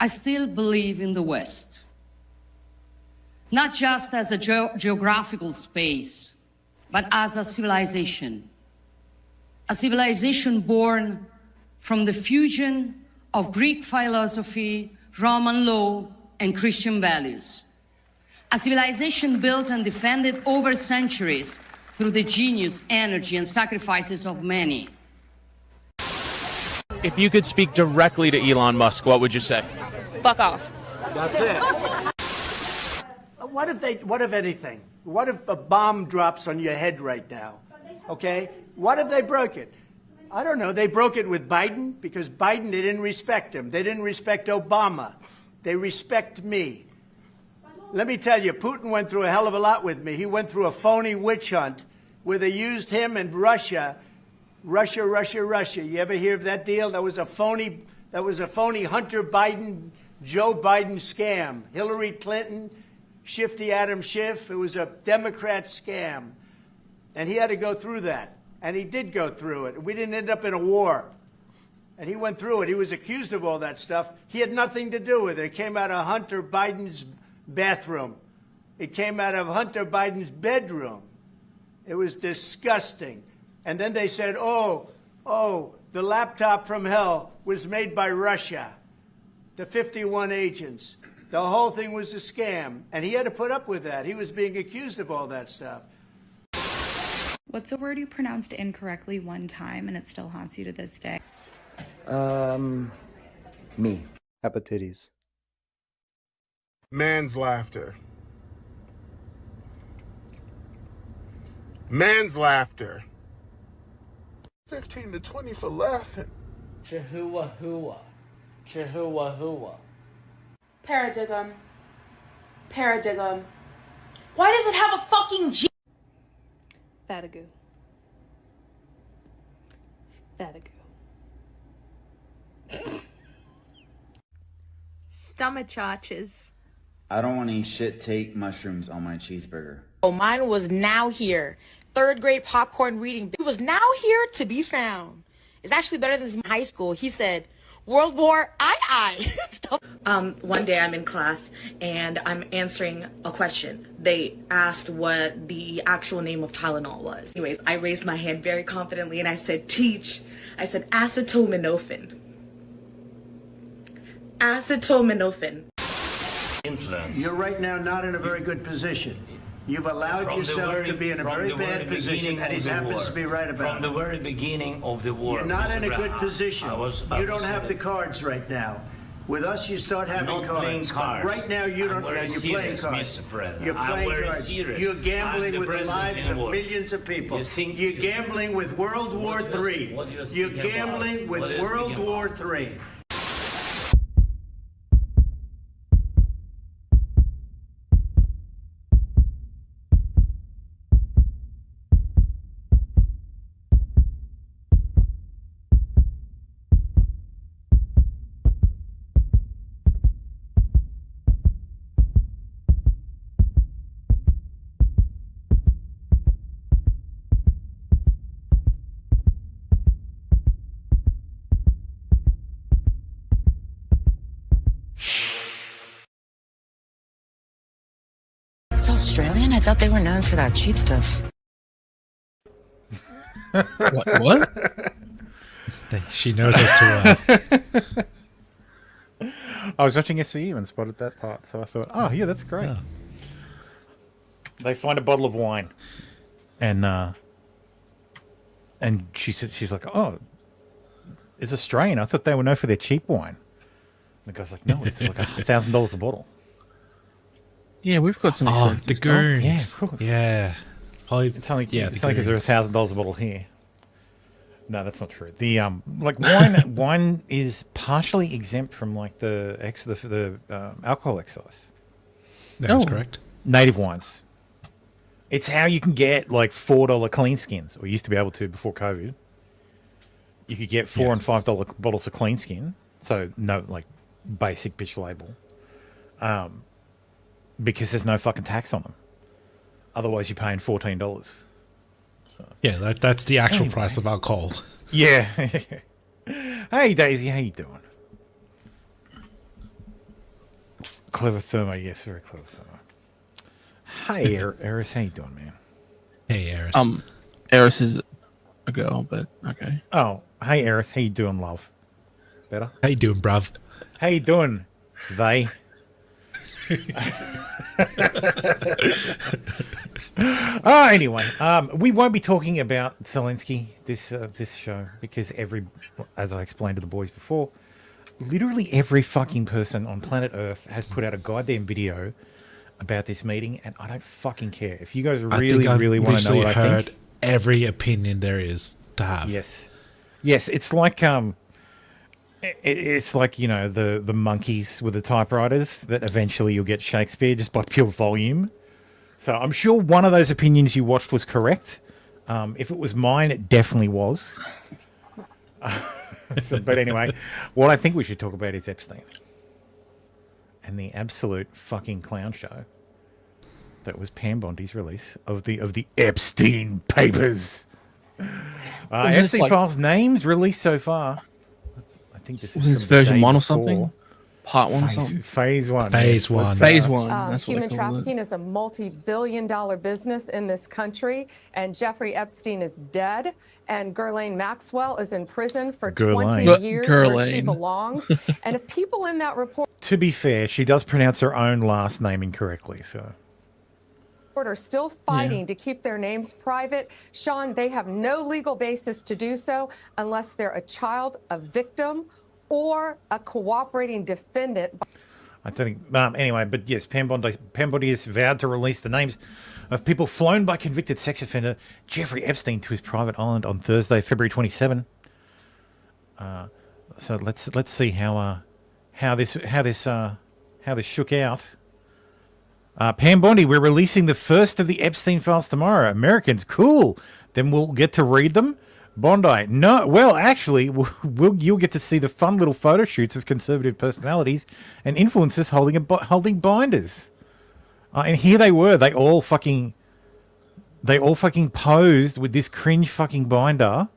I still believe in the West, not just as a geographical space, but as a civilization born from the fusion of Greek philosophy, Roman law, and Christian values. A civilization built and defended over centuries through the genius, energy, and sacrifices of many. If you could speak directly to Elon Musk, what would you say? Fuck off. That's it. What if anything? What if a bomb drops on your head right now? Okay? What if they broke it? I don't know. They broke it with Biden because Biden, they didn't respect him. They didn't respect Obama. They respect me. Let me tell you, Putin went through a hell of a lot with me. He went through a phony witch hunt where they used him and Russia. You ever hear of that deal? That was a phony Hunter Biden, Joe Biden scam. Hillary Clinton, Shifty Adam Schiff. It was a Democrat scam. And he had to go through that. And he did go through it. We didn't end up in a war. And he went through it. He was accused of all that stuff. He had nothing to do with it. It came out of Hunter Biden's bathroom. It came out of Hunter Biden's bedroom. It was disgusting. And then they said, oh, the laptop from hell was made by Russia. The 51 agents. The whole thing was a scam. And he had to put up with that. He was being accused of all that stuff. What's a word you pronounced incorrectly one time and it still haunts you to this day? Me. Hepatitis. Man's laughter. Man's laughter. 15 to 20 for laughing. Chihuahua. Chihuahua. Paradigm. Paradigm. Why does it have a fucking G? Fatigu. Fatigu. Stomach arches. I don't want any shit take mushrooms on my cheeseburger. Oh, mine was now here. Third grade popcorn reading. It was now here to be found. It's actually better than this in high school. He said, World War I. One day I'm in class and I'm answering a question. They asked what the actual name of Tylenol was. Anyways, I raised my hand very confidently and I said, teach. I said, acetaminophen. Acetaminophen. Influence. You're right now not in a very good position. You've allowed yourself to be in a very bad position, and he happens to be right about it. From the very beginning of the war. You're not in a good position. You don't have the cards right now. With us, you start having cards. Right now, you don't. You're playing cards. You're playing cards. You're gambling with the lives of millions of people. You're gambling with World War III. You're gambling with World War III. It's Australian? I thought they were known for that cheap stuff. What? She knows us too well. I was watching SVU and spotted that part, so I thought, oh, yeah, that's great. Oh. They find a bottle of wine, and she's like, oh, it's Australian. I thought they were known for their cheap wine. And the guy's like, no, it's like $1,000 a bottle. Yeah, we've got some. Oh, the goons. Yeah, of course. Yeah, probably. It's only because there's $1,000 a bottle here. No, that's not true. The like wine is partially exempt from like the alcohol excise. That's correct. Native wines. It's how you can get like $4 clean skins, or used to be able to before COVID. You could get $4 and $5 bottles of clean skin, so no like basic bitch label. Because there's no fucking tax on them. Otherwise, you're paying $14. So. Yeah, that's the actual price of alcohol. Yeah. Hey, Daisy, how you doing? Clever Thermo, yes, very clever Thermo. Hey, Eris, how you doing, man? Hey, Eris. Eris is a girl, but okay. Oh, hey, Eris, how you doing, love? Better? How you doing, bruv? How you doing, they? Anyway, we won't be talking about Zelensky this show because as I explained to the boys before, literally every fucking person on planet Earth has put out a goddamn video about this meeting, and I don't fucking care. If you guys really want to know what I think, every opinion there is to have. Yes, it's like it's like, you know, the monkeys with the typewriters that eventually you'll get Shakespeare just by pure volume. So I'm sure one of those opinions you watched was correct. If it was mine, it definitely was. But anyway, what I think we should talk about is Epstein and the absolute fucking clown show that was Pam Bondi's release of the Epstein papers. Epstein Files names released so far. I think this is version 1 or something. Part 1 or something. Phase 1. Phase 1. Phase 1. That's what Human trafficking is a multi-billion-dollar business in this country, and Jeffrey Epstein is dead, and Ghislaine Maxwell is in prison for 20 years where she belongs. And if people in that report... To be fair, she does pronounce her own last name incorrectly, so... are still fighting to keep their names private. Sean, they have no legal basis to do so unless they're a child, a victim, or a cooperating defendant. I don't think... anyway, but yes, Pam Bondi has vowed to release the names of people flown by convicted sex offender Jeffrey Epstein to his private island on Thursday, February 27. So let's see how this shook out. Pam Bondi, we're releasing the first of the Epstein files tomorrow. Americans, cool. Then we'll get to read them. Bondi, no. Well, actually, you'll get to see the fun little photo shoots of conservative personalities and influencers holding binders. And here they were. They all fucking posed with this cringe fucking binder.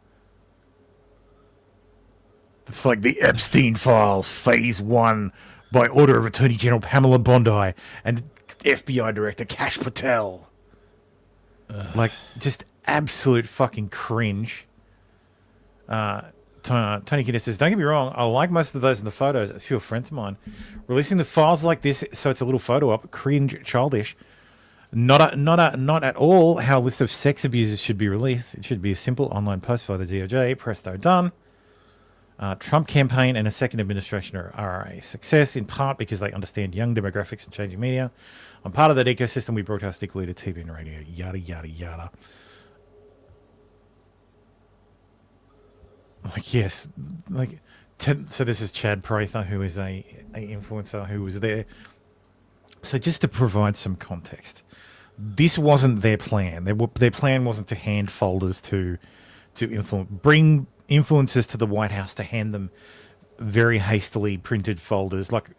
It's like the Epstein Files, Phase 1, by order of Attorney General Pamela Bondi and FBI Director Kash Patel. Like, just absolute fucking cringe. Tony Kidd says, don't get me wrong, I like most of those in the photos. A few friends of mine. Releasing the files like this, so it's a little photo op, cringe, childish. Not at all how a list of sex abusers should be released. It should be a simple online post by the DOJ. Presto, done. Trump campaign and a second administration are a success, in part because they understand young demographics and changing media. I'm part of that ecosystem. We broadcast equally to TV and radio. Yada, yada, yada. Like, yes. So this is Chad Prather, who is a influencer who was there. So just to provide some context, this wasn't their plan. Their plan wasn't to hand folders to bring influencers to the White House to hand them very hastily printed folders. Like,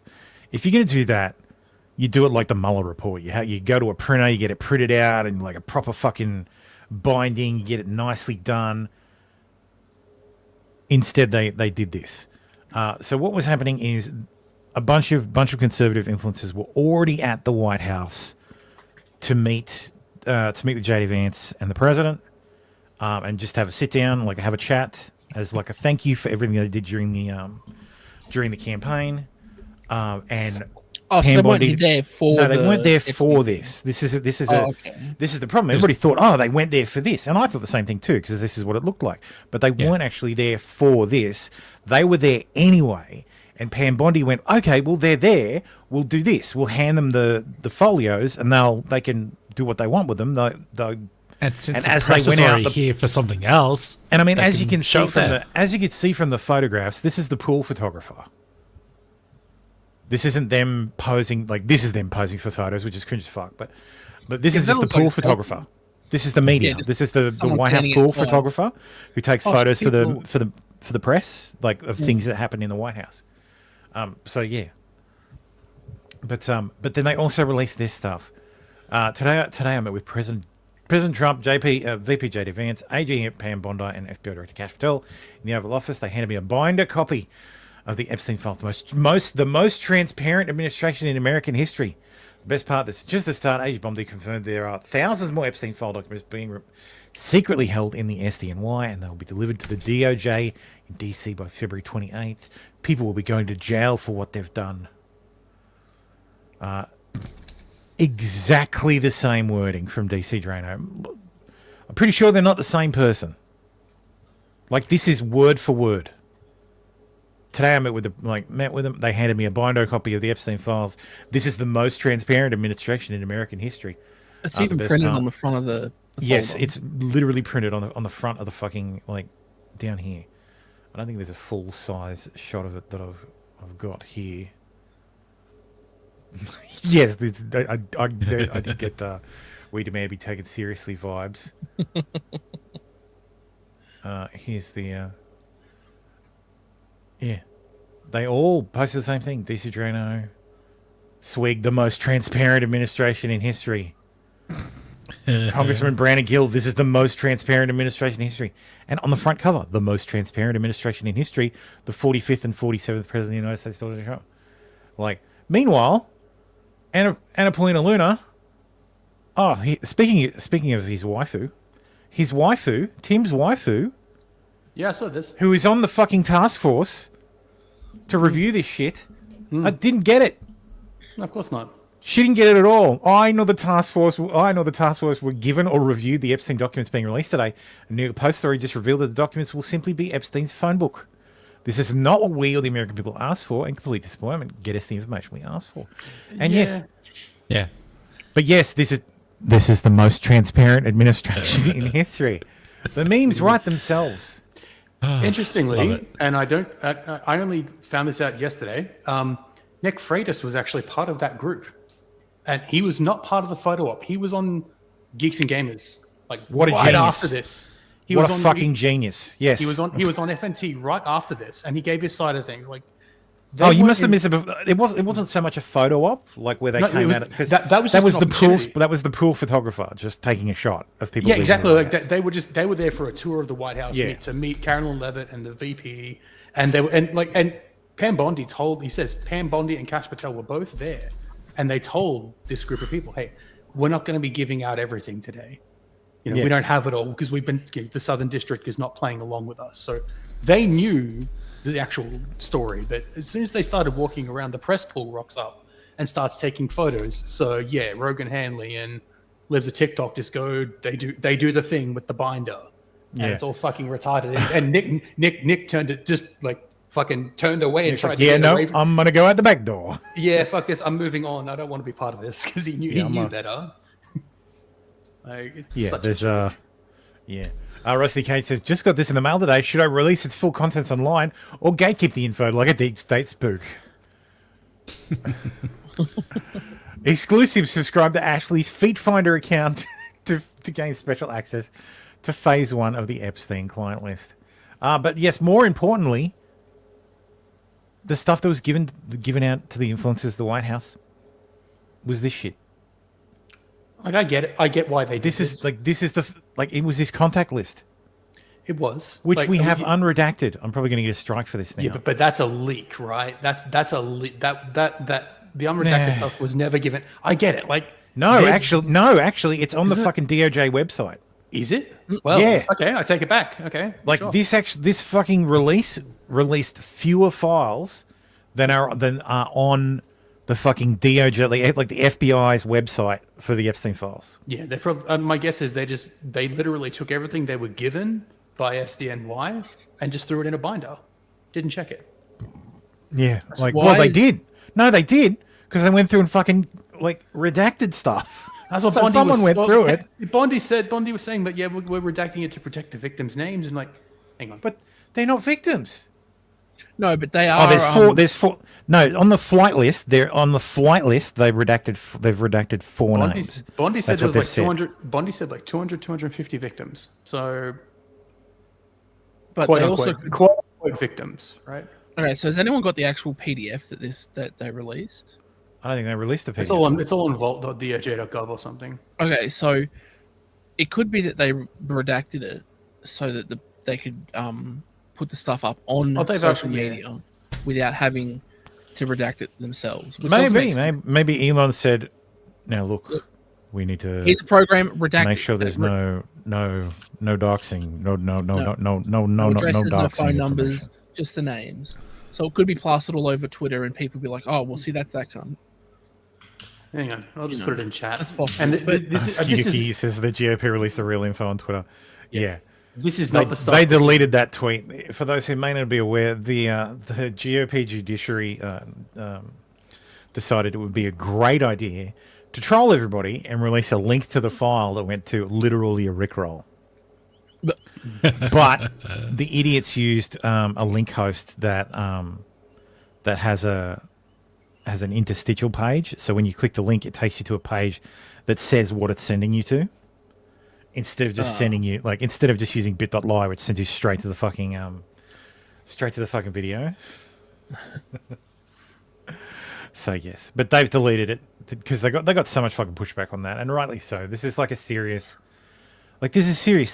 if you're going to do that, you do it like the Mueller report. You go to a printer, you get it printed out and like a proper fucking binding, you get it nicely done. Instead, they did this. So what was happening is a bunch of conservative influencers were already at the White House to meet with J.D. Vance and the president, and just have a sit down, like have a chat as like a thank you for everything they did during the campaign. And so they weren't there for they weren't there for this. This is the problem. Everybody thought, they went there for this, and I thought the same thing too, because this is what it looked like. But they weren't actually there for this. They were there anyway. And Pam Bondi went, okay, well, they're there. We'll do this. We'll hand them the folios, and they can do what they want with them. And since the press is already here for something else, and I mean, as you can see from the photographs, this is the pool photographer. This isn't them posing, like, this is them posing for photos, which is cringe as fuck. But this is just the pool photographer. This is the media. This is the White House pool photographer who takes photos for the press, like of things that happen in the White House. So yeah. But then they also released this stuff. Today I met with President Trump, VP J.D. Vance, AG Pam Bondi, and FBI Director Kash Patel in the Oval Office. They handed me a binder copy of the Epstein files. The most transparent administration in American history. The best part, that's just the start. Age Bombay confirmed there are thousands more Epstein file documents being secretly held in the SDNY, and they will be delivered to the DOJ in DC by February 28th. People will be going to jail for what they've done. Exactly the same wording from DC Drano. I'm pretty sure they're not the same person. Like, this is word for word. Today I met with them. They handed me a binder copy of the Epstein files. This is the most transparent administration in American history. It's even printed on the front of the yes, folder. it's literally printed on the front of the fucking, like, down here. I don't think there's a full size shot of it that I've got here. Yes, I did get we demand to be taken seriously vibes. Here's the yeah. They all posted the same thing. DC Drano, Swig, the most transparent administration in history. Congressman Brandon Gill, this is the most transparent administration in history. And on the front cover, the most transparent administration in history, the 45th and 47th President of the United States, Donald Trump. Like, meanwhile, Anna Paulina Luna, speaking of his waifu, Tim's waifu, yeah, I saw this, who is on the fucking task force to review this shit, didn't get it. No, of course not. She didn't get it at all. I know the task force were given or reviewed the Epstein documents being released today. A New York Post story just revealed that the documents will simply be Epstein's phone book. This is not what we or the American people asked for, and complete disappointment. Get us the information we asked for. And yes, but yes, this is the most transparent administration in history. The memes write themselves. Interestingly, and I only found this out yesterday. Nick Freitas was actually part of that group, and he was not part of the photo op. He was on Geeks and Gamers, like what a right genius. after this. What a fucking genius! Yes, he was on FNT right after this, and he gave his side of things. Like, oh, you must have missed it. It wasn't so much a photo op, like where they came out, because that was the pool. That was the pool photographer just taking a shot of people. Yeah, exactly. Like they were there for a tour of the White House to meet Carolyn Levitt and the VP, and Pam Bondi says Pam Bondi and Kash Patel were both there, and they told this group of people, "Hey, we're not going to be giving out everything today. We don't have it all because the Southern District is not playing along with us." So they knew the actual story, but as soon as they started walking around, the press pool rocks up and starts taking photos. So yeah, Rogan Hanley and Lives of TikTok just go. They do the thing with the binder, and it's all fucking retarded. And Nick turned it just like. Fucking turned away and tried to get away from... I'm going to go out the back door. Yeah, fuck this. I'm moving on. I don't want to be part of this because he knew better. Rusty Kate says, just got this in the mail today. Should I release its full contents online or gatekeep the info like a deep state spook? Exclusive, subscribe to Ashley's Feet Finder account to gain special access to phase 1 of the Epstein client list. But yes, more importantly, the stuff that was given out to the influencers of the White House was this shit. Like, I get it. I get why they did this. It was this contact list. It was. Which we have unredacted. I'm probably going to get a strike for this now. Yeah, but that's a leak, right? That's a leak. That the unredacted stuff was never given. I get it. Like, actually, it's on the fucking DOJ website. Is it? Well, yeah. Okay, I take it back. Okay. Like, sure. This fucking release released fewer files than are on the fucking DOJ, like the FBI's website for the Epstein files. Yeah, they probably. My guess is they literally took everything they were given by SDNY and just threw it in a binder. Didn't check it. Yeah, they did. No, they did, because they went through and fucking like redacted stuff. That's what someone went through it. Bondi was saying that we're redacting it to protect the victims' names, and like, hang on, but they're not victims. No, but they are. Oh, there's four. No, on the flight list. They've redacted 4 names. Bondi said there was like 200. Bondi said like 250 victims. So, but quote they unquote victims, right? Okay, so has anyone got the actual PDF that they released? I don't think they released the PDF. It's all on vault.doj.gov or something. Okay, so it could be that they redacted it so that they could put the stuff up on social media. without having to redact it themselves. Maybe Elon said, "Now look, we need to. Here's a program redact. Make sure there's no doxing, no addresses, no phone numbers, information. just the names. So it could be plastered all over Twitter, and people be like, "Oh, well, see, that's that cunt." Hang on, I'll just put it in chat. That's possible. And Yuki says the GOP released the real info on Twitter. Yeah. This is not the stuff. They deleted that tweet. For those who may not be aware, the GOP judiciary decided it would be a great idea to troll everybody and release a link to the file that went to literally a rickroll. But the idiots used a link host that has an interstitial page. So when you click the link, it takes you to a page that says what it's sending you to. Instead of just sending you, instead of just using bit.ly, which sends you straight to the fucking video. So yes, but they've deleted it because they got so much fucking pushback on that, and rightly so. This is a serious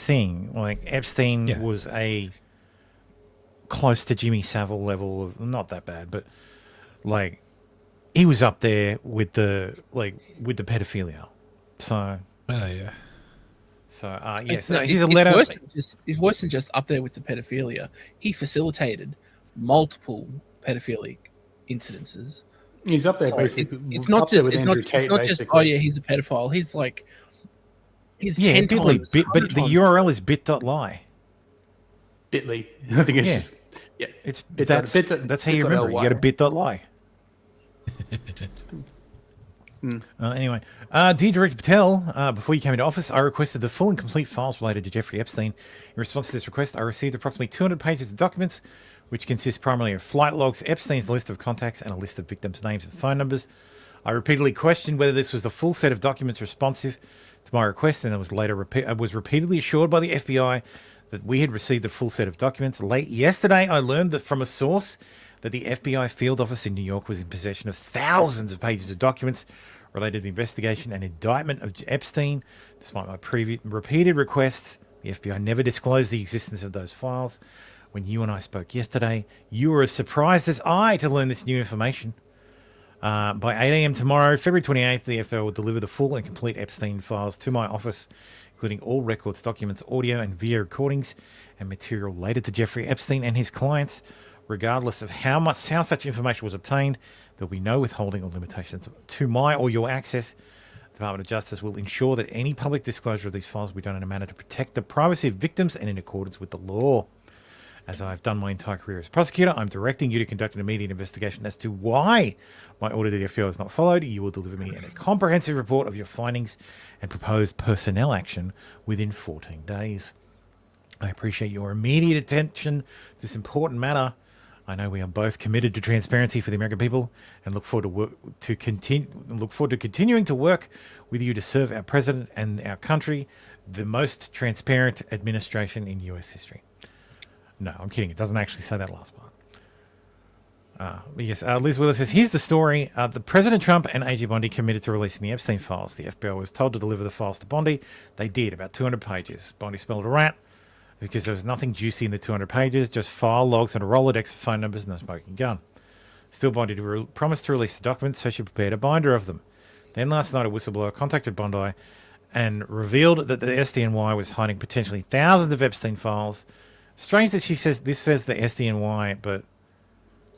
thing. Like Epstein was a close to Jimmy Savile level of, not that bad, but he was up there with the pedophilia. So yeah. So yes, here's a letter. It wasn't just up there with the pedophilia. He facilitated multiple pedophilic incidences. He's up there basically. It's not just oh yeah, he's a pedophile. He's he's 10 times. But the URL is bit.ly. Bitly. I think it's it's that's how you remember it. You got a bit.ly. Anyway, dear Director Patel, before you came into office, I requested the full and complete files related to Jeffrey Epstein. In response to this request, I received approximately 200 pages of documents, which consist primarily of flight logs, Epstein's list of contacts, and a list of victims' names and phone numbers. I repeatedly questioned whether this was the full set of documents responsive to my request, and I was repeatedly assured by the FBI that we had received the full set of documents. Late yesterday, I learned that from a source that the FBI field office in New York was in possession of thousands of pages of documents related to the investigation and indictment of Epstein. Despite my repeated requests, the FBI never disclosed the existence of those files. When you and I spoke yesterday, you were as surprised as I to learn this new information. By 8 a.m. tomorrow, February 28th, the FBI will deliver the full and complete Epstein files to my office, including all records, documents, audio and video recordings, and material related to Jeffrey Epstein and his clients. Regardless of how such information was obtained, there will be no withholding or limitations to my or your access. The Department of Justice will ensure that any public disclosure of these files will be done in a manner to protect the privacy of victims and in accordance with the law. As I've done my entire career as a prosecutor, I'm directing you to conduct an immediate investigation as to why my order to the FBI was not followed. You will deliver me a comprehensive report of your findings and proposed personnel action within 14 days. I appreciate your immediate attention to this important matter. I know we are both committed to transparency for the American people and look forward to continuing to work with you to serve our president and our country, the most transparent administration in U.S. history. No, I'm kidding. It doesn't actually say that last part. Yes, Liz Wheeler says, here's the story. The President Trump and A.G. Bondi committed to releasing the Epstein files. The FBI was told to deliver the files to Bondi. They did, about 200 pages. Bondi spelled a rat because there was nothing juicy in the 200 pages, just file logs and a Rolodex of phone numbers, no smoking gun. Still, Bondi promised to release the documents, so she prepared a binder of them. Then last night, a whistleblower contacted Bondi and revealed that the SDNY was hiding potentially thousands of Epstein files. Strange that this says the SDNY, but...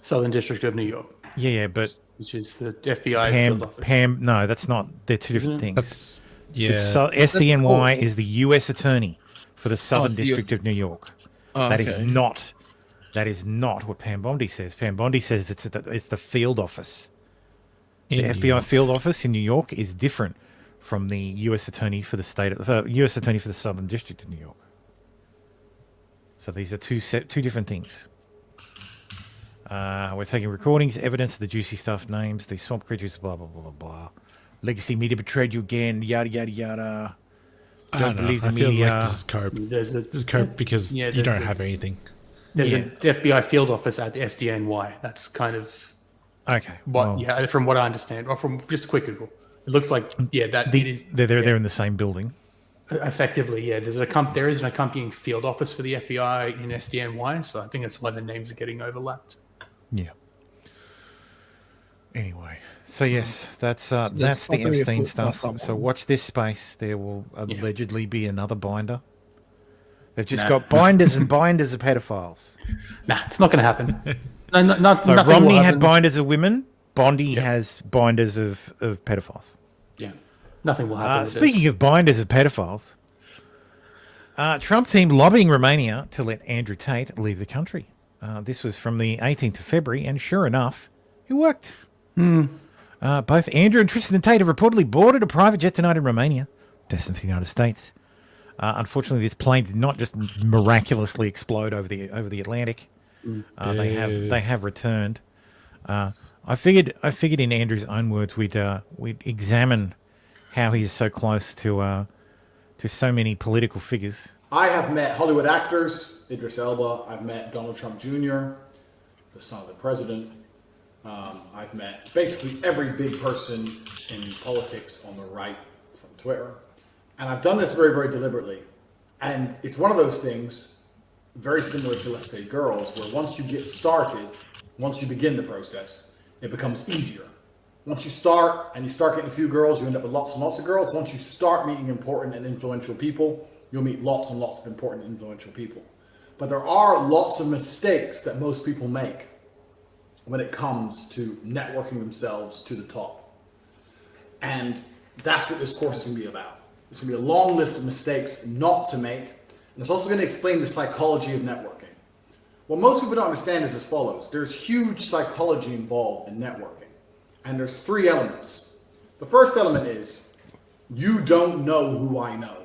Southern District of New York. Yeah, but... Which is the FBI field office. No, that's not... They're two different things. SDNY is the U.S. Attorney for the Southern District of New York. That is not what Pam Bondi says. Pam Bondi says it's the field office. The FBI field office in New York is different from the U.S. Attorney for the U.S. Attorney for the Southern District of New York. So these are two different things. We're taking recordings, evidence, the juicy stuff, names, the swamp creatures, blah, blah, blah, blah, blah. Legacy media betrayed you again, yada, yada, yada. Don't believe the media. I feel like this is CARP. This is CARP because you don't have anything. There's an FBI field office at the SDNY. That's kind of... Okay. From what I understand, or from just a quick Google. It looks like, they're in the same building. Effectively, yeah. There is an accompanying field office for the FBI in SDNY, so I think that's why the names are getting overlapped. Yeah. Anyway, so yes, that's there's the fuckery Epstein afoot by stuff. So someone. watch this space. There will allegedly be another binder. They've just got binders and binders of pedophiles. Nah, it's not going to happen. No, So nothing Romney will had happen. binders of women. Bondi has binders of pedophiles. Yeah, nothing will happen. Speaking of binders of pedophiles, Trump team lobbying Romania to let Andrew Tate leave the country. This was from the 18th of February, and sure enough, it worked. Both Andrew and Tristan Tate have reportedly boarded a private jet tonight in Romania, destined for the United States. Unfortunately, this plane did not just miraculously explode over the Atlantic. They have returned. I figured in Andrew's own words we'd examine how he is so close to so many political figures. I have met Hollywood actors, Idris Elba. I've met Donald Trump Jr., the son of the president. I've met basically every big person in politics on the right from Twitter. And I've done this very, very deliberately. And it's one of those things very similar to, let's say, girls, where once you get started, once you begin the process, it becomes easier. Once you start and you start getting a few girls, you end up with lots and lots of girls. Once you start meeting important and influential people, you'll meet lots and lots of important and influential people. But there are lots of mistakes that most people make when it comes to networking themselves to the top. And that's what this course is going to be about. It's going to be a long list of mistakes not to make. And it's also going to explain the psychology of networking. What most people don't understand is as follows. There's huge psychology involved in networking. And there's three elements. The first element is you don't know who I know.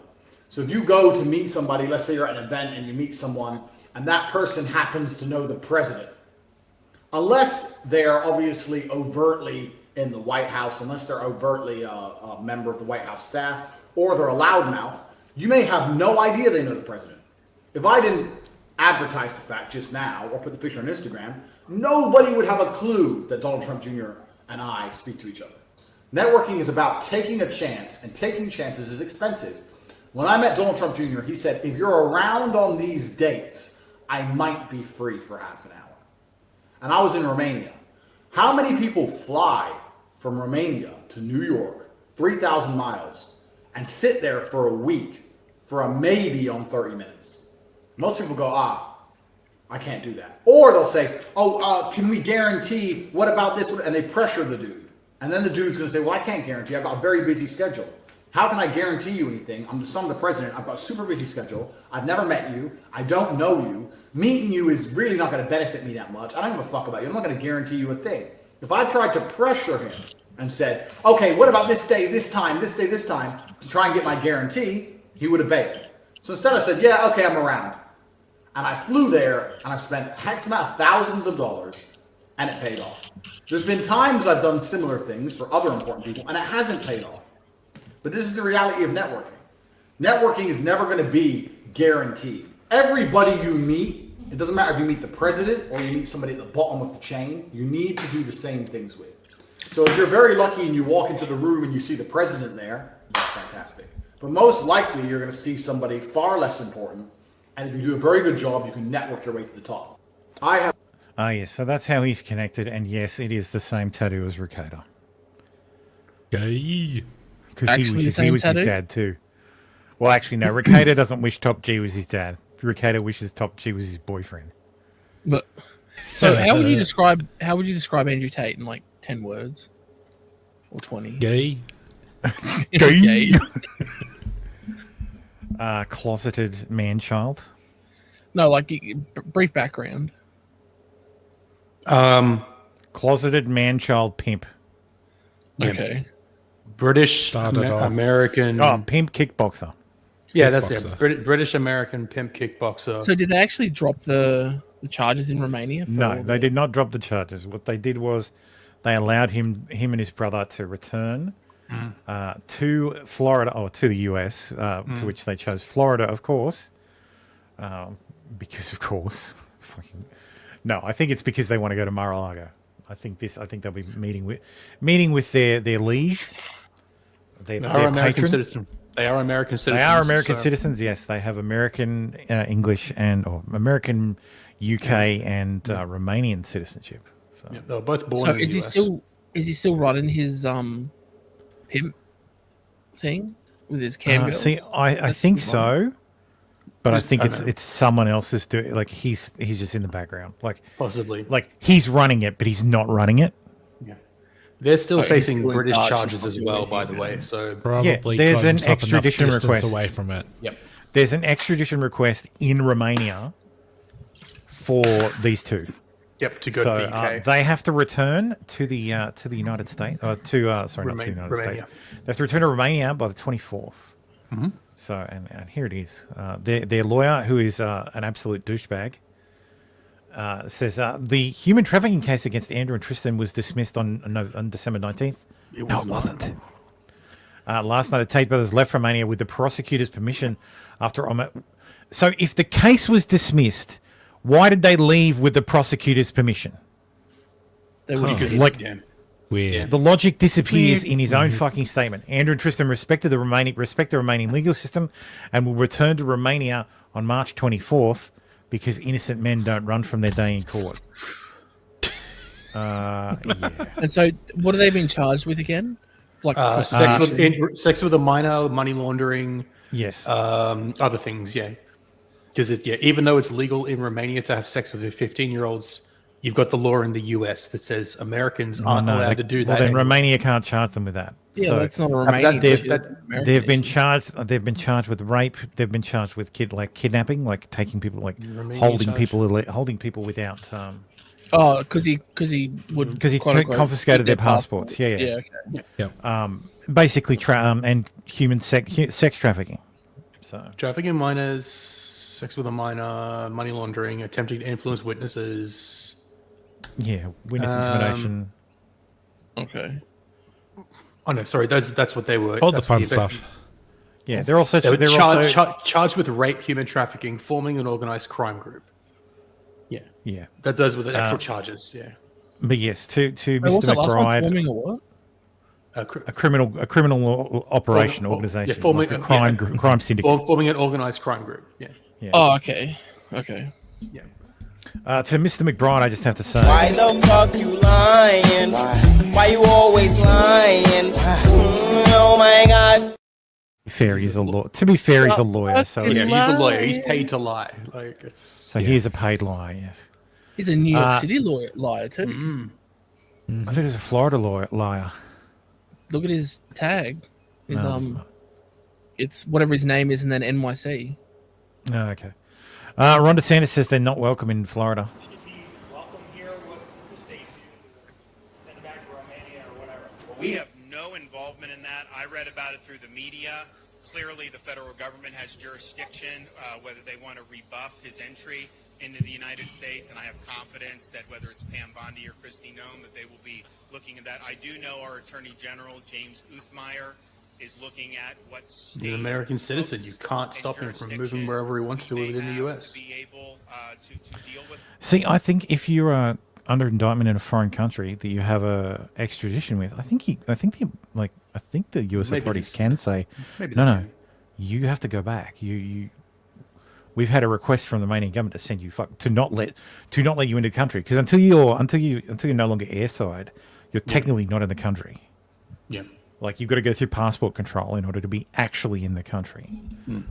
So if you go to meet somebody, let's say you're at an event and you meet someone and that person happens to know the president, unless they're obviously overtly in the White House, unless they're overtly a member of the White House staff, or they're a loudmouth, you may have no idea they know the president. If I didn't advertise the fact just now or put the picture on Instagram, nobody would have a clue that Donald Trump Jr. and I speak to each other. Networking is about taking a chance, and taking chances is expensive. When I met Donald Trump Jr., he said, if you're around on these dates, I might be free for half an hour. And I was in Romania. How many people fly from Romania to New York, 3,000 miles, and sit there for a week for a maybe on 30 minutes? Most people go, I can't do that. Or they'll say, can we guarantee, what about this? And they pressure the dude. And then the dude's going to say, well, I can't guarantee. I've got a very busy schedule. How can I guarantee you anything? I'm the son of the president. I've got a super busy schedule. I've never met you. I don't know you. Meeting you is really not going to benefit me that much. I don't give a fuck about you. I'm not going to guarantee you a thing. If I tried to pressure him and said, okay, what about this day, this time, this day, this time, to try and get my guarantee, he would have bailed. So instead I said, yeah, okay, I'm around. And I flew there and I spent X amount of thousands of dollars and it paid off. There's been times I've done similar things for other important people and it hasn't paid off. But this is the reality of networking. Networking is never going to be guaranteed. Everybody you meet, it doesn't matter if you meet the president or you meet somebody at the bottom of the chain, you need to do the same things with. So if you're very lucky and you walk into the room and you see the president there, that's fantastic. But most likely you're going to see somebody far less important. And if you do a very good job, you can network your way to the top. Yes, so that's how he's connected. And yes, it is the same tattoo as Ricardo. Gay. Because he was his dad too. Well, actually, no. Ricardo doesn't wish Top G was his dad. Ricardo wishes Top G was his boyfriend. But so, how would you describe Andrew Tate in like 10 words or 20? Gay. Gay. Closeted man-child. No, like brief background. Closeted man-child pimp. Okay. British American. Oh, pimp kickboxer. Yeah, that's it. British American pimp kickboxer. So did they actually drop the charges in Romania? No, they did not drop the charges. What they did was they allowed him and his brother to return to Florida, or to the US, to which they chose Florida, of course, because of course. No, I think it's because they want to go to Mar-a-Lago. I think they'll be meeting with their liege. Their American patron. They are American citizens. They are American citizens. Yes, they have American English or American UK and Romanian citizenship. So yeah, they were both born so in the is US. Is he still running his pimp thing with his cam girls? See, I think so, but I think it's someone else's doing. Like he's just in the background, like possibly. Like he's running it, but he's not running it. Yeah, they're still facing British charges as well, by the way. So Probably there's got an himself enough extradition distance request away from it. Yep. There's an extradition request in Romania for these two. Yep, to go to the UK. They have to return to the United States. Not to the United States. They have to return to Romania by the 24th. Mm-hmm. So, and here it is. Their lawyer, who is an absolute douchebag, says the human trafficking case against Andrew and Tristan was dismissed on December 19th. No, it wasn't. Last night, the Tate brothers left Romania with the prosecutor's permission after... So if the case was dismissed, why did they leave with the prosecutor's permission? Weird. The logic disappears in his own fucking statement. Andrew and Tristan respect the Romanian legal system and will return to Romania on March 24th because innocent men don't run from their day in court. Yeah. And so, what have they been charged with again? Like sex with a minor, money laundering. Yes. Other things, yeah. Because even though it's legal in Romania to have sex with 15-year-olds, you've got the law in the US that says Americans aren't allowed to do that. Well, then anymore. Romania can't charge them with that. Yeah, so that's not a Romanian. They've been charged. They've been charged with rape. They've been charged with kidnapping, like taking people, like holding people without. Because he confiscated their passports. Yeah. Okay. Basically, and human sex trafficking. So trafficking minors, sex with a minor, money laundering, attempting to influence witnesses. Yeah, witness intimidation. Okay. Oh no, sorry. That's what they were. All the fun stuff. Yeah, they're also charged with rape, human trafficking, forming an organized crime group. Yeah. Yeah. That does with the actual charges. Yeah. But yes, to Mr. McBride. Forming a what? A criminal operation organization. Yeah, forming like a crime syndicate. Forming an organized crime group. Yeah. Oh, okay. Okay. Yeah. To Mr. McBride, I just have to say, why the fuck you lying? Why you always lying? Oh my god. He's a lawyer. To be fair, he's a lawyer. So he's a lawyer. He's paid to lie. Like it's. So he's a paid liar. Yes. He's a New York City liar too. I thought he was a Florida liar. Look at his tag. It's whatever his name is, and then NYC. Oh, okay. Ron DeSantis says they're not welcome in Florida. We have no involvement in that. I read about it through the media. Clearly, the federal government has jurisdiction, whether they want to rebuff his entry into the United States, and I have confidence that whether it's Pam Bondi or Kristi Noem, that they will be looking at that. I do know our Attorney General, James Uthmeyer, is looking at what he's an American citizen. You can't stop him from moving wherever he wants to within the U.S. To be able to deal with. See, I think if you are under indictment in a foreign country that you have a extradition with, I think the U.S. authorities can say, no, you have to go back. We've had a request from the Romanian government to send you to not let you into the country, because until you're no longer airside, you're technically not in the country. Yeah. Like you've got to go through passport control in order to be actually in the country.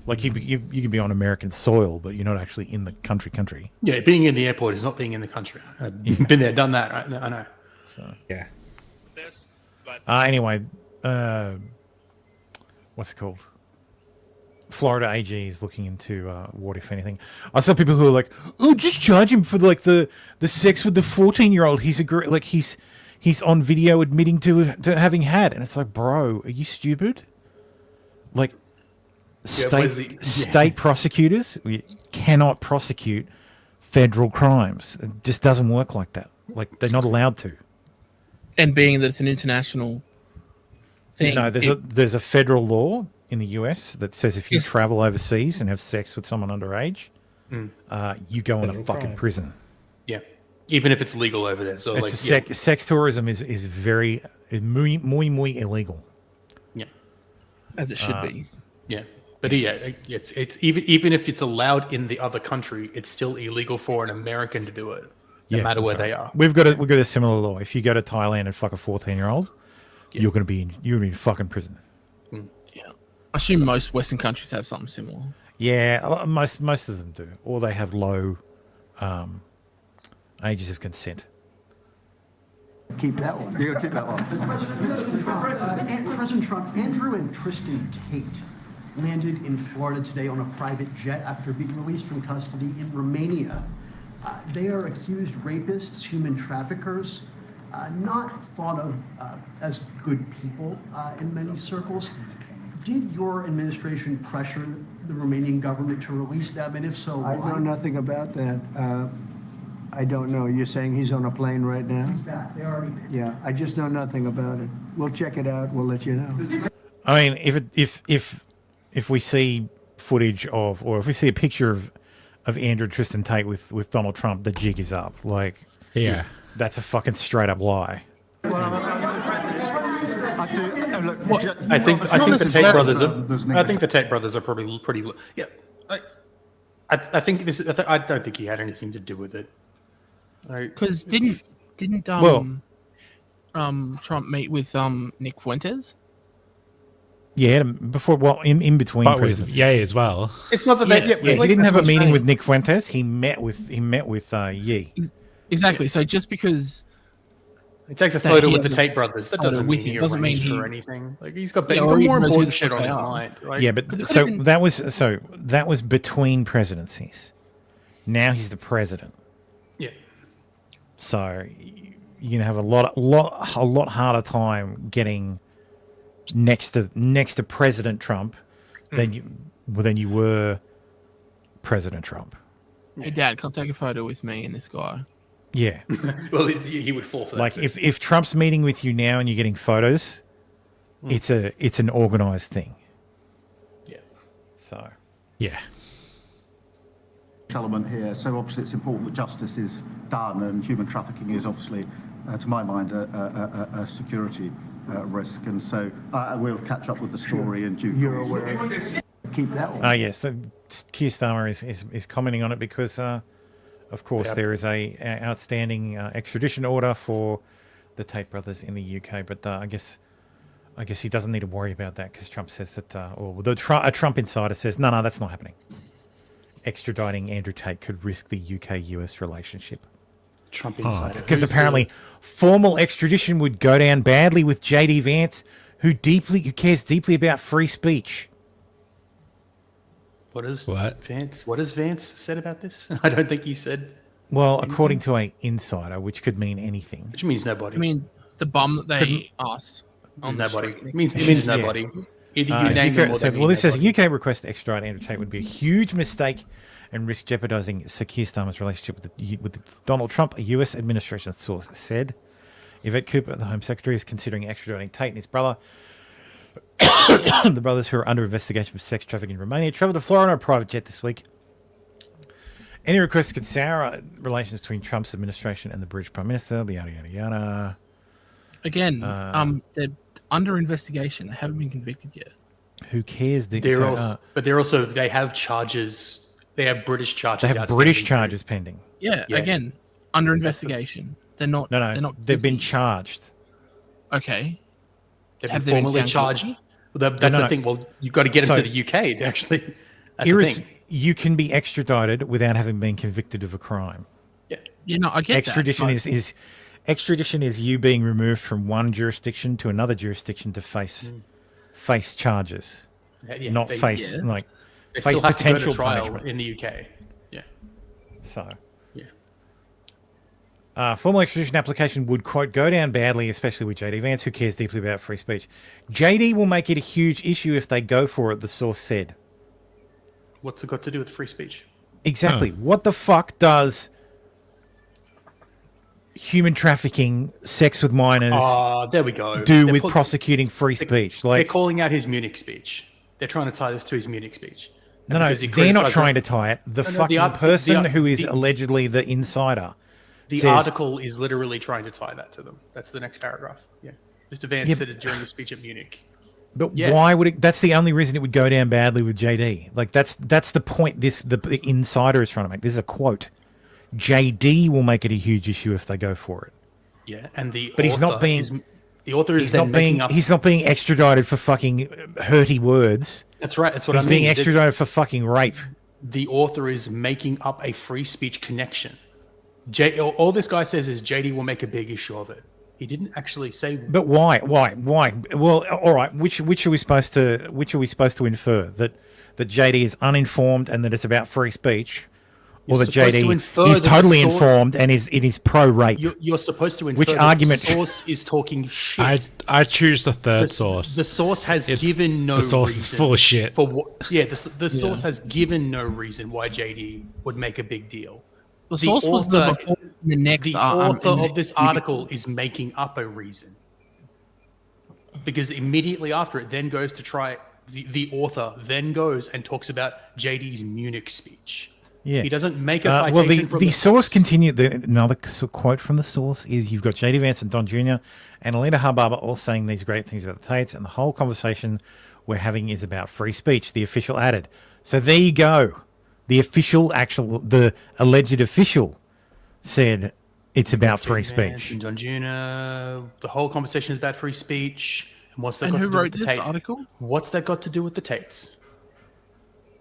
Like you can be on American soil, but you're not actually in the country. Yeah, being in the airport is not being in the country. I've been there, done that. Right? I know. So yeah. Anyway, what's it called? Florida AG is looking into what, if anything. I saw people who are like, "Oh, just charge him for like the sex with the 14-year-old. He's on video admitting to having had," and it's like, bro, are you stupid? Like, state prosecutors cannot prosecute federal crimes. It just doesn't work like that. Like, they're not allowed to. And being that it's an international thing, no, there's a federal law in the US that says if you travel overseas and have sex with someone underage, you go in a fucking prison. Yeah. Even if it's legal over there. So sex tourism is muy illegal. Yeah. As it should be. Yeah. But it's even if it's allowed in the other country, it's still illegal for an American to do it. no matter where they are. We've got a similar law. If you go to Thailand and fuck a 14-year-old, you're gonna be in fucking prison. Yeah, I assume most Western countries have something similar. Yeah, most of them do, or they have low ages of consent. Keep that one. Yeah, keep that one. President Trump, Andrew and Tristan Tate landed in Florida today on a private jet after being released from custody in Romania. They are accused rapists, human traffickers, not thought of as good people in many circles. Did your administration pressure the Romanian government to release them, and if so, why? I know nothing about that. I don't know. You're saying he's on a plane right now? He's back. They already. Yeah, I just know nothing about it. We'll check it out. We'll let you know. I mean, if we see footage of, or if we see a picture of Andrew Tristan Tate with Donald Trump, the jig is up. Like, yeah, that's a fucking straight up lie. I think the Tate brothers are. I think the Tate brothers are probably pretty. Yeah, I think this. I don't think he had anything to do with it. Because didn't Trump meet with Nick Fuentes? Yeah, before, well, in between, but with Ye as well. It's not that he didn't have a meeting with Nick Fuentes. He met with Ye. Exactly. So just because he takes a photo with the Tate brothers, that doesn't mean he arranged for anything. Like he's got more important shit on his mind. Like, yeah, but that was between presidencies. Now he's the president. Yeah. So you're gonna have a lot harder time getting next to President Trump than you were President Trump. Hey, Dad, come take a photo with me and this guy. Yeah. Well, he would fall for that. Like if Trump's meeting with you now and you're getting photos, it's an organized thing. Yeah. So. Yeah. Element here. So obviously it's important that justice is done, and human trafficking is obviously, to my mind, a security risk. And so we'll catch up with the story in due course. Keep that one. Yes. So Keir Starmer is commenting on it because, of course, there is a outstanding extradition order for the Tate brothers in the UK. But I guess he doesn't need to worry about that because Trump says that, a Trump insider says, no, that's not happening. Extraditing Andrew Tate could risk the UK-US relationship. Trump insider. Because apparently formal extradition would go down badly with JD Vance, who cares deeply about free speech. What has Vance said about this? I don't think he said. Well, anything. According to an insider, which could mean anything. Which means nobody. I mean, the bum that they asked. Nobody. It means nobody. This says a UK request to extradite Andrew Tate would be a huge mistake and risk jeopardizing Sir Keir Starmer's relationship with Donald Trump, a US administration source said. Yvette Cooper, the Home Secretary, is considering extraditing Tate and his brother. The brothers, who are under investigation for sex trafficking in Romania, travelled to Florida on a private jet this week. Any requests could sour relations between Trump's administration and the British Prime Minister, yada, yada, yada. Again, they're under investigation. They haven't been convicted yet. Who cares? They have charges. They have British charges. They have British charges pending. Yeah, again, under investigation. They're not. No, they're not. They've been charged. Okay. They've been formally charged. Well, that's the thing. Well, you've got to get them to the UK. Actually, that's the thing. You can be extradited without having been convicted of a crime. Yeah, no, I get extradition that. Extradition is you being removed from one jurisdiction to another jurisdiction to face charges, not face they face still have potential to go to trial punishment in the UK. Yeah. So. Yeah. Formal extradition application would, quote, go down badly, especially with JD Vance, who cares deeply about free speech. JD will make it a huge issue if they go for it, the source said. What's it got to do with free speech? Exactly. What the fuck does human trafficking, sex with minors there we go. do with prosecuting free speech? They're calling out his Munich speech. They're trying to tie this to his Munich speech. No, they're not trying to tie it. The person who is allegedly the insider. The article is literally trying to tie that to them. That's the next paragraph. Yeah. Mr. Vance said it during the speech at Munich. But why would it? That's the only reason it would go down badly with JD. Like that's the point. The insider is trying to make. This is a quote. JD will make it a huge issue if they go for it. Yeah, and he's not being. The author is he's then not being. making up. He's not being extradited for fucking hurty words. That's right. That's what he's I mean. being extradited for fucking rape. The author is making up a free speech connection. All this guy says is JD will make a big issue of it. He didn't actually say. But why? Well, all right. Which are we supposed to? Which are we supposed to infer that JD is uninformed and that it's about free speech, or that JD is totally informed and is pro rape? You're supposed to infer which argument? The source is talking shit. I choose the third source. The source has given no. The source reason is full of shit. For what? Yeah, the source has given no reason why JD would make a big deal. The source was the next. The author of this article is making up a reason, because immediately after it then goes to try. The author then goes and talks about JD's Munich speech. Yeah, he doesn't make a citation. Well, from the source continued. Another quote from the source is: "You've got JD Vance and Don Jr. and Alina Hababa all saying these great things about the Tates, and the whole conversation we're having is about free speech." The official added. So there you go. The alleged official said it's about free speech. And Don Jr. The whole conversation is about free speech. And what's that got who to do wrote with the this Tate? article? What's that got to do with the Tates?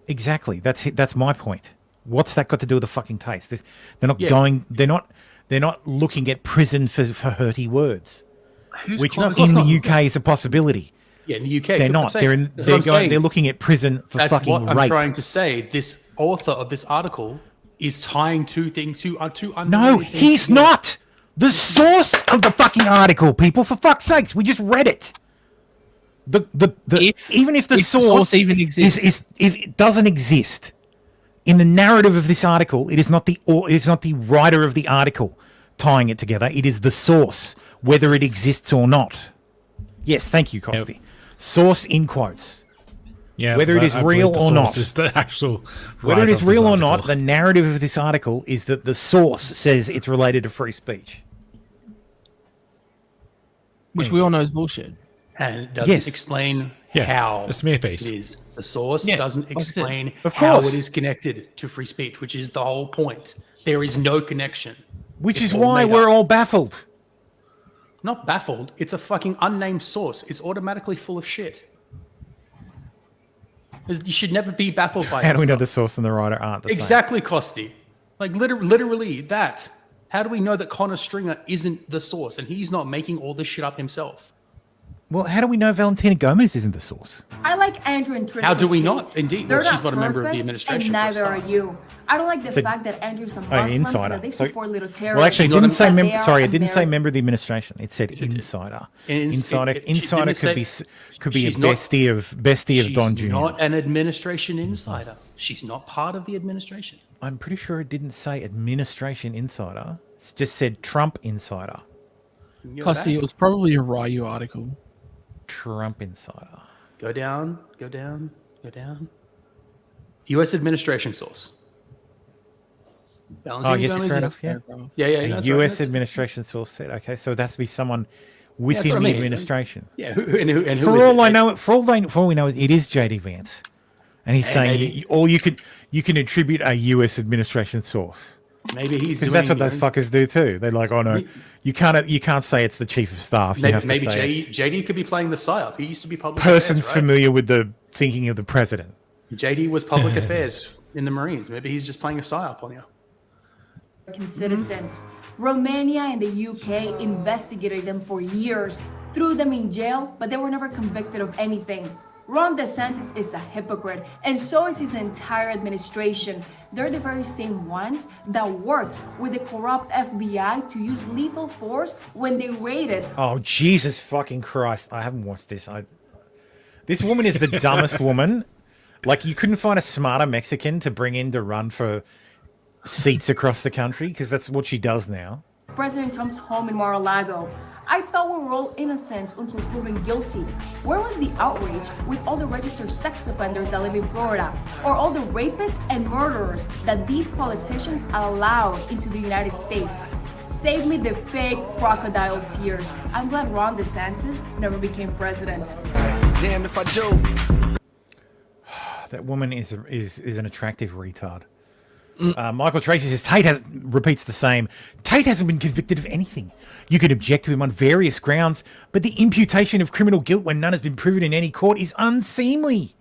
Exactly. That's my point. What's that got to do with the fucking Tates? They're not going. They're not looking at prison for hurty words, which in the UK is a possibility. Yeah, in the UK they're not. They're looking at prison for That's fucking what I'm rape. trying to say. This author of this article is tying two things. No, he's not. The source of the fucking article, people, for fuck's sakes, we just read it. Even if the source even exists, if it doesn't exist in the narrative of this article, it's not the writer of the article tying it together. It is the source, whether it exists or not. Yes, thank you, Costi. Yep. Source in quotes. Yeah, whether it is real or not. Is the actual whether it is real or not, the narrative of this article is that the source says it's related to free speech, which we all know is bullshit. And it doesn't explain how a smear piece. It is. The source doesn't explain Of how course. it is connected to free speech, which is the whole point. There is no connection. Which is why we're all baffled. Not baffled. It's a fucking unnamed source. It's automatically full of shit. You should never be baffled by it. How do we know the source and the writer aren't the same? Exactly, Costi. Like literally that. How do we know that Connor Stringer isn't the source and he's not making all this shit up himself? Well, how do we know Valentina Gomez isn't the source? I like Andrew and Tristan. How do we Tate. not? Indeed. They're Well, she's not not a member of the perfect, administration. and neither are you. I don't like the So- fact that Andrew's a Muslim insider. and that they So- support little terrorists. Well, actually, it but didn't say they member. are Sorry, it didn't say American. member of the administration. It said insider. Insider She's could be a not- bestie of Don Jr. She's not an administration insider. She's not part of the administration. I'm pretty sure it didn't say administration insider. It just said Trump insider. Costi, it was probably a Ryu article. Trump insider. Go down. U.S. administration source. Oh, yes, fair enough. Yeah. Yeah. A that's U.S. right. administration source said. Okay, so it has to be someone within what I the mean. administration. Yeah. Who For is all it? I know, for all we know, it is JD Vance, and he's saying you can attribute a U.S. administration source. Maybe he's because that's what those fuckers do too. They're like, oh no, you can't say it's the chief of staff. You have to Maybe say it's JD could be playing the psyop. He used to be public persons affairs, right? familiar with the thinking of the president. JD was public affairs in the Marines. Maybe he's just playing a psyop on you. American citizens. Romania and the UK investigated them for years, threw them in jail, but they were never convicted of anything. Ron DeSantis is a hypocrite, and so is his entire administration. They're the very same ones that worked with the corrupt FBI to use lethal force when they raided. Oh, Jesus fucking Christ. I haven't watched this. This woman is the dumbest woman. Like, you couldn't find a smarter Mexican to bring in to run for seats across the country, because that's what she does now. President Trump's home in Mar-a-Lago. I thought we were all innocent until proven guilty. Where was the outrage with all the registered sex offenders that live in Florida, or all the rapists and murderers that these politicians allowed into the United States? Save me the fake crocodile tears. I'm glad Ron DeSantis never became president. Damn if I do. That woman is an attractive retard. Michael Tracy says repeats the same. Tate hasn't been convicted of anything. You could object to him on various grounds, but the imputation of criminal guilt when none has been proven in any court is unseemly.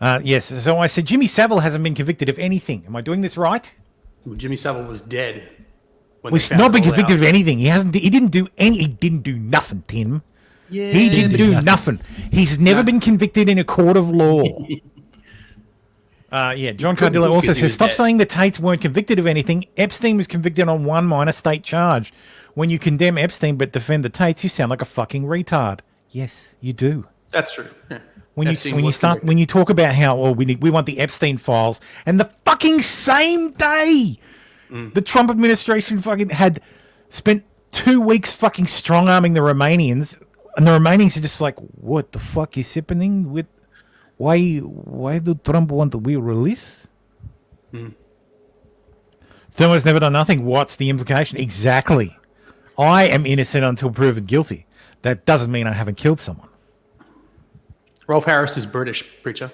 Yes, so I said Jimmy Savile hasn't been convicted of anything. Am I doing this right? Well, Jimmy Savile was dead. He's not been convicted of anything. He didn't do nothing, Tim. Yeah, he didn't do nothing. He's never been convicted in a court of law. John Cardillo also says, stop saying the Tates weren't convicted of anything. Epstein was convicted on one minor state charge. When you condemn Epstein but defend the Tates, you sound like a fucking retard. Yes, you do. That's true. Yeah. When you talk about how we want the Epstein files, and the fucking same day the Trump administration fucking had spent 2 weeks fucking strong-arming the Romanians, and the Romanians are just like, what the fuck is happening? Why do Trump want to be released? Thermo's never done nothing. What's the implication? Exactly. I am innocent until proven guilty. That doesn't mean I haven't killed someone. Rolf Harris is British, preacher.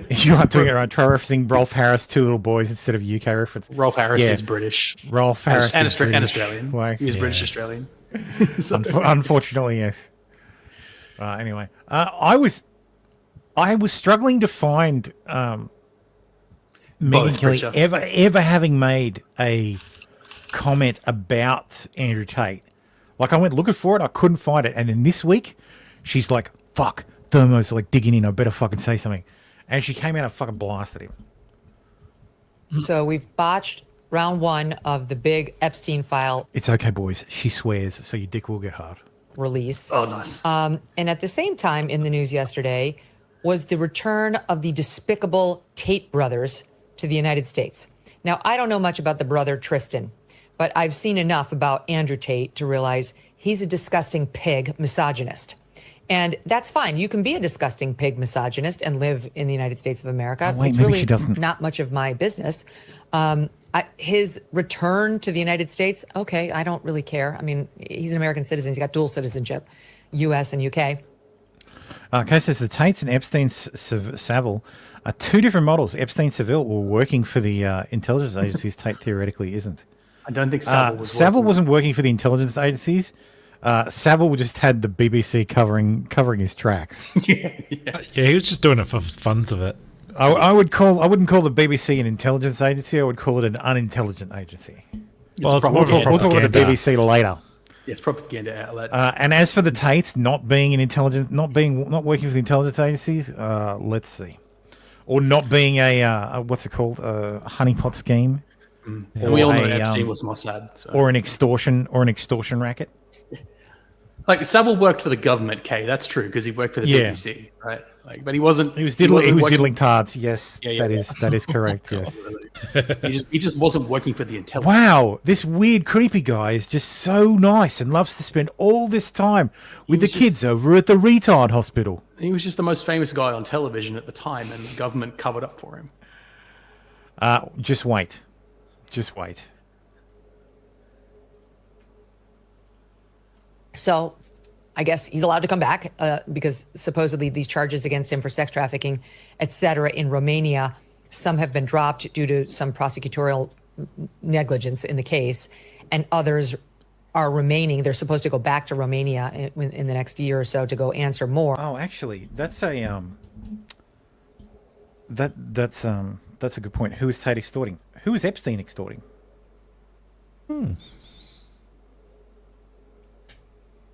You aren't doing it right. Try referencing Rolf Harris, Two Little Boys, instead of UK reference. Rolf Harris is British. Rolf Harris and is British. Australian. He's British Australian. Unfortunately, yes. Anyway, I was struggling to find Megyn Kelly ever having made a comment about Andrew Tate. Like, I went looking for it, I couldn't find it, and then this week, she's like, "Fuck, Thermo's like digging in. I better fucking say something," and she came out and fucking blasted him. So we've botched round 1 of the big Epstein file. It's okay, boys. She swears, so your dick will get hard. Release. Oh, nice. And at the same time, in the news yesterday, was the return of the despicable Tate brothers to the United States. Now, I don't know much about the brother Tristan, but I've seen enough about Andrew Tate to realize he's a disgusting pig misogynist. And that's fine. You can be a disgusting pig misogynist and live in the United States of America. It's really not much of my business. His return to the United States, okay, I don't really care. I mean, he's an American citizen. He's got dual citizenship, U.S. and U.K. Okay, says the Tates and Epstein Savile are two different models. Epstein Savile were working for the intelligence agencies. Tate theoretically isn't. I don't think Savile Savile wasn't working for the intelligence agencies. Savile just had the BBC covering his tracks. Yeah, he was just doing it for fun of it. I wouldn't call the BBC an intelligence agency. I would call it an unintelligent agency. We'll talk about the BBC later. Yeah, it's propaganda outlet. And as for the Tates not working for the intelligence agencies, let's see, or not being a what's it called, a honeypot scheme. And we all know Epstein was Mossad, so. or an extortion racket. Like Savile worked for the government, Kay. That's true because he worked for the BBC, right? Like, but he wasn't. He was diddling tards. Yes, that is correct. Yes, he just wasn't working for the intelligence. Wow, this weird, creepy guy is just so nice and loves to spend all this time with the kids over at the retard hospital. He was just the most famous guy on television at the time, and the government covered up for him. Just wait. So I guess he's allowed to come back because supposedly these charges against him for sex trafficking, et cetera, in Romania, some have been dropped due to some prosecutorial negligence in the case, and others are remaining. They're supposed to go back to Romania in the next year or so to go answer more. Oh, actually, that's a that's a good point. Who is Tate extorting? Who is Epstein extorting?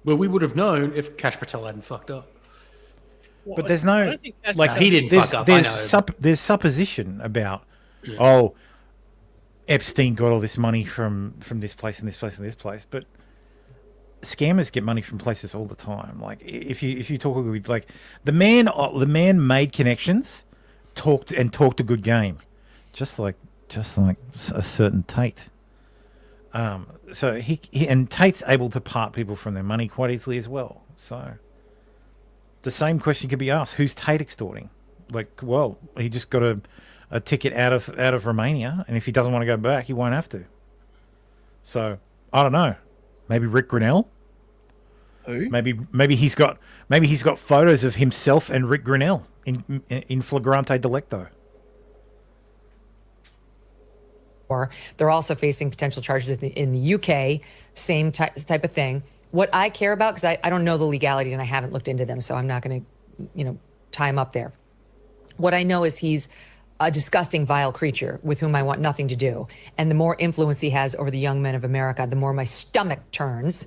Well, we would have known if Kash Patel hadn't fucked up. But there's no he didn't fuck up. There's supposition about Epstein got all this money from this place and this place and this place, but scammers get money from places all the time. Like if you talk like the man made connections, talked a good game, just like a certain Tate. So he and Tate's able to part people from their money quite easily as well. So the same question could be asked: who's Tate extorting? Like, well, he just got a ticket out of Romania, and if he doesn't want to go back, he won't have to. So I don't know. Maybe Rick Grinnell. Who? Maybe he's got photos of himself and Rick Grinnell in flagrante delicto. They're also facing potential charges in the UK, same type of thing. What I care about, because I don't know the legalities and I haven't looked into them, so I'm not going to, tie him up there. What I know is he's a disgusting, vile creature with whom I want nothing to do. And the more influence he has over the young men of America, the more my stomach turns.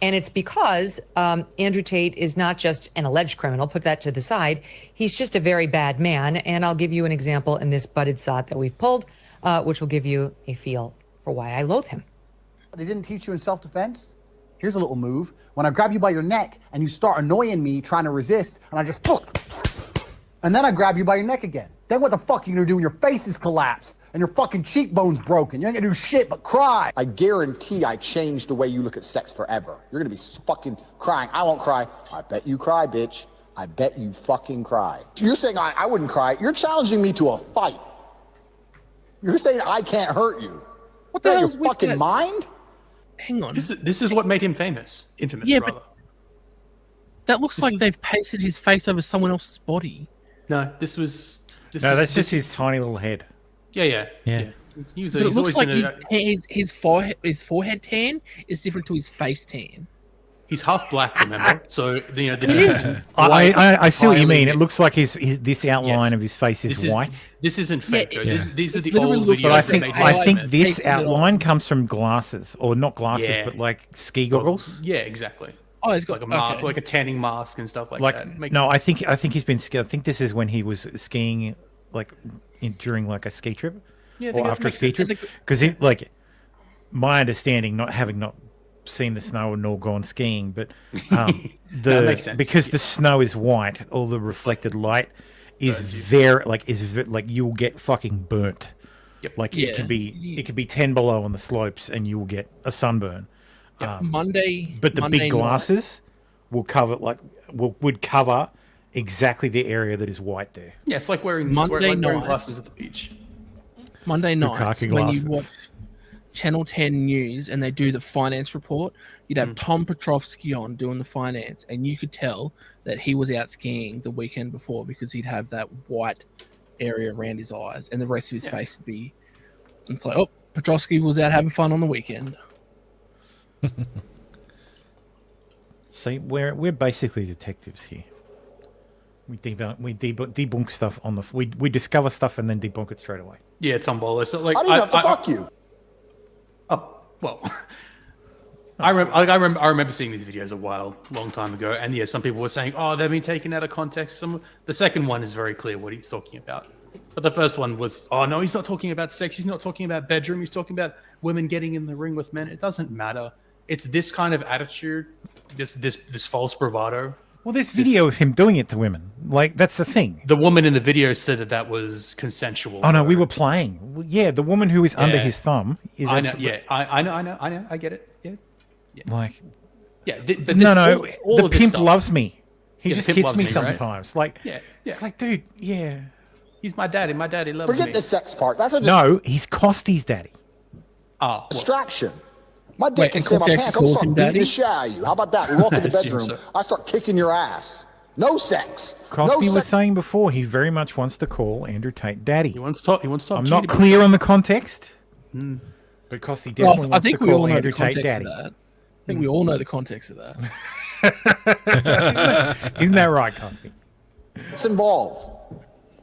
And it's because Andrew Tate is not just an alleged criminal, put that to the side. He's just a very bad man. And I'll give you an example in this budded sot that we've pulled, which will give you a feel for why I loathe him. They didn't teach you in self-defense? Here's a little move. When I grab you by your neck and you start annoying me trying to resist, and I just, and then I grab you by your neck again. Then what the fuck are you gonna do when your face is collapsed and your fucking cheekbone's broken? You ain't gonna do shit but cry. I guarantee I changed the way you look at sex forever. You're gonna be fucking crying. I won't cry. I bet you cry, bitch. I bet you fucking cry. You're saying I wouldn't cry. You're challenging me to a fight. You're saying I can't hurt you. What the hell is your fucking mind? Hang on. This is what made him famous. Infamous, Yeah, rather. but that looks like they've pasted his face over someone else's body. No, this was... that's just his tiny little head. Yeah. He was, But it he's looks always like been his forehead tan is different to his face tan. He's half black, remember? So, the I see what you mean. It looks like this outline of his face is white. This isn't fake. Yeah, though. These are the literally old looks videos. But like I think they this pasted it outline on. comes from glasses, or not glasses, Yeah. but like ski goggles. Yeah, exactly. Oh, he's got like a mask, okay. like a tanning mask and stuff like that. I think he's been skiing. I think this is when he was skiing, during like a ski trip, Yeah, I or think that after a makes ski sense. trip. Because my understanding, not having seen the snow nor gone skiing, but That makes sense. because the snow is white, all the reflected light is you'll get fucking burnt. Yep. It could be 10 below on the slopes and you will get a sunburn. Monday, but the Monday big glasses would cover exactly the area that is white there. Yeah, it's like wearing wearing glasses at the beach. Monday nights Bukkake when glasses. you watch Channel 10 News and they do the finance report, you'd have Tom Petrovsky on doing the finance, and you could tell that he was out skiing the weekend before because he'd have that white area around his eyes, and the rest of his face would be. It's like, oh, Petrovsky was out having fun on the weekend. See, we're basically detectives here. We debunk stuff we discover stuff and then debunk it straight away. Yeah, it's on Bolo. So like, I didn't have to fuck you. Oh well, I remember seeing these videos a long time ago, and yeah, some people were saying, "Oh, they've been taken out of context." The second one is very clear what he's talking about, but the first one was, "Oh no, he's not talking about sex. He's not talking about bedroom. He's talking about women getting in the ring with men." It doesn't matter. It's this kind of attitude, this false bravado. Well, there's video of him doing it to women. Like, that's the thing. The woman in the video said that was consensual. Oh no, we were playing. Well, yeah, the woman who is under his thumb is. I know. Yeah, I know. I get it. Yeah. Like. Yeah. But the pimp loves me. He just the hits pimp loves me me, right? sometimes. Like. Yeah. It's like, dude. Yeah. He's my daddy. My daddy loves me. Forget the sex part. That's a No, he's Costy's daddy. Oh. distraction. My dick can stay in my pants. I'll start beating the shit out of you. How about that? We walk in the bedroom. I start kicking your ass. No sex. Costy was saying before he very much wants to call Andrew Tate daddy. He wants to talk. I'm not clear on the context, but Costy definitely wants to call Andrew Tate daddy. I think we all know the context of that. Isn't that right, Costy? It's involved.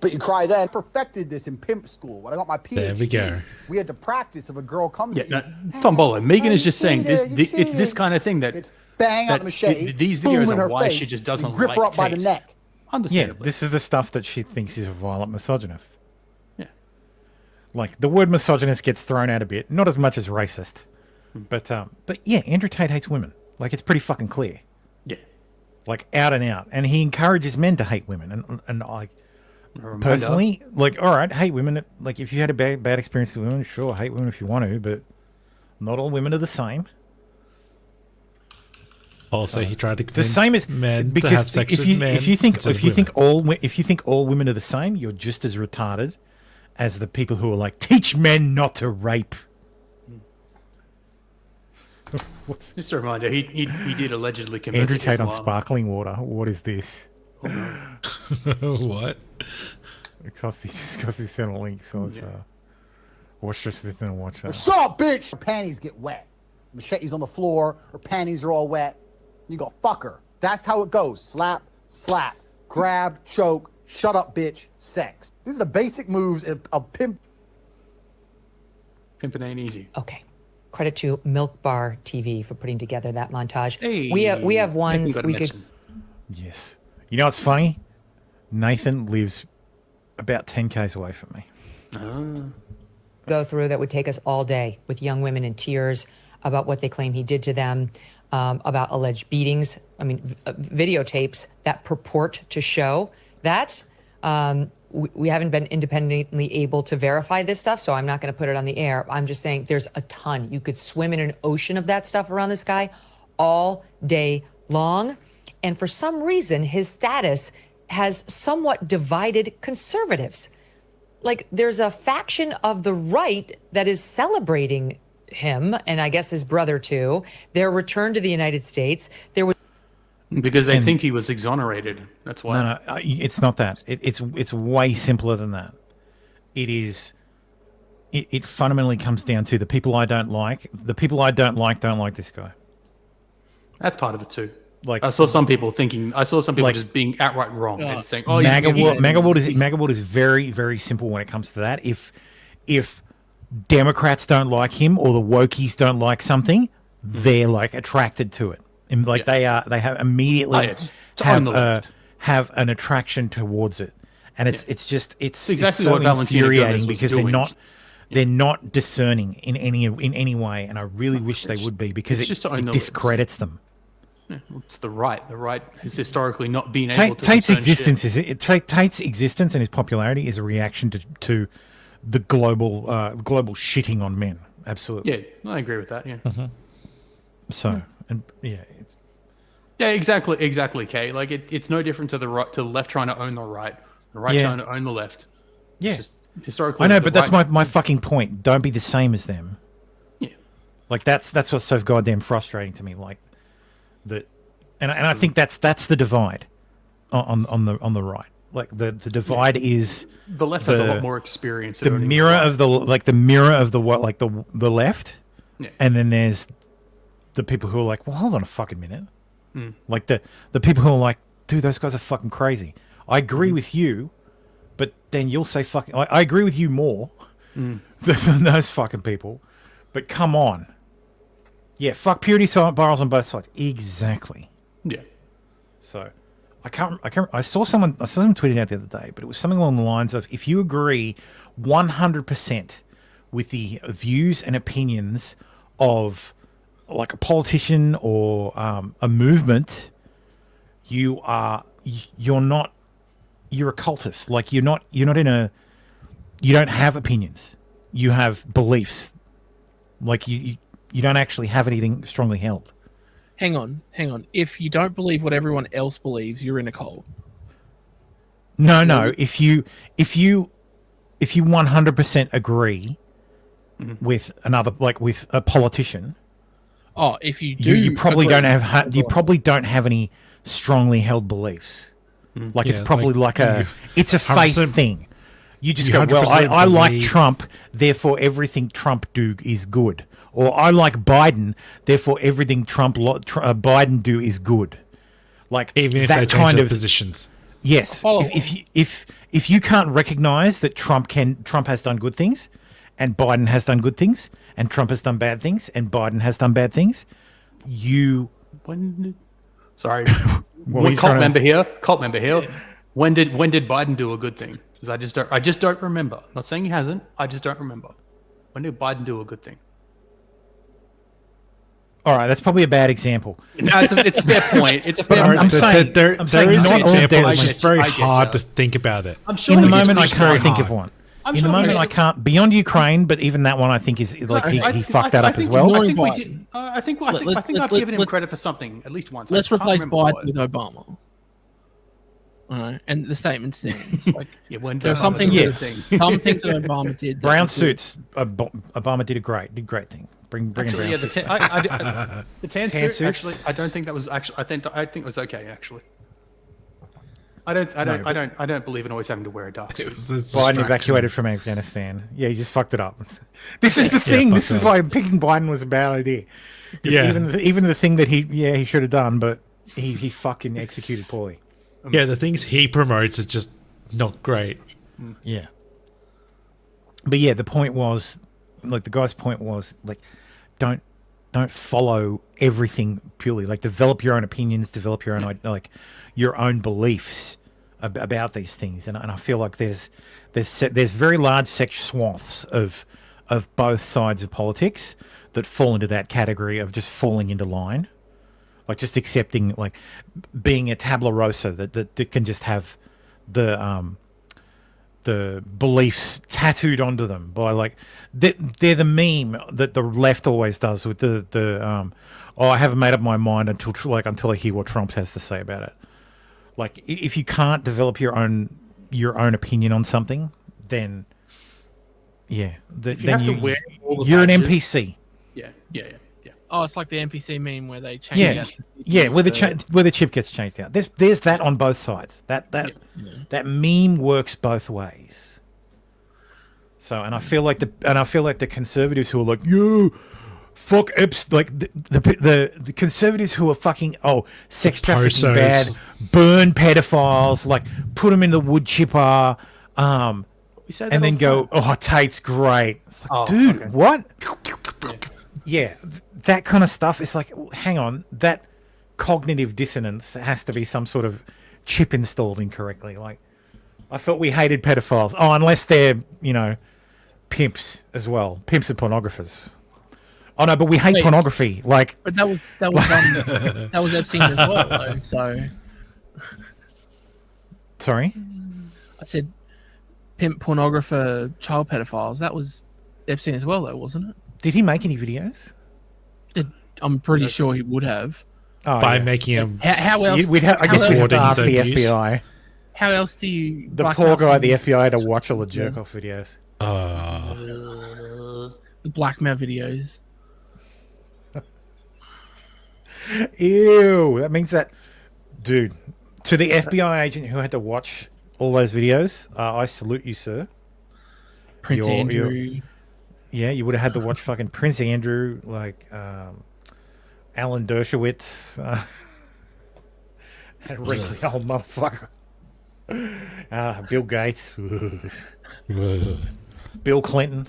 But you cry then. Perfected this in pimp school. When I got my PhD, There we go. we had to practice if a girl comes to you. Tom Bolo. Megan is just saying this. It's this kind of thing that. It's bang out the machete. These boom videos in are her why face, she just doesn't and grip like her up by the Tate. neck. Yeah, Understandably. this is the stuff that she thinks is a violent misogynist. Yeah. Like, the word misogynist gets thrown out a bit. Not as much as racist. But yeah, Andrew Tate hates women. Like, it's pretty fucking clear. Yeah. Like, out and out. And he encourages men to hate women. And I personally, like, all right, hate women. Like, if you had a bad experience with women, sure, hate women if you want to, but not all women are the same. Also, he tried to The convince same as men because to have sex if with you men. if you think instead if of you think women. all women are the same, you're just as retarded as the people who are like, teach men not to rape. Just a reminder, he did allegedly convert Andrew to Tate on Islam. sparkling water. What is this? What? Because he sent a link, so it's Watch this and watch that. Shut up, bitch! Her panties get wet. Machete's on the floor. Her panties are all wet. You go, fuck her. That's how it goes. Slap, slap, grab, choke, shut up, bitch, sex. These are the basic moves of pimp. Pimping ain't easy. Okay. Credit to Milk Bar TV for putting together that montage. Hey, we have ones we could. Yes. You know what's funny? Nathan lives about 10 k's away from me. Go through that would take us all day with young women in tears about what they claim he did to them, about alleged beatings. I mean, videotapes that purport to show that. We haven't been independently able to verify this stuff, so I'm not going to put it on the air. I'm just saying there's a ton. You could swim in an ocean of that stuff around this guy all day long. And for some reason, his status has somewhat divided conservatives. Like, there's a faction of the right that is celebrating him, and I guess his brother too, their return to the United States. There was because they think he was exonerated. That's why. No, it's not that. It's way simpler than that. It fundamentally comes down to the people I don't like. The people I don't like this guy. That's part of it too. Like, I saw some people just being outright wrong and saying, "Oh, MAGA world is very, very simple when it comes to that. If Democrats don't like him or the wokies don't like something, they're like attracted to it, and like they have immediately have an attraction towards it, and it's exactly so what Valentina infuriating Gomez was because doing. they're not discerning in any way, and I really wish they would be because it discredits them. Yeah, it's the right. The right has historically not been able to. Tate's discern existence Tate's existence and his popularity is a reaction to the global shitting on men. Absolutely. Yeah, I agree with that. Yeah. So and yeah, exactly. Kay, like it's no different to the right, to the left trying to own the right trying to own the left. Yeah. It's just historically. I know, but that's my fucking point. Don't be the same as them. Yeah. Like that's what's so goddamn frustrating to me. Like. That, and I think that's the divide on the right. Like the divide is the left has a lot more experience. The mirror of the left, and then there's the people who are like, well, hold on a fucking minute. Like the people who are like, dude, those guys are fucking crazy. I agree with you, but then you'll say fucking. I agree with you more than those fucking people. But come on. Yeah, fuck purity barrels on both sides. Exactly. Yeah. So, I saw someone tweeting out the other day, but it was something along the lines of, if you agree 100% with the views and opinions of like a politician or a movement, you're a cultist. Like you don't have opinions. You have beliefs. Like you don't actually have anything strongly held. Hang on. If you don't believe what everyone else believes, you're in a cult. No. If you 100% agree with another, like with a politician. Oh, if you do, you probably don't have any strongly held beliefs. Like it's probably it's a faith thing. You just go, well, I like Trump, therefore everything Trump do is good. Or I like Biden, therefore everything Biden do is good. Like even if that they change their positions. Yes. If you can't recognize that Trump has done good things, and Biden has done good things, and Trump has done bad things, and Biden has done bad things, Sorry. Cult member here. When did Biden do a good thing? Because I just don't remember. I'm not saying he hasn't. I just don't remember. When did Biden do a good thing? All right, that's probably a bad example. No, it's a fair point. It's a fair point. I'm saying there is an example. It's just very hard to think about it. I'm sure in the moment I can't think of one. In the moment I can't. Beyond Ukraine, but even that one I think is like he fucked that up as well. I think we did. I think I've given him credit for something at least once. Let's replace Biden with Obama. All right, and the statement stands. Like, there are some things that Obama did. Brown suits. Obama did great thing. Bring actually, in brown the tan suit. Actually, I don't think that was actually. I think it was okay. Actually, I don't believe in always having to wear a dark suit. Biden evacuated from Afghanistan. Yeah, you just fucked it up. This is the thing. This is why picking Biden was a bad idea. Yeah. Even the thing that he should have done, but he fucking executed poorly. Yeah, the things he promotes is just not great. Yeah. But yeah, the point was, like, the guy's point was, like, don't follow everything purely. Like, develop your own opinions, develop your own your own beliefs about these things. And I feel like there's very large swaths of both sides of politics that fall into that category of just falling into line, like just accepting, like, being a tabula rasa that can just have the beliefs tattooed onto them by, like, they're the meme that the left always does with the I haven't made up my mind until I hear what Trump has to say about it. Like, if you can't develop your own opinion on something, then yeah, you have to wear all the you're an badges. NPC. Yeah. Oh, it's like the NPC meme where they change out. Where the chip gets changed out. There's that on both sides. That meme works both ways. So, and I feel like the conservatives who are like, yo, fuck Epstein, like the conservatives who are fucking sex trafficking bad, burn pedophiles, like put them in the wood chipper, and then go, Tate's great. It's like, dude, okay. What? Yeah, that kind of stuff. It's like, hang on, that cognitive dissonance has to be some sort of chip installed incorrectly. Like, I thought we hated pedophiles. Oh, unless they're, pimps as well. Pimps and pornographers. Oh no, but we hate pornography. Like, but that was that was Epstein as well, though. So, sorry, I said pimp, pornographer, child pedophiles. That was Epstein as well, though, wasn't it? Did he make any videos? I'm pretty sure he would have. By making him. How else? We'd have to ask the FBI. How else do you? The poor guy at the FBI had to watch all the jerk off videos. The blackmail videos. Ew, that means that, dude, to the FBI agent who had to watch all those videos, I salute you, sir. Prince Andrew. Yeah, you would have had to watch fucking Prince Andrew, like Alan Dershowitz, that wrinkly old motherfucker. Bill Gates, Bill Clinton.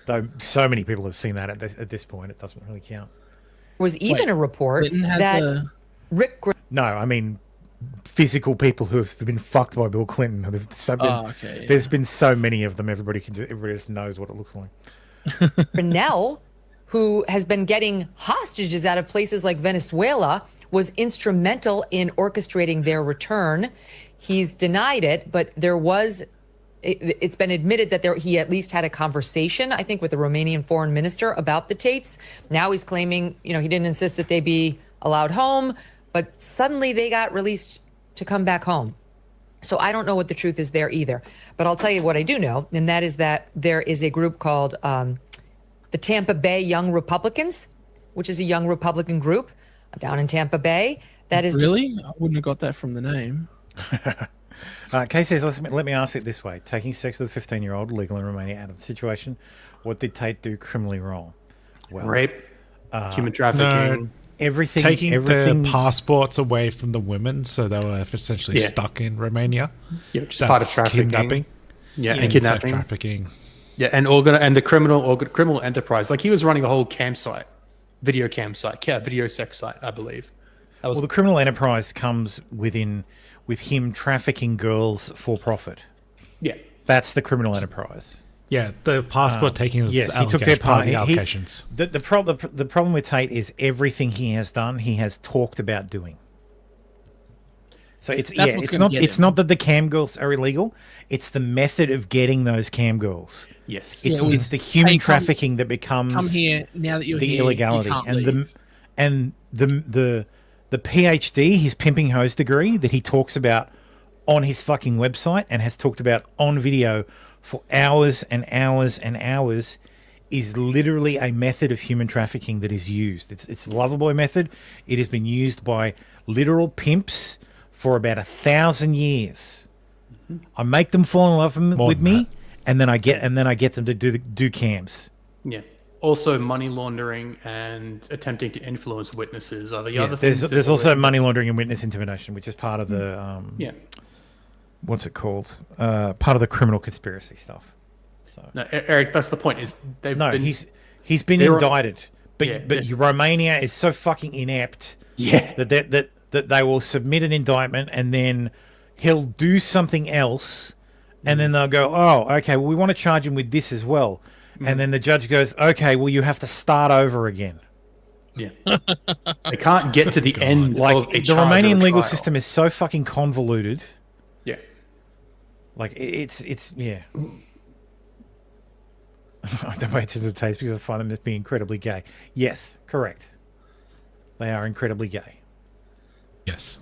Though so many people have seen that at this point, it doesn't really count. Was even a report that Rick. No, I mean physical people who have been fucked by Bill Clinton. There's been so many of them. Everybody just knows what it looks like. Brunel, who has been getting hostages out of places like Venezuela, was instrumental in orchestrating their return. He's denied it, but it's been admitted that he at least had a conversation, I think, with the Romanian foreign minister about the Tates. Now he's claiming, he didn't insist that they be allowed home, but suddenly they got released to come back home. So I don't know what the truth is there either. But I'll tell you what I do know, and that is that there is a group called the Tampa Bay Young Republicans, which is a young Republican group down in Tampa Bay. That is really? I wouldn't have got that from the name. Kay says, let me ask it this way. Taking sex with a 15-year-old legal in Romania out of the situation, what did Tate do criminally wrong? Well, rape, human trafficking. No, taking the passports away from the women, so they were essentially stuck in Romania. Yeah, which is part of trafficking. Kidnapping. Yeah, and kidnapping. Trafficking. Yeah, and the criminal enterprise. Like, he was running a whole video sex site, I believe. Well, the criminal enterprise comes with him trafficking girls for profit. Yeah. That's the criminal enterprise. Yeah, the passport taking his he took their part. Allocations. The problem with Tate is everything he has done, he has talked about doing. So it's not that the cam girls are illegal, it's the method of getting those cam girls. Yes. It's the human trafficking that becomes come here now that you're the here, illegality and the PhD, his pimping hose degree that he talks about on his fucking website and has talked about on video for hours and hours and hours is literally a method of human trafficking that is used. It's the Loverboy method. It has been used by literal pimps for about 1,000 years. I make them fall in love with me, and then I get them to do cams. Yeah. Also, money laundering and attempting to influence witnesses are the other There's things. also money laundering and witness intimidation, which is part of the what's it called? Part of the criminal conspiracy stuff. So no, Eric, that's the point. Is he's been indicted, but Romania is so fucking inept. Yeah. That they will submit an indictment and then he'll do something else, and then they'll go, oh, okay, well, we want to charge him with this as well. And then the judge goes, okay, well, you have to start over again. Yeah. They can't get to the end. Like, of a the charge or a Romanian legal trial. system is so fucking convoluted. Yeah. Like, it's yeah. I don't wait to the taste because I find them to be incredibly gay. Yes, correct. They are incredibly gay. Yes.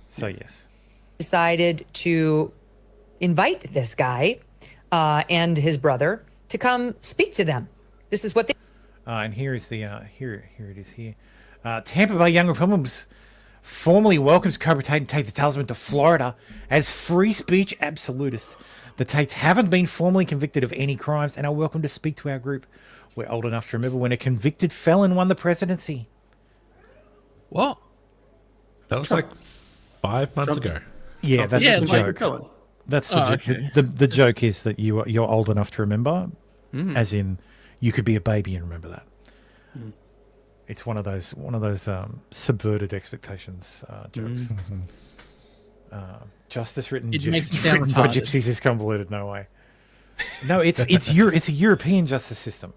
So, yes. Decided to invite this guy and his brother to come speak to them. This is what they... And here is the here it is here. Tampa Bay Young Republicans formally welcomes Cobra Tate and Tate the Talisman to Florida as free speech absolutists. The Tates haven't been formally convicted of any crimes and are welcome to speak to our group. We're old enough to remember when a convicted felon won the presidency. What? That was like 5 months ago. Yeah, that's the joke. That's the okay. the joke is that you're old enough to remember, as in you could be a baby and remember that. It's one of those subverted expectations jokes. Justice written by gypsies is convoluted. No way. No, it's a European justice system.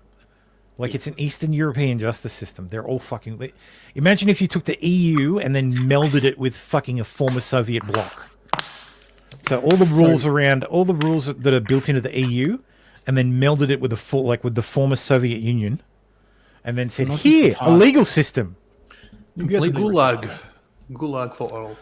Like, it's an Eastern European justice system. They're all fucking... Imagine if you took the EU and then melded it with fucking a former Soviet bloc. So all the rules that are built into the EU, and then melded it with the former Soviet Union, and then said, here, a legal system. You get the gulag for all.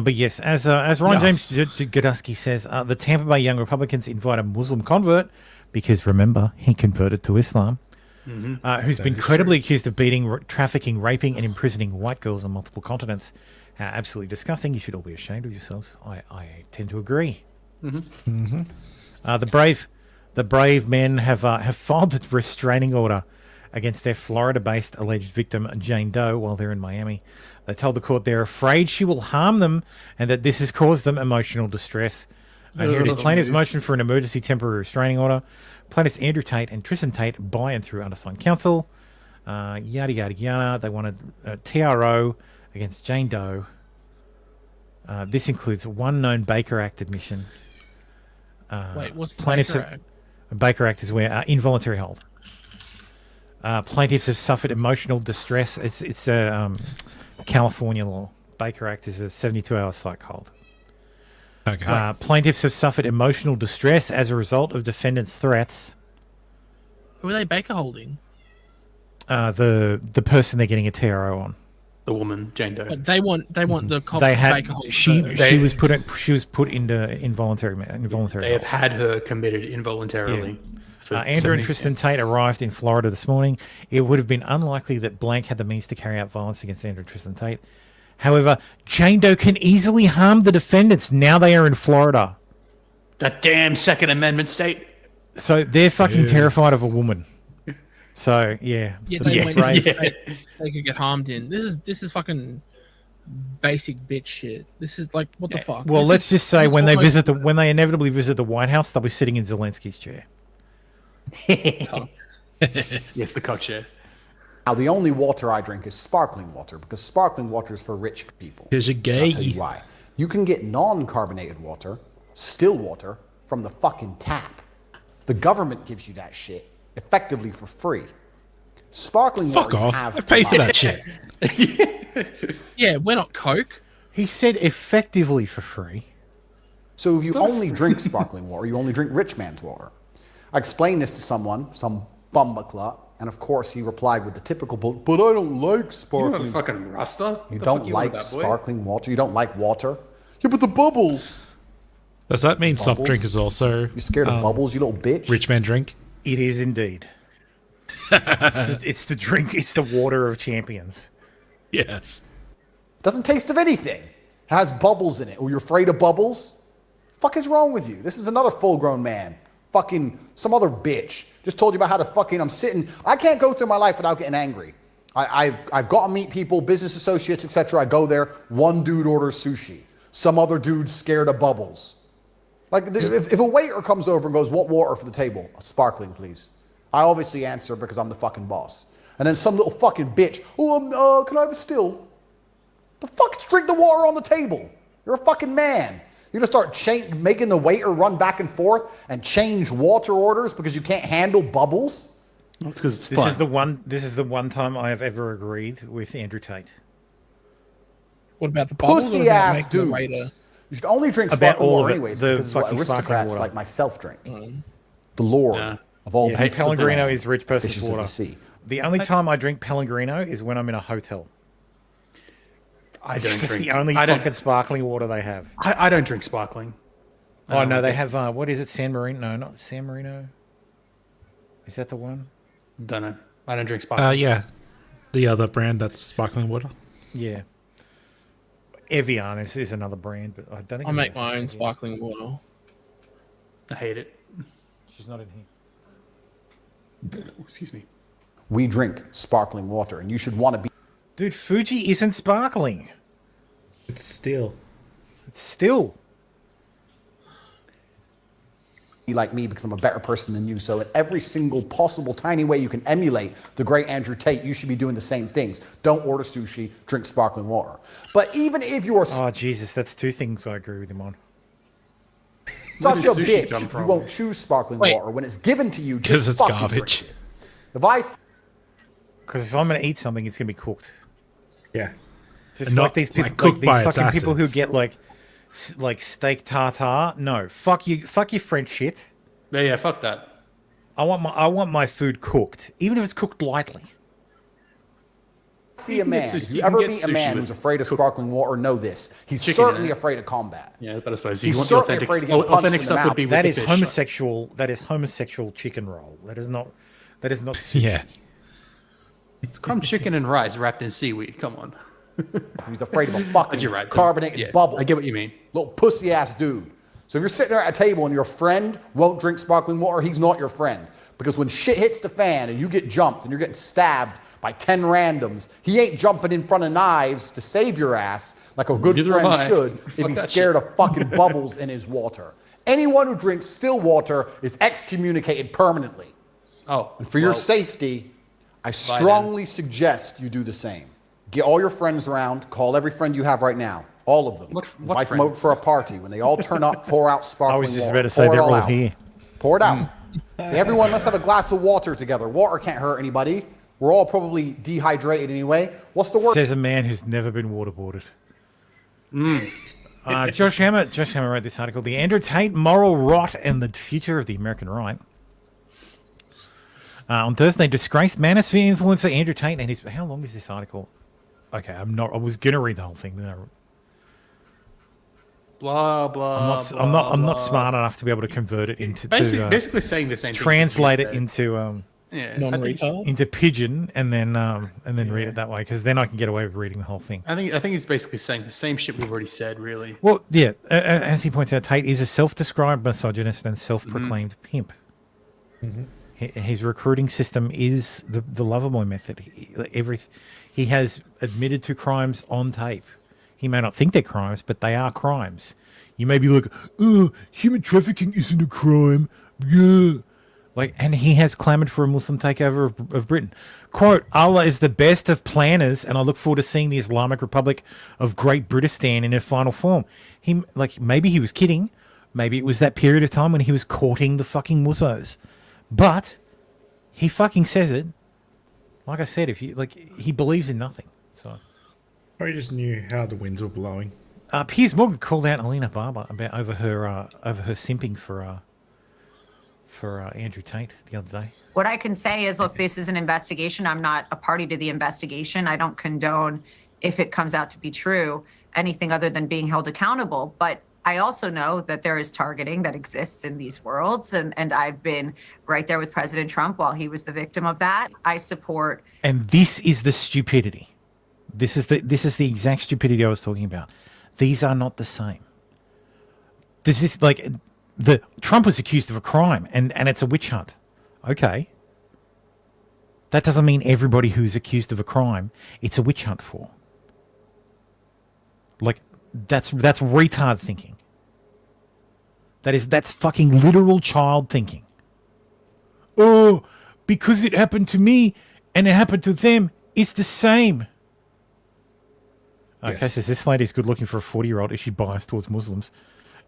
But yes, as Ron James Godusky says, the Tampa Bay Young Republicans invite a Muslim convert, because remember, he converted to Islam, who's been credibly accused of beating, trafficking, raping, and imprisoning white girls on multiple continents. Absolutely disgusting. You should all be ashamed of yourselves. I tend to agree. The brave men have filed a restraining order against their Florida-based alleged victim, Jane Doe, while they're in Miami. They told the court they're afraid she will harm them and that this has caused them emotional distress. Here it is. Plaintiff's motion for an emergency temporary restraining order. Plaintiffs Andrew Tate and Tristan Tate by and through undersigned counsel. Yada, yada, yada. They wanted a TRO against Jane Doe. This includes one known Baker Act admission. Wait, what's the Baker Act? Baker Act is where involuntary hold. Plaintiffs have suffered emotional distress. It's a California law. Baker Act is a 72-hour psych hold. Okay. Plaintiffs have suffered emotional distress as a result of defendants' threats. Who are they Baker holding? The person they're getting a TRO on. The woman, Jane Doe. But they want the cops they to had Baker hold. she was put into involuntary. They have had her committed involuntarily. Yeah. Andrew and Tristan Tate arrived in Florida this morning. It would have been unlikely that Blank had the means to carry out violence against Andrew and Tristan Tate. However, Jane Doe can easily harm the defendants. Now they are in Florida. That damn Second Amendment state. So they're fucking terrified of a woman. So yeah, they could get harmed in. This is fucking basic bitch shit. This is like, what the fuck? Well, let's just say when they inevitably visit the White House, they'll be sitting in Zelensky's chair. Yes, the cock chair. Now, the only water I drink is sparkling water, because sparkling water is for rich people. Because you're gay. I'll tell you why. You can get non-carbonated water, still water, from the fucking tap. The government gives you that shit effectively for free. Sparkling water. Fuck off. I pay for that shit. Yeah, we're not Coke. He said effectively for free. So if you only drink sparkling water, you only drink rich man's water. I explained this to someone, some bumbacla, and of course he replied with the typical, but I don't like sparkling. You're not a fucking Rasta. You don't like sparkling water? You don't like water? Yeah, but the bubbles. Does that mean Bubbles? soft drink is also... You scared of bubbles, you little bitch? Rich man drink? It is indeed. It's the drink. It's the water of champions. Yes. Doesn't taste of anything. has bubbles in it, or you're afraid of bubbles? Fuck is wrong with you? This is another full-grown man. Fucking some other bitch. Just told you about how to fucking, I can't go through my life without getting angry. I've got to meet people, business associates, etc. I go there, one dude orders sushi. Some other dude's scared of bubbles. Like, if a waiter comes over and goes, what water for the table? Sparkling, please. I obviously answer because I'm the fucking boss. And then some little fucking bitch, can I have a still? The fuck, just drink the water on the table. You're a fucking man. You're gonna start making the waiter run back and forth and change water orders because you can't handle bubbles? Well, it's because it's This fun. is the one time I have ever agreed with Andrew Tate. What about the bubbles? Pussy ass dude. You should only drink About sparkling all water of it, anyways, the because it's what fucking sparkling aristocrats water. like myself drink. The Lord of all Hey, beasts of the Pellegrino land, is rich person's fishes of the water. sea. The only time I drink Pellegrino is when I'm in a hotel. I don't It's drink. the only I don't- fucking sparkling water they have. I don't drink sparkling. Oh no, they have what is it? San Marino? No, not San Marino. Is that the one? Don't know. I don't drink sparkling. Yeah, the other brand that's sparkling water. Yeah. Evian is another brand, but I don't think I it's make my Evian. own sparkling water. I hate it. She's not in here. Excuse me. We drink sparkling water, and you should want to be. Dude, Fuji isn't sparkling. It's still. It's still. Like me because I'm a better person than you. So in every single possible tiny way you can emulate the great Andrew Tate, you should be doing the same things. Don't order sushi, drink sparkling water. But even if you are Oh Jesus, that's two things I agree with him on. such a Where did sushi bitch, come you from? won't choose sparkling Wait. water when it's given to you. Because Just it's fucking garbage. drink it. If I Because if I'm going to eat something, it's going to be cooked. Yeah. Just And like not, these people, like, cooked these by its fucking people who acids. get like steak tartare. No, fuck you, French shit. Yeah, fuck that. I want my food cooked, even if it's cooked lightly. see a can get man, sushi- if you you can ever get meet a sushi man with who's afraid of sparkling water, know this. He's chicken in certainly it. afraid of combat. Yeah, but I suppose He's you want the certainly authentic, afraid to get punched authentic in the stuff mouth. would be with That the is fish. homosexual. That is homosexual chicken roll. That is not. That is not. Sushi. Yeah. It's crumb chicken and rice wrapped in seaweed. Come on. He's afraid of a fucking But you're right. carbonated Yeah, bubble. I get what you mean. Little pussy ass dude. So if you're sitting there at a table and your friend won't drink sparkling water, he's not your friend. Because when shit hits the fan and you get jumped and you're getting stabbed by 10 randoms, he ain't jumping in front of knives to save your ass like a good Neither am friend I. should if Fuck he's that scared shit. of fucking bubbles in his water. Anyone who drinks still water is excommunicated permanently. Oh. And for your well, safety, I strongly suggest you do the same. Get all your friends around. Call every friend you have right now. All of them. What Invite them over friends? for a party. When they all turn up, pour out sparkling I was just water. about to say Pour it they're all all out. here. Pour it out. Say, everyone, let's have a glass of water together. Water can't hurt anybody. We're all probably dehydrated anyway. What's the worst? Says a man who's never been waterboarded. Josh Hammer wrote this article: "The Andrew Tate Moral Rot and the Future of the American Right." On Thursday, disgraced manosphere influencer Andrew Tate and his. How long is this article? Okay, I was gonna read the whole thing. Then Blah blah. I'm not smart enough to be able to convert it into Basically saying the same thing. translate it into Yeah, Non-retard. into pigeon and then read it that way, because then I can get away with reading the whole thing. I think it's basically saying the same shit we've already said, really. Well, yeah, as he points out, Tate is a self-described misogynist and self-proclaimed pimp. His recruiting system is the Loverboy method. He has admitted to crimes on tape. He may not think they're crimes, but they are crimes. You may be like, "Oh, human trafficking isn't a crime." Yeah. And he has clamored for a Muslim takeover of Britain. Quote, "Allah is the best of planners, and I look forward to seeing the Islamic Republic of Great Britistan in her final form." Maybe he was kidding. Maybe it was that period of time when he was courting the fucking Musos. But he fucking says it. Like I said, he believes in nothing. So Or he just knew how the winds were blowing. Piers Morgan called out Alina Barber about over her simping for Andrew Tate the other day. What I can say is, look, this is an investigation. I'm not a party to the investigation. I don't condone, if it comes out to be true, anything other than being held accountable. But I also know that there is targeting that exists in these worlds. And I've been right there with President Trump while he was the victim of that. I support. And this is the stupidity. This is the exact stupidity I was talking about. These are not the same. Does this, like, Trump was accused of a crime and it's a witch hunt. Okay. That doesn't mean everybody who's accused of a crime, it's a witch hunt for. Like, that's retard thinking. That's fucking literal child thinking. Oh, because it happened to me and it happened to them, it's the same. Okay, says this lady's good looking for a 40-year-old. Is she biased towards Muslims?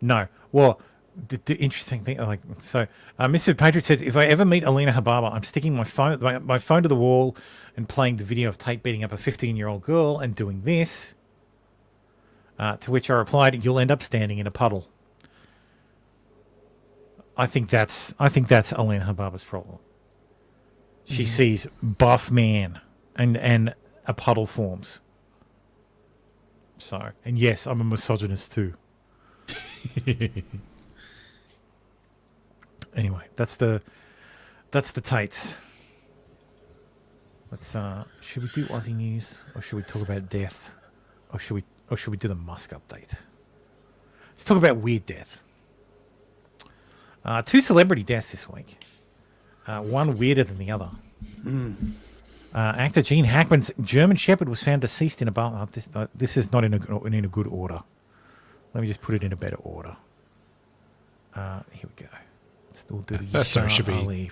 No. Well, the interesting thing, like, so Mr. Patriot said, if I ever meet Alina Hababa, I'm sticking my phone to the wall and playing the video of Tate beating up a 15-year-old girl and doing this. To which I replied, "You'll end up standing in a puddle." I think that's Alina Hababa's problem. She sees buff man and a puddle forms. So, and yes, I'm a misogynist too. Anyway, that's the Tates. Let's should we do Aussie news or should we talk about death? Or should we do the Musk update? Let's talk about weird death. 2 celebrity deaths this week. One weirder than the other. Actor Gene Hackman's German Shepherd was found deceased in a bar. This is not in a good order. Let me just put it in a better order. Here we go. We'll do the should be Ali.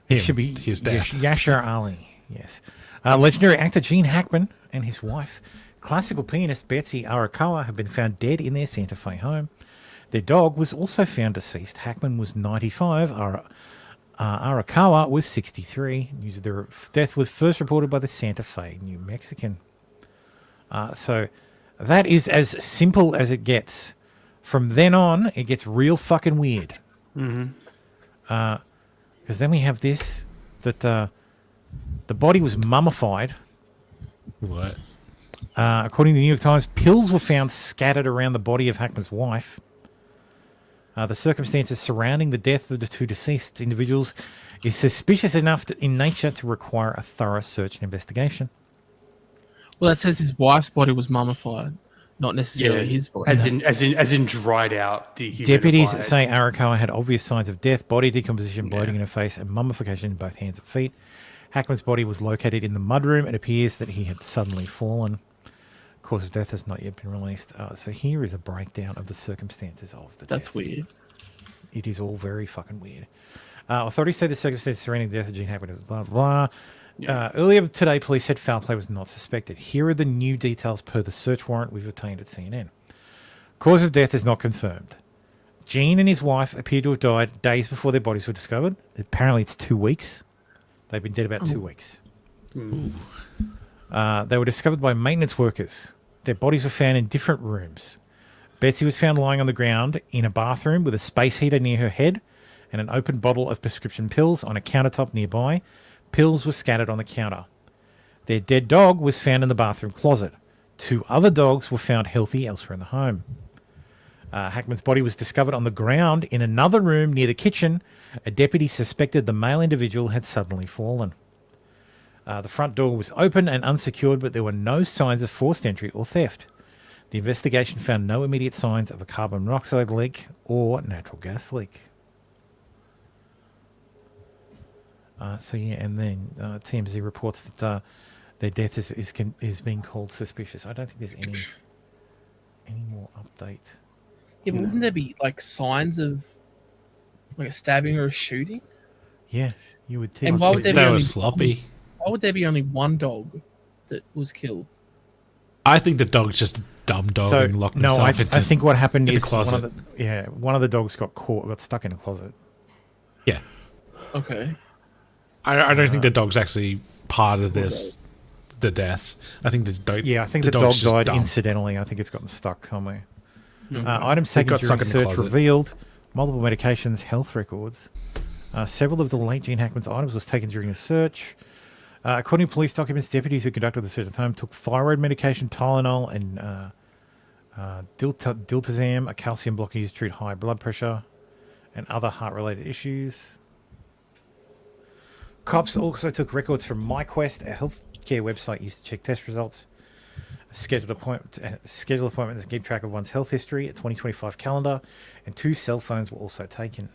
Him, should be his dad. Yashar Ali. Yes. Legendary actor Gene Hackman and his wife, classical pianist Betsy Arakawa, have been found dead in their Santa Fe home. Their dog was also found deceased. Hackman was 95. Arakawa was 63. News of their death was first reported by the Santa Fe New Mexican. So that is as simple as it gets. From then on, it gets real fucking weird. Because then we have this, that the body was mummified. What? According to the New York Times, pills were found scattered around the body of Hackman's wife. The circumstances surrounding the death of the 2 deceased individuals is suspicious enough in nature to require a thorough search and investigation. Well, that says his wife's body was mummified, not necessarily his body. As in dried out, dehumidified. Deputies say Arakawa had obvious signs of death, body decomposition, bloating in her face, and mummification in both hands and feet. Hackman's body was located in the mudroom. It appears that he had suddenly fallen. Cause of death has not yet been released. So here is a breakdown of the circumstances of the death. That's weird. It is all very fucking weird. Authorities say the circumstances surrounding the death of Gene Hackman is blah, blah. Earlier today, police said foul play was not suspected. Here are the new details per the search warrant we've obtained at CNN. Cause of death is not confirmed. Gene and his wife appear to have died days before their bodies were discovered. Apparently it's 2 weeks. They've been dead about 2 weeks. They were discovered by maintenance workers. Their bodies were found in different rooms. Betsy was found lying on the ground in a bathroom with a space heater near her head and an open bottle of prescription pills on a countertop nearby. Pills were scattered on the counter. Their dead dog was found in the bathroom closet. 2 other dogs were found healthy elsewhere in the home. Hackman's body was discovered on the ground in another room near the kitchen. A deputy suspected the male individual had suddenly fallen. The front door was open and unsecured, but there were no signs of forced entry or theft. The investigation found no immediate signs of a carbon monoxide leak or natural gas leak. And then TMZ reports that their death is being called suspicious. I don't think there's any more update. Yeah, but wouldn't there be like signs of like a stabbing or a shooting? Yeah, you would think. And why would they were sloppy? Why would there be only one dog that was killed? I think the dog's just a dumb dog and locked himself I into think what happened in is the closet. One of the dogs got stuck in a closet. Yeah. Okay. I don't think the dog's actually part of the deaths. I think the dog. Yeah, I think the dog died incidentally. I think it's gotten stuck somewhere. Items taken during search revealed multiple medications, health records. Several of the late Gene Hackman's items was taken during the search. According to police documents, deputies who conducted the search at the home took thyroid medication, Tylenol, and diltazam, a calcium blocker used to treat high blood pressure and other heart-related issues. Cops also took records from MyQuest, a healthcare website used to check test results. scheduled appointments and keep track of one's health history. A 2025 calendar and 2 cell phones were also taken.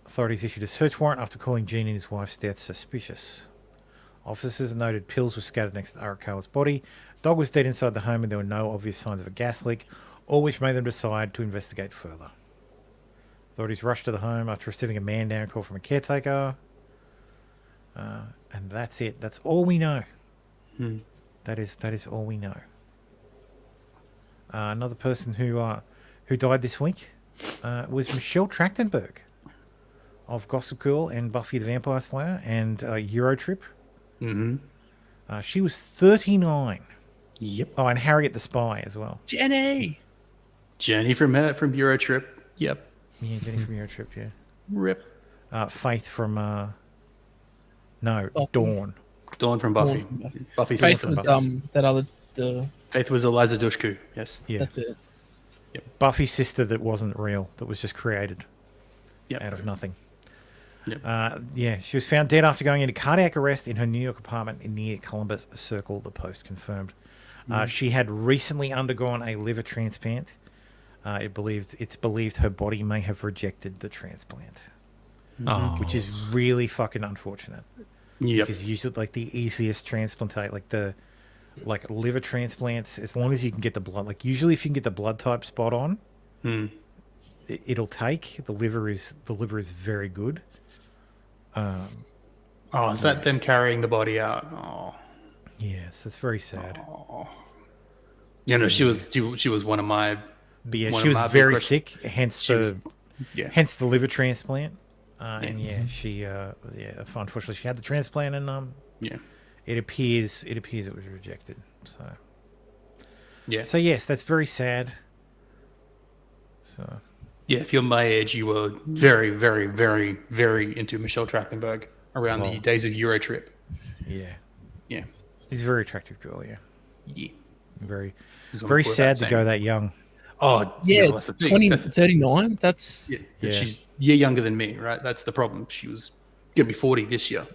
Authorities issued a search warrant after calling Gene and his wife's death suspicious. Officers noted pills were scattered next to Arakawa's body. Dog was dead inside the home and there were no obvious signs of a gas leak, all which made them decide to investigate further. Authorities rushed to the home after receiving a man-down call from a caretaker. And that's it. That's all we know. That is all we know. Another person who died this week was Michelle Trachtenberg of Gossip Girl and Buffy the Vampire Slayer and Eurotrip. She was 39. Yep. Oh, and Harriet the Spy as well. Jenny from Eurotrip. Yep. Yeah, Jenny from Eurotrip. Yeah. Rip. Faith from Buffy. Dawn. Dawn from Buffy. Buffy's Faith sister. was that other Faith was Eliza Dushku. Yes. Yeah. That's it. Yep. Buffy's sister that wasn't real, that was just created out of nothing. Yep. She was found dead after going into cardiac arrest in her New York apartment near Columbus Circle, the Post confirmed. She had recently undergone a liver transplant. It's believed her body may have rejected the transplant, which is really fucking unfortunate. Yeah, because usually like the easiest transplantate, like liver transplants, as long as you can get the blood, like usually if you can get the blood type spot on, it'll take. The liver is very good. Is that them carrying the body out? Oh, yes, that's very sad. Oh. She was one of my. But yeah, she was very sick, hence the liver transplant. She unfortunately she had the transplant, and it appears it was rejected. So yes, that's very sad. So if you're my age, you were very, very, very, very into Michelle Trachtenberg around the days of Eurotrip. Yeah, she's a very attractive girl. Yeah, very sad to go that young. Oh yeah, that's the thing. 20 to 39. That's she's a year younger than me, right? That's the problem. She was gonna be 40 this year.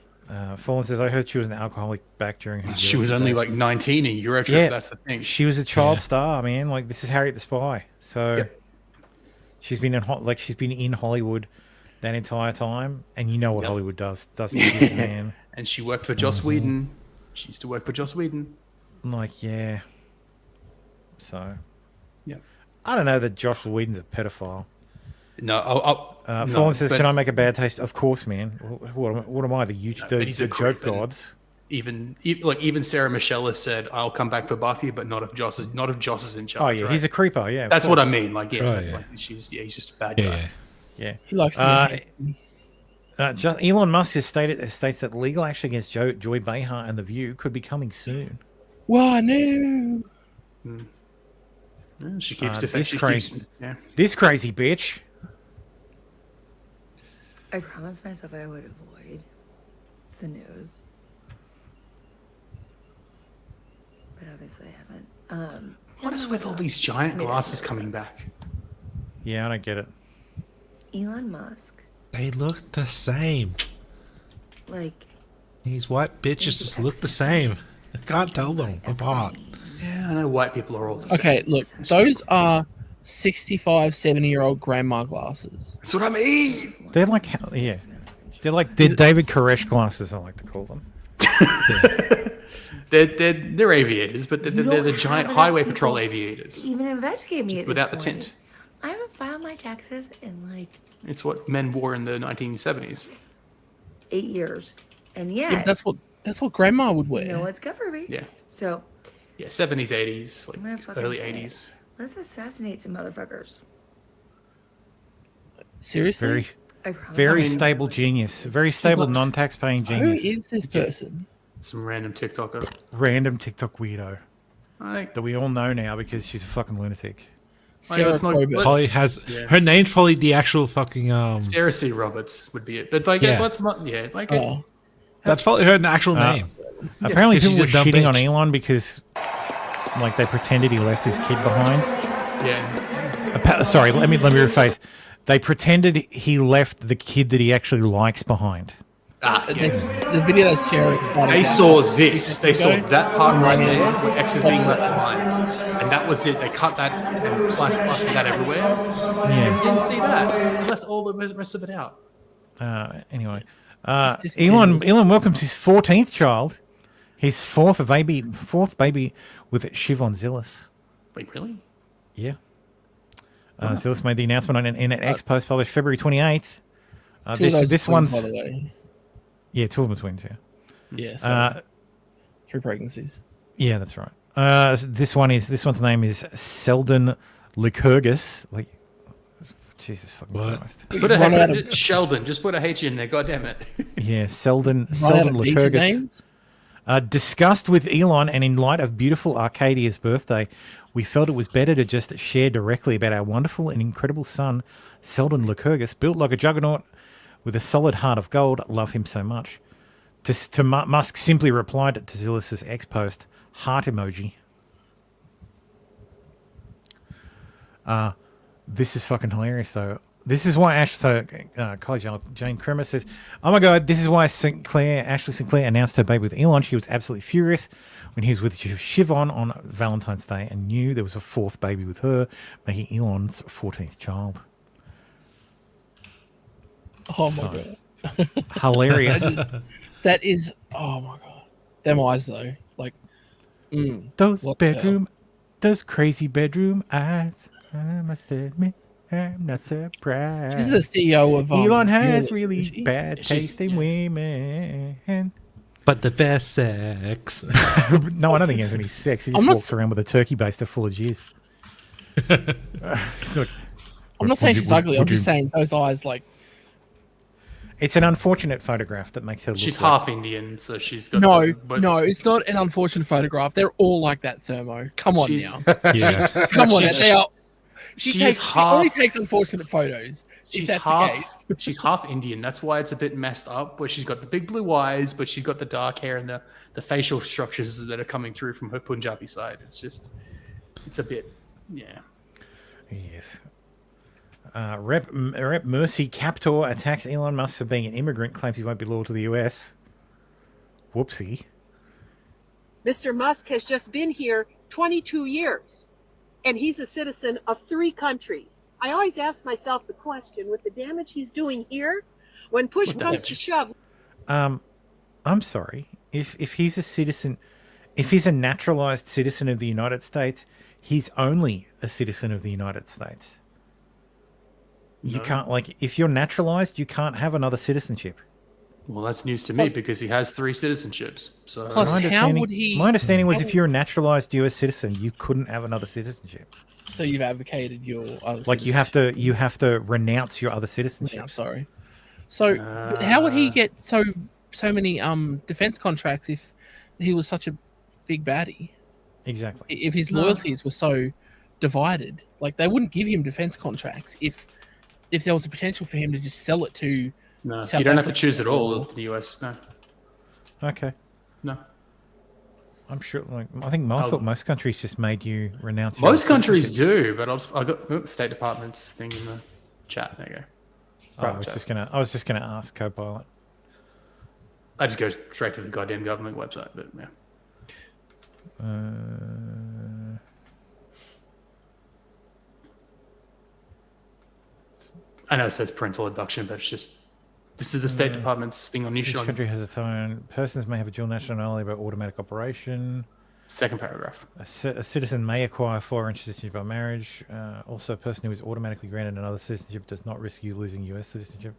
Fallen says, I heard she was an alcoholic back during her. She was only like 19 in Eurotrip. Yeah, that's the thing. She was a child star, man. Like this is Harriet the Spy. So she's been in Hollywood that entire time, and you know what Hollywood does to this man. And she worked for Joss Whedon. She used to work for Joss Whedon. So I don't know that Josh Whedon's a pedophile. No, Fallen says, "Can I make a bad taste?" Of course, man. What am I? The joke gods. Even Sarah Michelle has said, "I'll come back for Buffy, but not if Joss is in charge." Oh yeah, right? He's a creeper. Yeah, that's what I mean. Like, he's just a bad guy. Yeah, he likes. Elon Musk states that legal action against Joy Behar and The View could be coming soon. Wow, no. She keeps this crazy bitch. I promised myself I would avoid the news, but obviously I haven't. What is with all these giant glasses coming back? Yeah, I don't get it. Elon Musk. They look the same. Like these white bitches just look the same. I can't tell them apart. Yeah, I know white people are all the same. Okay, look, those are 65, 70-year-old grandma glasses. That's what I mean. They're like, they're David Koresh glasses, I like to call them. They're aviators, but they're the giant highway patrol aviators. Even investigate me at without this the point. tint. I haven't filed my taxes in It's what men wore in the 1970s. 8 years, and Yeah, that's what grandma would wear. You know what's good for me. Yeah. So. Yeah, 70s, 80s, I'm gonna fucking early say 80s. it. Let's assassinate some motherfuckers. Seriously? Very stable genius. Very stable non-tax-paying genius. Who is this person? Some random TikToker. Random TikTok weirdo. Like, that we all know now because she's a fucking lunatic. Probably has her name's probably the actual fucking Sarah C. Roberts would be it, but let's not. Yeah, that's probably her actual name. Apparently, people were she's a dumb shitting on bitch. Elon because, they pretended he left his kid behind. Yeah. Sorry, let me rephrase. They pretended he left the kid that he actually likes behind. The video that's sharing started. They saw this. They saw that part right there where X is being left behind. And that was it. They cut that and plastered that everywhere. Yeah. You didn't see that. They left all the rest of it out. Anyway. Elon welcomes his 14th child. His fourth baby with Siobhan Zillis. Wait, really? Yeah. Zillis made the announcement in an X post published February 28th. This one's, by the way. Yeah, two of them are twins, yeah. Yeah, so 3 pregnancies. Yeah, that's right. This one's name is Selden Lycurgus. Like, Jesus fucking Christ. Sheldon, just put a H in there, goddammit. Yeah, Selden Lycurgus. Discussed with Elon, and in light of beautiful Arcadia's birthday, we felt it was better to just share directly about our wonderful and incredible son, Selden Lycurgus, built like a juggernaut with a solid heart of gold. Love him so much. Musk simply replied to Zillis' X post, heart emoji. This is fucking hilarious, though. This is why College Jane Kremer says, "Oh my God, this is why Ashley Sinclair announced her baby with Elon. She was absolutely furious when he was with Siobhan on Valentine's Day and knew there was a 4th baby with her, making Elon's 14th child." Oh my God. Hilarious. That is, oh my God. Them eyes, though. Like, those crazy bedroom eyes. I must admit, I'm not surprised. She's the CEO of Elon has really bad taste in women. But the best sex. No, I don't think he has any sex. He just walks around with a turkey baster full of jizz. I'm not saying she's ugly. I'm just saying those eyes, like. It's an unfortunate photograph that makes her look. She's half Indian, so she's got. No, it's not an unfortunate photograph. They're all like that, Thermo. Come on now. Yeah. Come on, they are. She only takes unfortunate photos. She's if that's half. the case. She's half Indian. That's why it's a bit messed up. Where she's got the big blue eyes, but she's got the dark hair and the facial structures that are coming through from her Punjabi side. It's a bit, yeah. Yes. Rep Mercy Captor attacks Elon Musk for being an immigrant, claims he won't be loyal to the US. Whoopsie. Mr. Musk has just been here 22 years, and he's a citizen of 3 countries. I always ask myself the question, with the damage he's doing here, when push comes to shove. I'm sorry. If he's a citizen, if he's a naturalized citizen of the United States, he's only a citizen of the United States. You can't, like, if you're naturalized, you can't have another citizenship. Well, that's news to me because he has 3 citizenships. So Plus, how would he? My understanding was if you're a naturalized US citizen, you couldn't have another citizenship. So you've advocated your other. Like you have to renounce your other citizenship. Yeah, I'm sorry. So how would he get so many defense contracts if he was such a big baddie? Exactly. If his loyalties were so divided, like they wouldn't give him defense contracts if there was a potential for him to just sell it to. No, South you don't Africa have to choose at all in the US. No. Okay. No. I'm sure. Like, I think most countries just made you renounce. Most countries do, but I got the State Department's thing in the chat. There you go. I was just gonna ask Copilot. I just go straight to the goddamn government website, but yeah. I know it says parental abduction, but it's just this is the State Department's thing on Each country has its own. Persons may have a dual nationality by automatic operation. Second paragraph. A citizen may acquire foreign citizenship by marriage. Also, a person who is automatically granted another citizenship does not risk you losing US citizenship.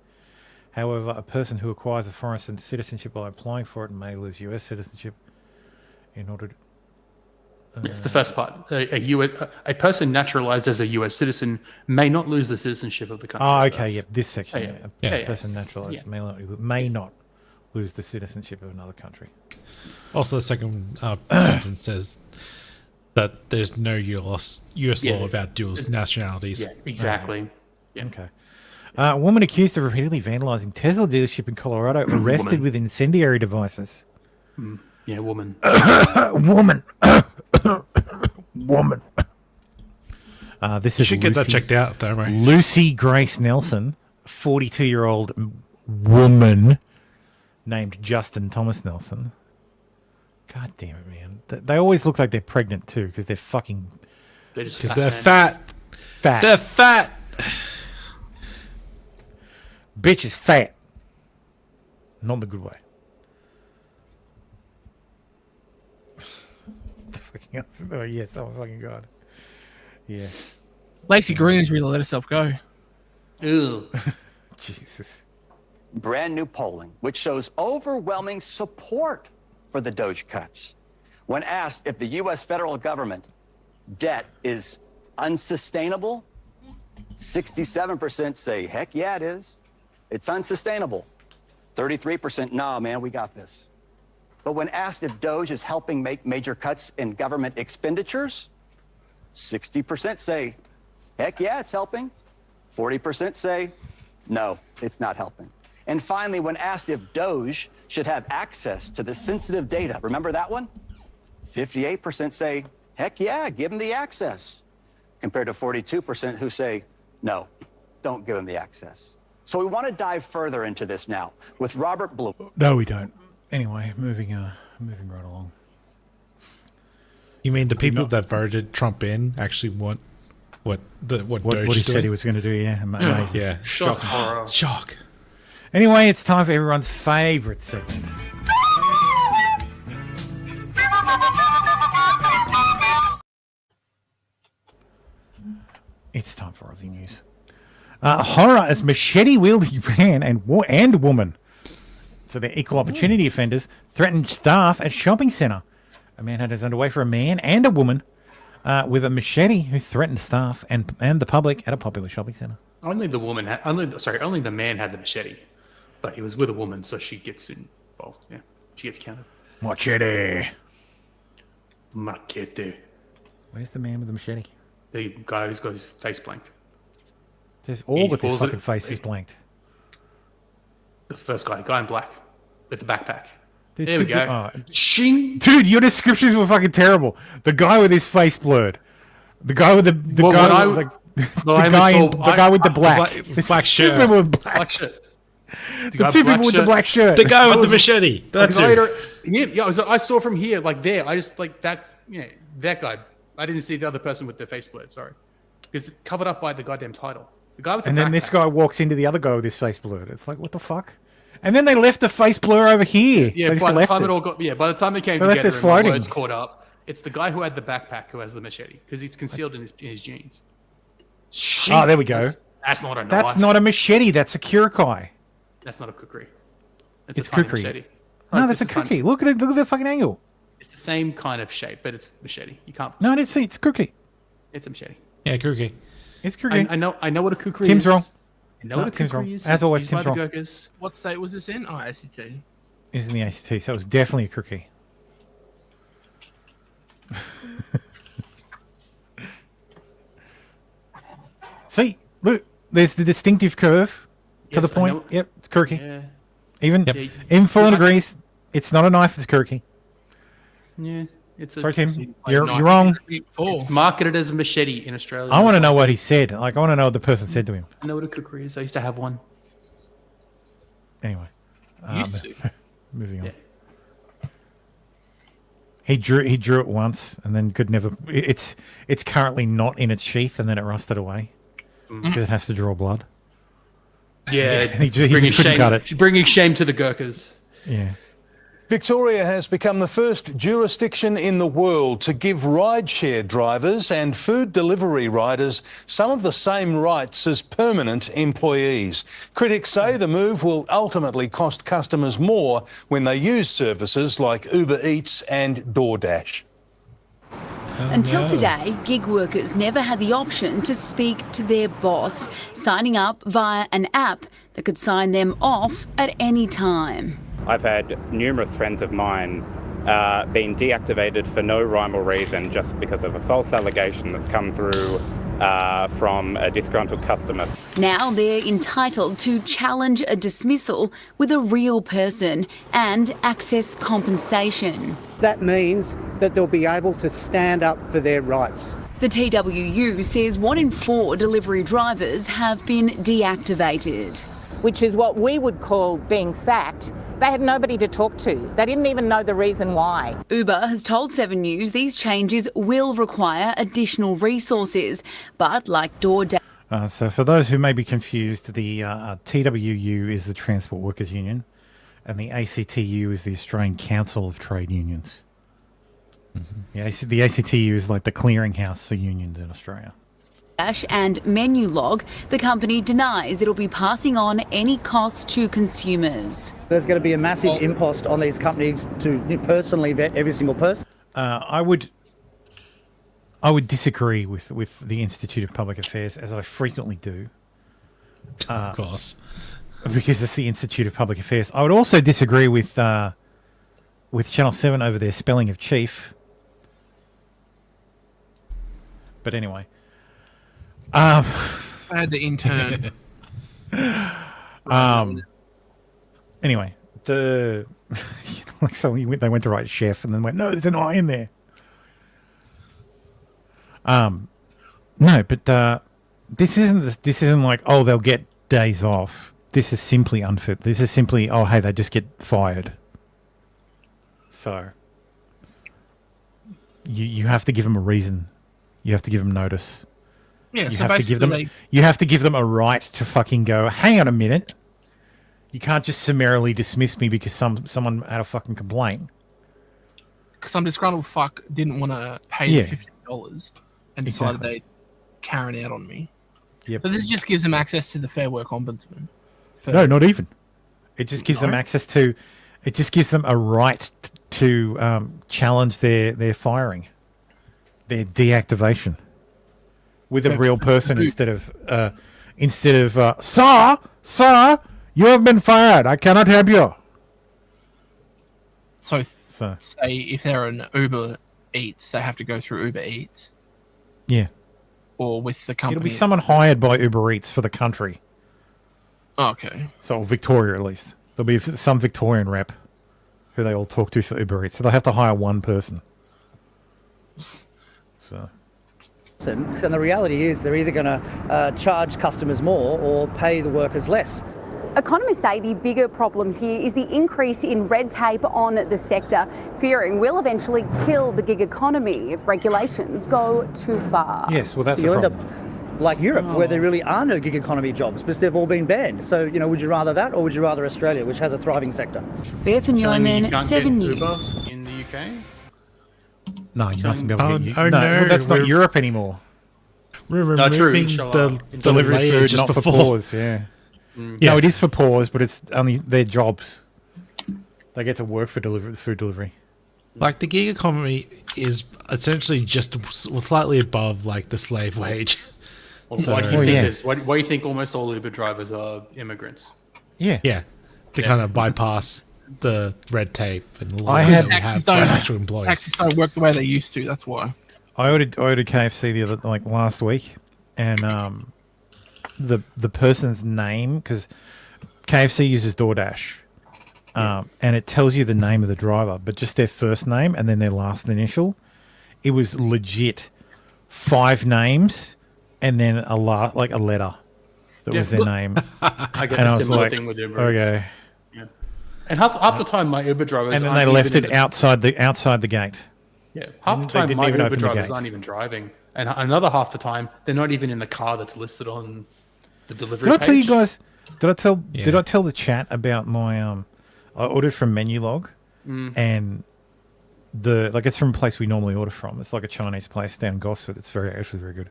However, a person who acquires a foreign citizenship by applying for it may lose US citizenship in order to... It's the first part. A person naturalized as a US citizen may not lose the citizenship of the country. Oh, okay, yep. This section. A person naturalized Yeah. may not lose the citizenship of another country. Also, the second sentence says that there's no US law about dual nationalities. Yeah, exactly. Yeah. Okay. A woman accused of repeatedly vandalizing Tesla dealership in Colorado arrested with incendiary devices. Yeah, woman. Woman. Woman. This You is should get that checked out, though, right? Lucy Grace Nelson, 42-year-old woman, named Justin Thomas Nelson. God damn it, man. They always look like they're pregnant too because they're fucking... Because they're fat. Fat. They're fat. Bitch is fat. Not in the good way. Oh, yes. Oh, my fucking God. Yeah. Lacey Green has really let herself go. Ew. Jesus. Brand new polling, which shows overwhelming support for the Doge cuts. When asked if the U.S. federal government debt is unsustainable, 67% say, heck yeah, it is. It's unsustainable. 33%, nah, man, we got this. But when asked if Doge is helping make major cuts in government expenditures, 60% say, heck yeah, it's helping. 40% say, no, it's not helping. And finally, when asked if Doge should have access to the sensitive data, remember that one? 58% say, heck yeah, give them the access, compared to 42% who say, no, don't give them the access. So we want to dive further into this now with Robert Blue. No, we don't. Anyway, moving right along. You mean the people that voted Trump in actually want what Doge what he doing? said he was going to do? Yeah, amazing. Yeah, Shock horror. Shock. Anyway, it's time for everyone's favourite segment. It's time for Aussie News. Horror as machete-wielding man and woman. So they're equal opportunity offenders threatened staff at shopping centre. A manhunt is underway for a man and a woman with a machete who threatened staff and the public at a popular shopping centre. Only the man had the machete, but he was with a woman, so she gets involved. Yeah, she gets counted. Machete. Where's the man with the machete? The guy who's got his face blanked. Just all with his fucking face is blanked. The first guy, the guy in black, with the backpack. They're There we too go. good- Shing. Dude, your descriptions were fucking terrible. The guy with his face blurred. The guy with the Well, guy when with well, the I guy saw- the guy with the black black Two shirt. people with black. Black shirt. The two people with the black shirt. The guy with the machete. That's it. I saw from here, like there. I just like that. Yeah, that guy. I didn't see the other person with their face blurred. Sorry, because it's covered up by the goddamn title. The guy with the And then backpack. this guy walks into the other guy with his face blurred. It's like, what the fuck? And then they left the face blur over here. Yeah, They just by the left time it. it all got by the time they came They left together it and my floating. words caught up, it's the guy who had the backpack who has the machete because he's concealed in his jeans. Oh, there we go. That's not a knife. That's not a machete. That's a kurikai. That's not a kukri. It's a tiny kukri. machete. No, Like, that's a this is tiny- cookie. Look at it. Look at the fucking angle. It's the same kind of shape, but it's machete. You can't. No, it's a cookie. It's a machete. Yeah, cookie. It's kooky. I know what a kukri Tim's is. wrong. I know No, what a Tim's kukri wrong. is. As always, Used by Tim's the wrong. Gurkhas. What state was this in? Oh, ACT. It was in the ACT, so it was definitely a cookie. See, look, there's the distinctive curve to the Yes, I point. know. Yep, it's kooky. Yeah. Even Yeah. even Fallen Yeah. agrees. It's not a knife. It's kooky. Yeah, it's a. Sorry, Tim. it's a- You're wrong. It's marketed as a machete in Australia. I want to know what he said. Like, I want to know what the person said to him. I know what a kukri is. I used to have one. Anyway, Used to. moving on. He drew it once and then could never. It's currently not in its sheath and then it rusted away because it has to draw blood. Yeah, he just couldn't cut it. Bringing shame to the Gurkhas. Yeah. Victoria has become the first jurisdiction in the world to give rideshare drivers and food delivery riders some of the same rights as permanent employees. Critics say the move will ultimately cost customers more when they use services like Uber Eats and DoorDash. Until today, gig workers never had the option to speak to their boss, signing up via an app that could sign them off at any time. I've had numerous friends of mine being deactivated for no rhyme or reason just because of a false allegation that's come through from a disgruntled customer. Now they're entitled to challenge a dismissal with a real person and access compensation. That means that they'll be able to stand up for their rights. The TWU says 1 in 4 delivery drivers have been deactivated. Which is what we would call being sacked. They had nobody to talk to. They didn't even know the reason why. Uber has told 7 News these changes will require additional resources, but like DoorDash. So for those who may be confused, the TWU is the Transport Workers Union, and the ACTU is the Australian Council of Trade Unions. Mm-hmm. The ACTU is like the clearinghouse for unions in Australia. And Menulog, the company denies it'll be passing on any costs to consumers. There's going to be a massive impost on these companies to personally vet every single person. I would disagree with the Institute of Public Affairs, as I frequently do. Of course. Because it's the Institute of Public Affairs. I would also disagree with Channel 7 over their spelling of chief. But anyway. I had the intern. Anyway, they went to write chef and then went, no, there's an I in there. No, but this isn't like, oh, they'll get days off. This is simply unfit. This is simply, oh, hey, they just get fired. So you have to give them a reason. You have to give them notice. Yeah, you so have to give them. basically You have to give them a right to fucking go. Hang on a minute. You can't just summarily dismiss me because someone had a fucking complaint. some disgruntled fuck didn't want to pay the $50 and decided they'd carry it out on me. Yep. But this just gives them access to the Fair Work Ombudsman. No, not even. It just gives them access to. It just gives them a right to challenge their firing, their deactivation, with a real person instead of sir, you have been fired. I cannot help you. So say if they're an Uber Eats, they have to go through Uber Eats. Yeah. Or with the company. It'll be someone hired by Uber Eats for the country. Okay. So Victoria, at least. There'll be some Victorian rep who they all talk to for Uber Eats. So they'll have to hire one person. So. And the reality is they're either going to charge customers more or pay the workers less. Economists say the bigger problem here is the increase in red tape on the sector, fearing will eventually kill the gig economy if regulations go too far. Yes, well, that's You'll a end problem. up like Europe, where there really are no gig economy jobs because they've all been banned. So, would you rather that or would you rather Australia, which has a thriving sector? Beth and Yeoman, 7 News. In the UK? No, you mustn't be able to get no, well, that's not Europe anymore. We're No, true. removing Inshallah. the Delivery layer food, just not before. for paws, yeah. No, it is for paws, but it's only their jobs. They get to work for food delivery. Like the gig economy is essentially just slightly above like the slave wage. Well, why do you think this? Why do you think almost all Uber drivers are immigrants? Yeah. To kind of bypass the red tape and the I laws had- that we have for Taxes actual employees. Taxes don't work the way they used to, that's why. I ordered KFC last week, and the person's name, because KFC uses DoorDash, and it tells you the name of the driver, but just their first name and then their last initial. It was legit 5 names and then a letter that was their name. I get And a I was similar like, thing with Uber Eats. okay. Yeah. And half the time, my Uber drivers And then aren't they left even it in the- outside the gate. Yeah, half the They time didn't my even Uber open the drivers gate. aren't even driving, and another half the time they're not even in the car that's listed on the delivery Did I page. tell you guys? Did I tell? Yeah. Did I tell the chat about my I ordered from Menulog, and it's from a place we normally order from. It's like a Chinese place down in Gosford. It's actually very good.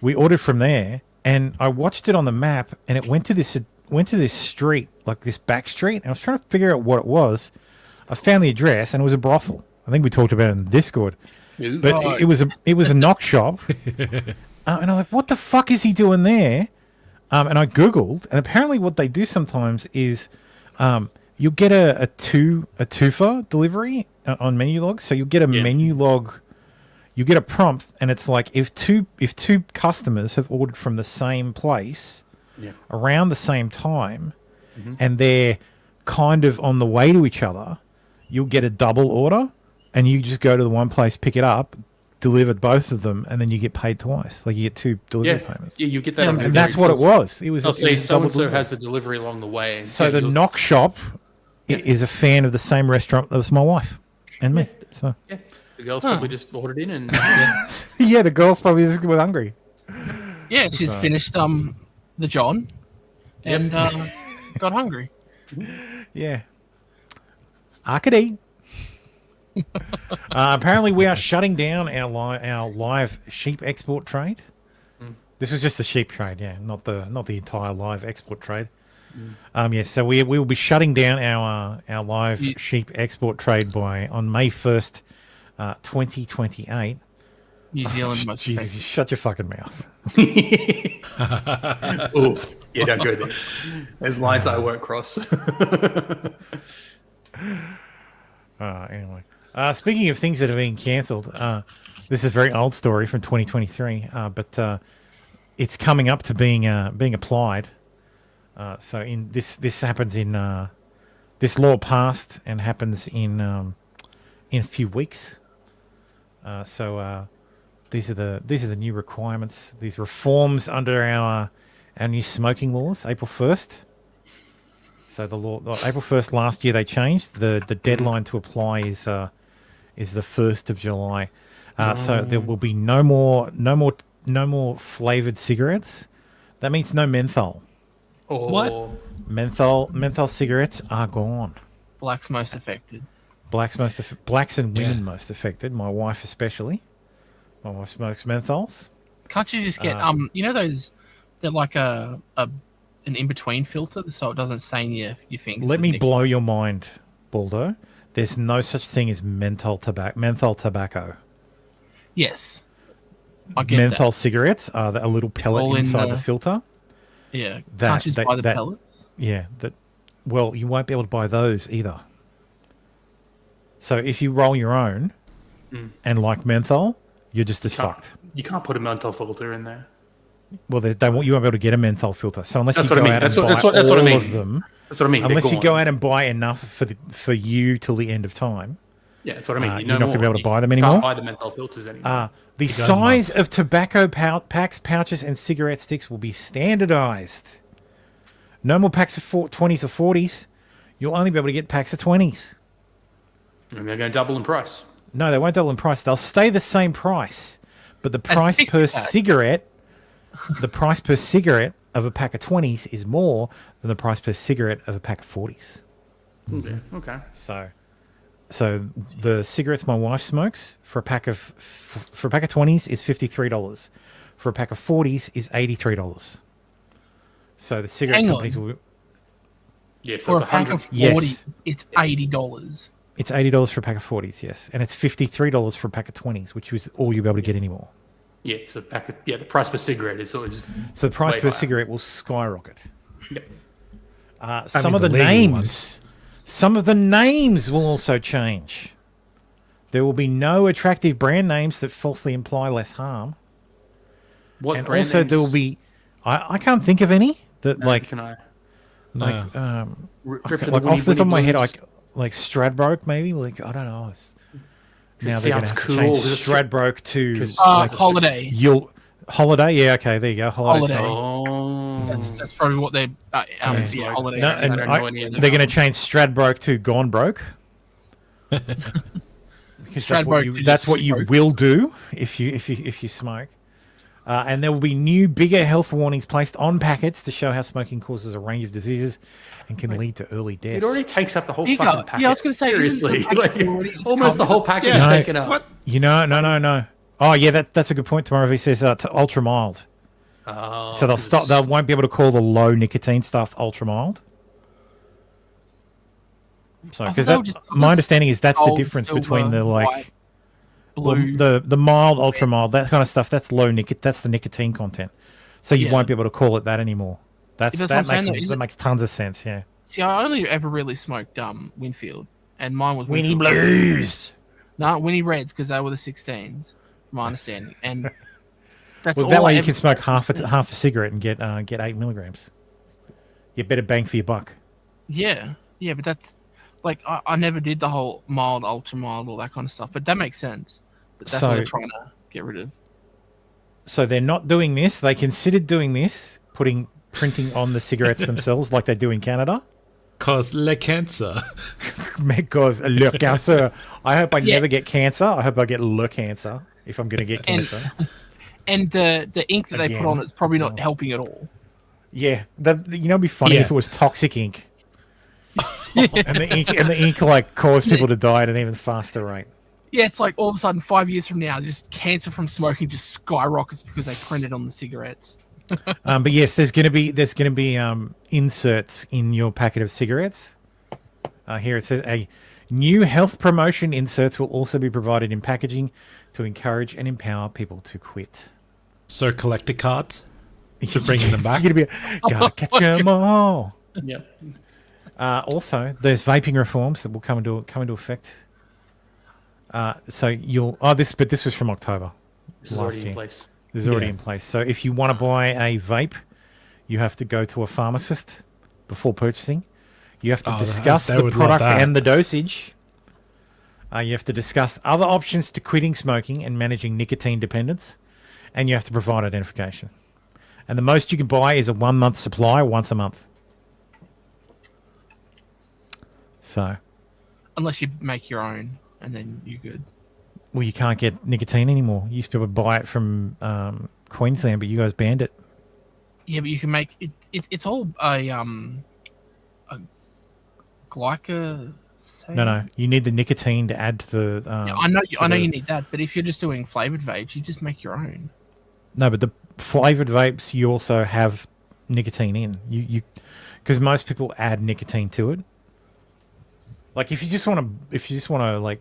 We ordered from there, and I watched it on the map, and it went to this street, like this back street. And I was trying to figure out what it was. I found the address, and it was a brothel. I think we talked about it in the Discord. But it was a knock shop. And I'm like, what the fuck is he doing there? And I Googled, and apparently what they do sometimes is you'll get a twofer delivery on Menulog. So you'll get a Menulog, you get a prompt, and it's like if two customers have ordered from the same place around the same time, and they're kind of on the way to each other, you'll get a double order, and you just go to the one place, pick it up, deliver both of them, and then you get paid twice. Like you get 2 delivery payments. Yeah, you get that. And that's what it was. It was. They'll say it was so double and so delivery. has the delivery along the way. So Yeah, the you'll- knock shop is a fan of the same restaurant as my wife and me. So Yeah, the girls probably just ordered in and yeah, the girls probably just were hungry. Yeah, she's So- finished the John and got hungry. Yeah. I could eat. Apparently, we are shutting down our live sheep export trade. This is just the sheep trade, yeah, not the entire live export trade. So we will be shutting down our live sheep export trade on May 1st, 2028. New Zealand most Jesus, you shut your fucking mouth. Oof. Yeah, don't go there. There's lines I won't cross. Anyway, speaking of things that are being cancelled, this is a very old story from 2023, but it's coming up to being applied. So in this happens in this law passed and happens in a few weeks. These are the new requirements. These reforms under our new smoking laws, April 1st. So the law, April 1st last year, they changed. The deadline to apply is the 1st of July. So there will be no more flavored cigarettes. That means no menthol. What? Menthol cigarettes are gone. Blacks most affected. Blacks and women most affected. My wife especially. My wife smokes menthols. Can't you just get you know those? They're like an in-between filter, so it doesn't stain your fingers. Let me blow your mind, Baldo. There's no such thing as menthol tobacco. Yes, I get menthol that. cigarettes are a little pellet inside the filter. Yeah, can't you just buy the pellets? Yeah, well, you won't be able to buy those either. So if you roll your own and like menthol, you're just as fucked. You can't put a menthol filter in there. Well, you won't be able to get a menthol filter. So unless That's you what go I mean. out and That's buy what I all mean. of them, That's what I mean. unless you They're go gone. out and buy enough for you till the end of time. Yeah, that's what I mean. You're not going to be able to buy them You anymore. can't buy the menthol filters anymore. The size of tobacco packs, pouches, and cigarette sticks will be standardized. No more packs of 20s or 40s. You'll only be able to get packs of 20s. And they're going to double in price. No, they won't double in price. They'll stay the same price, but the price per cigarette, of a pack of 20s is more than the price per cigarette of a pack of 40s. Okay. So the cigarettes my wife smokes for a pack of 20s is $53. For a pack of 40s is $83. So the cigarette companies will. Yeah, so For it's a pack of 40s, it's $80. It's $80 for a pack of 40s, yes, and it's $53 for a pack of 20s, which is all you'll be able to get anymore. Yeah, so the price per cigarette is So the price way per higher. cigarette will skyrocket. Yep. Some of the names will also change. There will be no attractive brand names that falsely imply less harm. What and brand also names? there will be, I can't think of any that Can I? like Rip to the like Winnie off the top of my head, Blues. like Stradbroke maybe. Like I don't know. Now they're going to sounds have to cool. change It's Stradbroke to Holiday. Holiday. Yeah, okay, there you go. Holiday. Oh, That's probably what they're holiday. No, and they're going to change Stradbroke to Gone Broke. Because that's what you will do if you smoke. And there will be new, bigger health warnings placed on packets to show how smoking causes a range of diseases and can lead to early death. It already takes up the whole Bigger. fucking packet. Yeah, I was gonna say, seriously, isn't the packet already just almost the covered? whole packet is No, taken up. What? No. Oh yeah, that's a good point. Tomorrow he says ultra mild. Oh, So they'll stop. They won't be able to call the low nicotine stuff ultra mild. So I because thought they were just my understanding is that's the gold, difference silver, between the white, blue. the mild, ultra mild, that kind of stuff. That's low that's the nicotine content. So you Yeah. won't be able to call it that anymore. That's what I'm saying, though. Is That it- makes tons of sense. Yeah. See, I only ever really smoked Winfield, and mine was Winnie Winfield. Blues. No, Winnie Reds, because they were the 16s, my understanding. And that's Well, all that way I you ever- can smoke half a cigarette and get 8 milligrams. You better bang for your buck. Yeah, but that's like I never did the whole mild, ultra mild, all that kind of stuff. But that makes sense. That's what they're trying to get rid of. So they're not doing this. They considered doing this, printing on the cigarettes themselves, like they do in Canada. cause le cancer. Cause le cancer. I hope I never get cancer. I hope I get le cancer if I'm going to get cancer. And the ink that they put on it's probably not helping at all. Yeah, it'd be funny if it was toxic ink, and the ink like caused people to die at an even faster rate. Yeah, it's like all of a sudden 5 years from now, just cancer from smoking just skyrockets because they printed on the cigarettes. But yes, there's going to be inserts in your packet of cigarettes. Here it says a new health promotion inserts will also be provided in packaging to encourage and empower people to quit. So collector cards to bringing them back. You're going to be gotta catch them all. Yeah. Also, there's vaping reforms that will come into effect. So this was from October. This is already in place. This is already in place. So if you want to buy a vape, you have to go to a pharmacist before purchasing. You have to discuss the product and the dosage. You have to discuss other options to quitting smoking and managing nicotine dependence. And you have to provide identification. And the most you can buy is a 1 month supply once a month. So, unless you make your own, and then you're good. Well, you can't get nicotine anymore. You used to be able to buy it from Queensland, but you guys banned it. Yeah, but you can make it. It's all a glycosate. No. You need the nicotine to add to the. Yeah, I know you need that, but if you're just doing flavored vapes, you just make your own. No, but the flavored vapes, you also have nicotine in. You because most people add nicotine to it. Like if you just want to like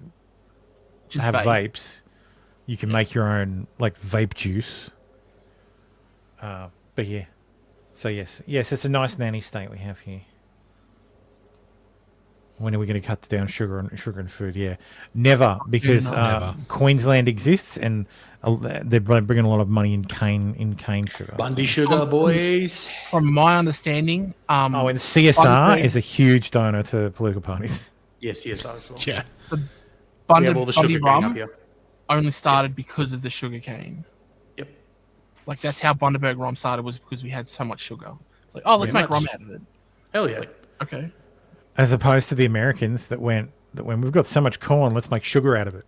just have vapes, you can make your own like vape juice. But yeah, so yes, it's a nice nanny state we have here. When are we going to cut down sugar and food? Yeah, never, because never. Queensland exists and they're bringing a lot of money in cane sugar. Bundy sugar, boys. From my understanding, and CSR is a huge donor to political parties. Yes, CSR as well. Yeah. Bundy rum only started because of the sugar cane. Yep. Like that's how Bundaberg rum started, was because we had so much sugar. It's like, let's make rum out of it. Hell yeah. Okay. As opposed to the Americans that went, we've got so much corn, let's make sugar out of it.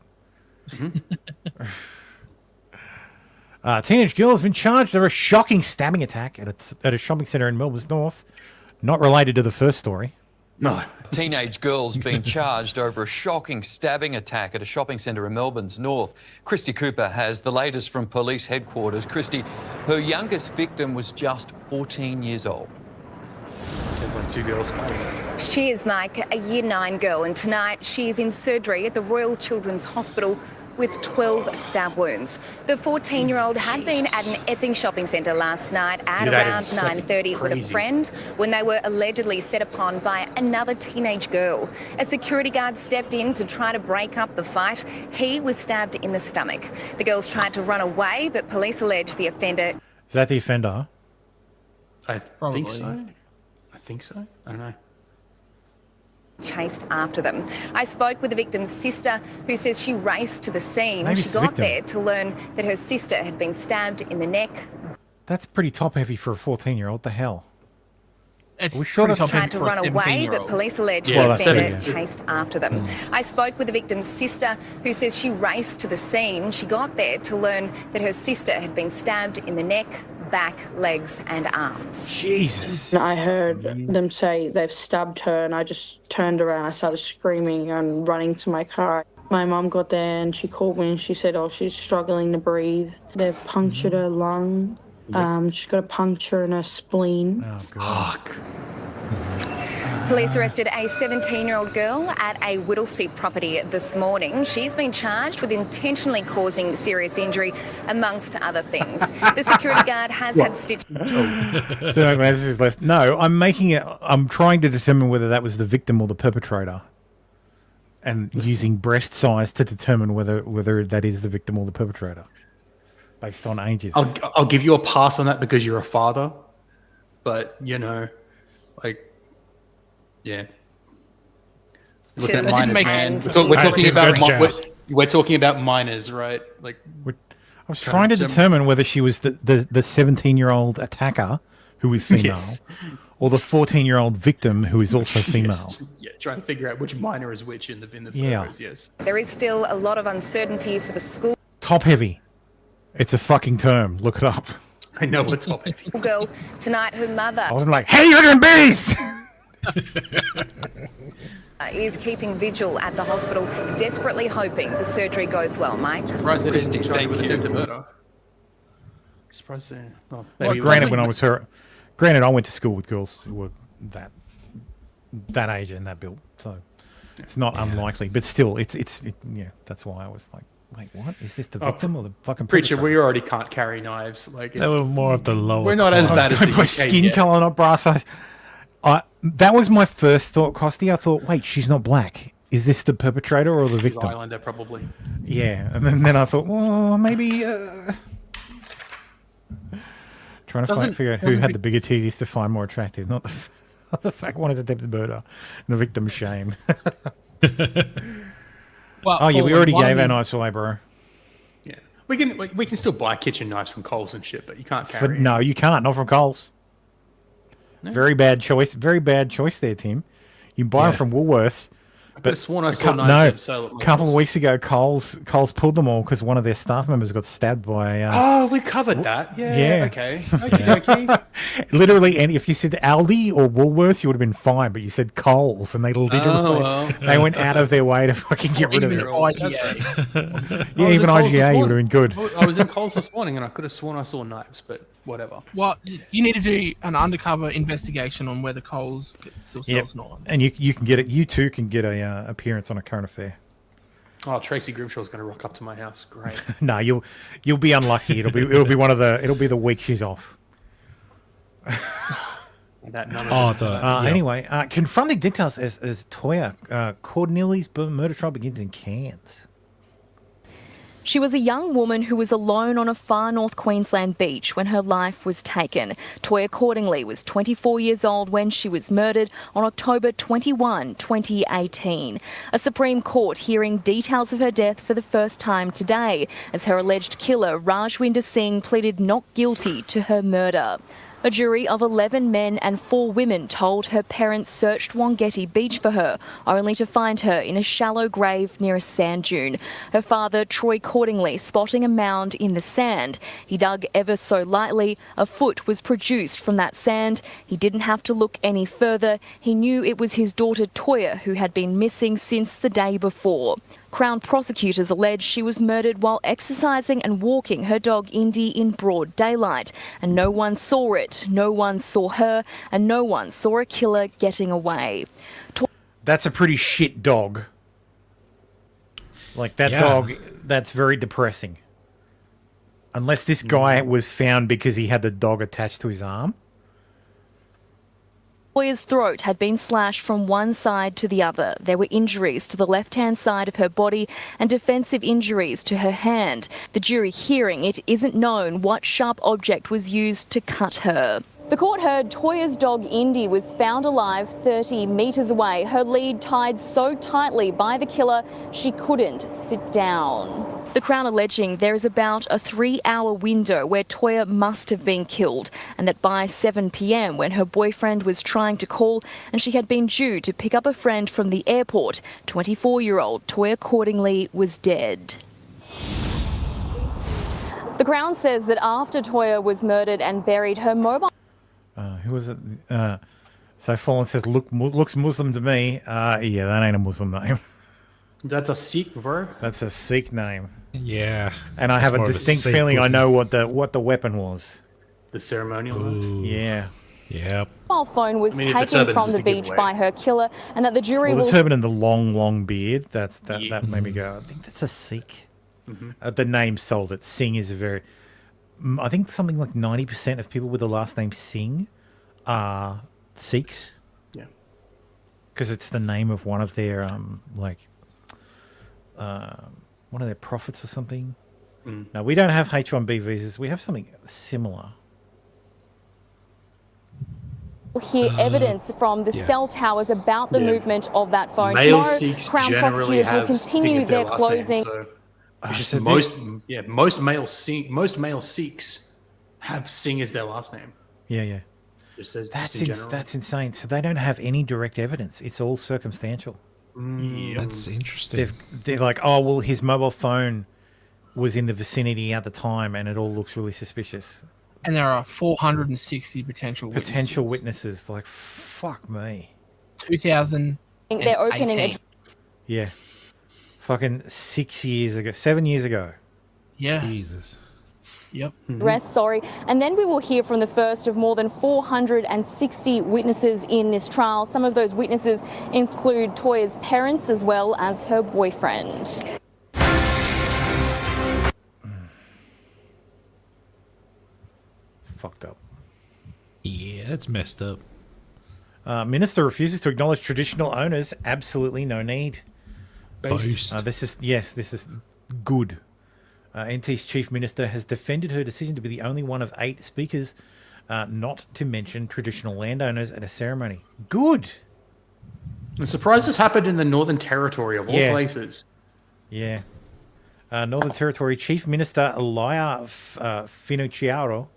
Teenage girl has been charged of a shocking stabbing attack at a shopping centre in Melbourne's North. Not related to the first story. No. Teenage girl's been charged over a shocking stabbing attack at a shopping centre in Melbourne's North. Christy Cooper has the latest from police headquarters. Christy, her youngest victim was just 14 years old. There's like two girls fighting. She is Mike, a Year 9 girl, and tonight she is in surgery at the Royal Children's Hospital with 12 stab wounds. The 14-year-old had been at an Epping shopping centre last night at around 9:30 with a friend when they were allegedly set upon by another teenage girl. A security guard stepped in to try to break up the fight. He was stabbed in the stomach. The girls tried to run away, but police allege the offender... Is that the offender? I think so. I don't know. Chased after them. I spoke with the victim's sister, who says she raced to the scene. Maybe She it's the got victim. there to learn that her sister had been stabbed in the neck. That's pretty top heavy for a 14-year-old. The hell? It's we sure pretty top Tried heavy to for a run away, 17-year-old. but police allege Yeah, the that's offender it, yeah. chased after them. I spoke with the victim's sister, who says she raced to the scene. She got there to learn that her sister had been stabbed in the neck, back, legs and arms. Jesus. I heard them say they've stabbed her, and I just turned around. I started screaming and running to my car. My mum got there and she called me and she said, she's struggling to breathe. They've punctured her lung. She's got a puncture in her spleen. Oh, God. Police arrested a 17-year-old girl at a Whittlesea property this morning. She's been charged with intentionally causing serious injury, amongst other things. The security guard has had stitches. No, I'm trying to determine whether that was the victim or the perpetrator, and using breast size to determine whether that is the victim or the perpetrator, based on ages. I'll give you a pass on that because you're a father, but yeah. Looking at minors, man. We're talking about minors, right? Like, I was trying to determine whether she was the 17-year-old attacker who is female, Yes. or the 14-year-old victim who is also female. Yes. Yeah, trying to figure out which minor is which in the Yeah. photos. Yes. There is still a lot of uncertainty for the school Top heavy. It's a fucking term. Look it up. I know what's top heavy. girl tonight. Her mother I wasn't like, hey, you're a beast! is keeping vigil at the hospital, desperately hoping the surgery goes well, mate. Surprised they didn't try thank with you. attempted murder. Surprised they. Oh, Well, maybe granted, when I was her, granted, I went to school with girls who were that age and that build, so it's not unlikely. But still, it's yeah. That's why I was like, wait, what is this? The victim or the fucking preacher? perpetrator? We already can't carry knives. Like They were more of the lower. We're not as bad as the my UK skin yet. color, not brass size. That was my first thought, Costy. I thought, wait, she's not black. Is this the perpetrator or the She's victim? Islander, probably. Yeah, and then I thought, well, maybe. Trying to figure out who had the bigger titties to find more attractive, not the fact one is attempted murder and the victim's shame. Well, oh yeah, we for already one- gave our knives away, bro. Yeah, we can still buy kitchen knives from Coles and shit, but you can't For, carry. no, you can't. Not from Coles. No. Very bad choice. Very bad choice there, Tim. You can buy them from Woolworths. I could have sworn I saw no, knives at sale at a couple of Coles. weeks ago, Coles pulled them all because one of their staff members got stabbed by. Oh, we covered that. Yeah. Yeah. Okay. Okay. Literally, and if you said Aldi or Woolworths, you would have been fine. But you said Coles, and they literally they went out of their way to fucking get rid of Even it. IGA. Yeah, even IGA, you would have been good. I was in Coles this morning, and I could have sworn I saw knives, but whatever. Well, you need to do an undercover investigation on whether Coles still Yep. sells knives. And you can get it. You too can get a appearance on a current affair. Oh, Tracy Grimshaw's going to rock up to my house. Great. No, you'll be unlucky. It'll be one of the. It'll be the week she's off. Anyway, confronting details as Toya Cornelius murder trial begins in Cairns. She was a young woman who was alone on a far north Queensland beach when her life was taken. Toya Cordingley was 24 years old when she was murdered on October 21, 2018. A Supreme Court hearing details of her death for the first time today, as her alleged killer, Rajwinder Singh, pleaded not guilty to her murder. A jury of 11 men and 4 women told her parents searched Wongetti Beach for her, only to find her in a shallow grave near a sand dune. Her father, Troy Cordingley, spotting a mound in the sand. He dug ever so lightly. A foot was produced from that sand. He didn't have to look any further. He knew it was his daughter Toya, who had been missing since the day before. Crown prosecutors allege she was murdered while exercising and walking her dog Indy in broad daylight. And no one saw it, no one saw her, and no one saw a killer getting away. That's a pretty shit dog. Like that dog, that's very depressing. Unless this guy was found because he had the dog attached to his arm. Toya's throat had been slashed from one side to the other. There were injuries to the left-hand side of her body and defensive injuries to her hand. The jury hearing it isn't known what sharp object was used to cut her. The court heard Toya's dog Indy was found alive 30 metres away, her lead tied so tightly by the killer she couldn't sit down. The Crown alleging there is about a 3-hour window where Toya must have been killed, and that by 7 p.m, when her boyfriend was trying to call and she had been due to pick up a friend from the airport, 24-year-old Toya Cordingley was dead. The Crown says that after Toya was murdered and buried, her mobile... Who was it? So Fallen says, looks Muslim to me. Yeah, that ain't a Muslim name. That's a Sikh, bro. That's a Sikh name. Yeah. And I have a distinct feeling I know what the weapon was. The ceremonial one? Yeah. Yep. mobile phone was taken from the beach by her killer, and that the jury Well, will... the turban and the long beard, that made me go, I think that's a Sikh. The name sold it. Singh is a very... I think something like 90% of people with the last name Singh are Sikhs. Yeah. Because it's the name of one of their, one of their prophets or something. No, we don't have H-1B visas. We have something similar. hear evidence from the cell towers about the movement of that phone. Male Tomorrow, Sikhs Crown generally prosecutors will have continue Singh as their their last name, closing. so it's just most male Sikhs have Singh as their last name. Yeah. Just as That's in general. that's insane. So they don't have any direct evidence. It's all circumstantial. That's interesting. They're like, oh well, his mobile phone was in the vicinity at the time, and it all looks really suspicious. And there are 460 potential witnesses. Like, fuck me. 2000. They're opening a Yeah. Fucking 6 years ago, 7 years ago. Yeah. Jesus. Yep. arrest, and then we will hear from the first of more than 460 witnesses in this trial. Some of those witnesses include Toya's parents as well as her boyfriend. Fucked up. Yeah, it's messed up. Minister refuses to acknowledge traditional owners. Absolutely no need. Boast. This is good. NT's chief minister has defended her decision to be the only one of 8 speakers not to mention traditional landowners at a ceremony. Good. I'm surprised this happened in the Northern Territory of all places. Yeah. Northern Territory Chief Minister Elia Finucciaro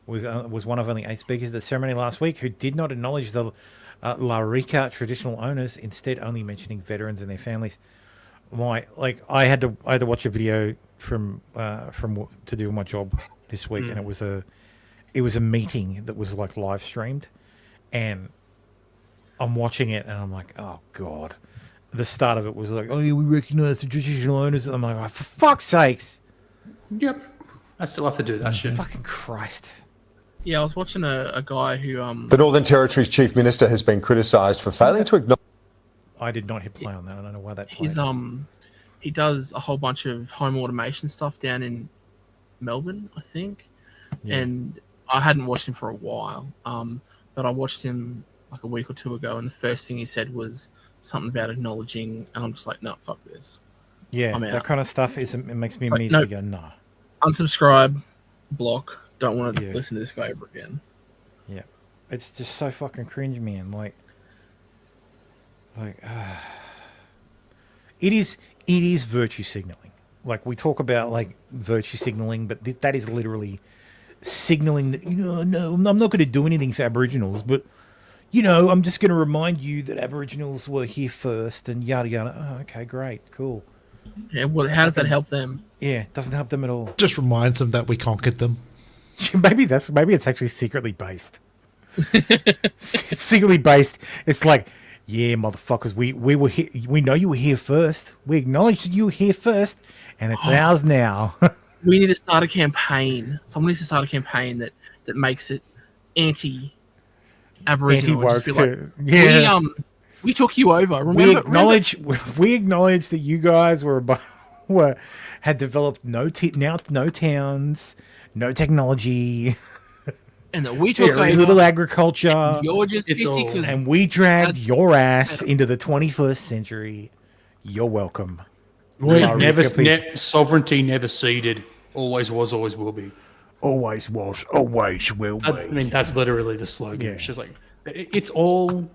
was one of only 8 speakers at the ceremony last week who did not acknowledge the La Rica traditional owners, instead only mentioning veterans and their families. I had to watch a video from to do my job this week, and it was a meeting that was like live streamed, and I'm watching it and I'm like, oh god. The start of it was like, oh yeah, we recognise the traditional owners. I'm like, oh, for fuck's sakes. Yep. I still have to do that shit. Fucking Christ. Yeah, I was watching a guy who The Northern Territory's chief minister has been criticised for failing to acknowledge. I did not hit play on that. I don't know why that played. he's he does a whole bunch of home automation stuff down in Melbourne, I think. Yeah. And I hadn't watched him for a while. But I watched him like a week or two ago, and the first thing he said was something about acknowledging, and I'm just like, no, fuck this. Yeah, I'm that out. kind of stuff it makes me Like, immediately no. go, nah. Unsubscribe, block. Don't want to listen to this guy ever again. Yeah, it's just so fucking cringe, man. It is virtue signaling. Like, we talk about like virtue signaling, but that is literally signaling that, no, I'm not going to do anything for Aboriginals, but I'm just going to remind you that Aboriginals were here first, and yada yada. Oh, okay, great, cool. Yeah, well, how does that help them? Yeah, it doesn't help them at all. Just reminds them that we conquered them. Maybe it's actually secretly based. It's secretly based. It's like, yeah, motherfuckers, we were here. We know you were here first. We acknowledge that you were here first, and it's ours now. We need to start a campaign. Someone needs to start a campaign that makes it anti-Aboriginal. Anti-woke Just be too. Yeah. We took you over. Remember, we acknowledge that you guys had developed no towns, no technology, and that we took very over. little agriculture. And you're just pissy because and we dragged your ass into the 21st century. You're welcome. Sovereignty never ceded. Always was, always will be. Always was, always will be. I mean, that's literally the slogan. Yeah. It's just like it's all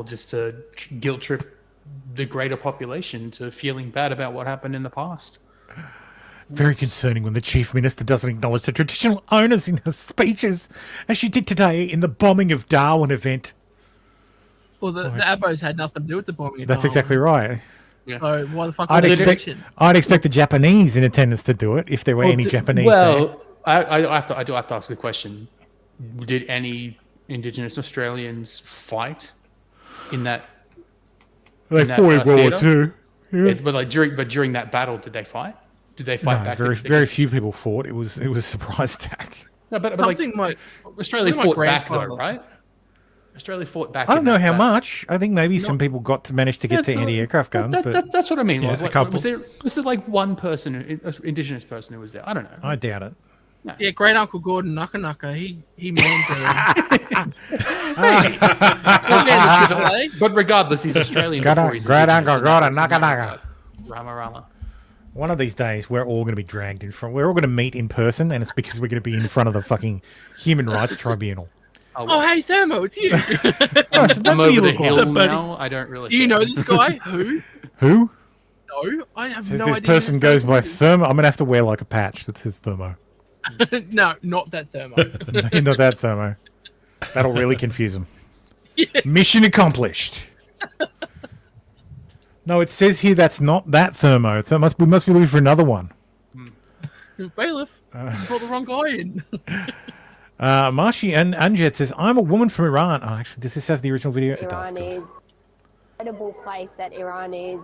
just to guilt trip the greater population to feeling bad about what happened in the past. Very concerning when the chief minister doesn't acknowledge the traditional owners in her speeches, as she did today in the bombing of Darwin event. Well, the Abos had nothing to do with the bombing. That's exactly right. Yeah. So why the fuck? I'd would they expect the Japanese in attendance to do it if there were any Japanese there. I do have to ask the question: did any Indigenous Australians fight in that? They fought in World War II. Yeah. But during that battle, did they fight? Did they fight back? Very few people fought. It was a surprise attack. No, but Australia fought back though, right? Australia fought back. I don't know how much. I think maybe some people managed to get to anti-aircraft guns. That's what I mean. Yeah, a couple. Was there like one person, Indigenous person, who was there? I don't know. I doubt it. No. Yeah, great Uncle Gordon Nuka he manned But regardless, he's Australian. Great Uncle Gordon Nuka. Rama. One of these days, we're all going to be dragged in front. We're all going to meet in person, and it's because we're going to be in front of the fucking Human Rights Tribunal. Oh, hey, Thermo, it's you. I'm over the hill now. I don't really. Do you know this guy? Who? Who? No, I have Says no this idea. person goes by Thermo. I'm going to have to wear like a patch that says Thermo. No, not that Thermo. Not that Thermo. That'll really confuse them. Mission accomplished. No, it says here that's not that thermo. So we must be looking for another one. Bailiff, you brought the wrong guy in. Marshi and Anjet says, I'm a woman from Iran. Oh, actually, does this have the original video? It does. Iran is an incredible place that Iran is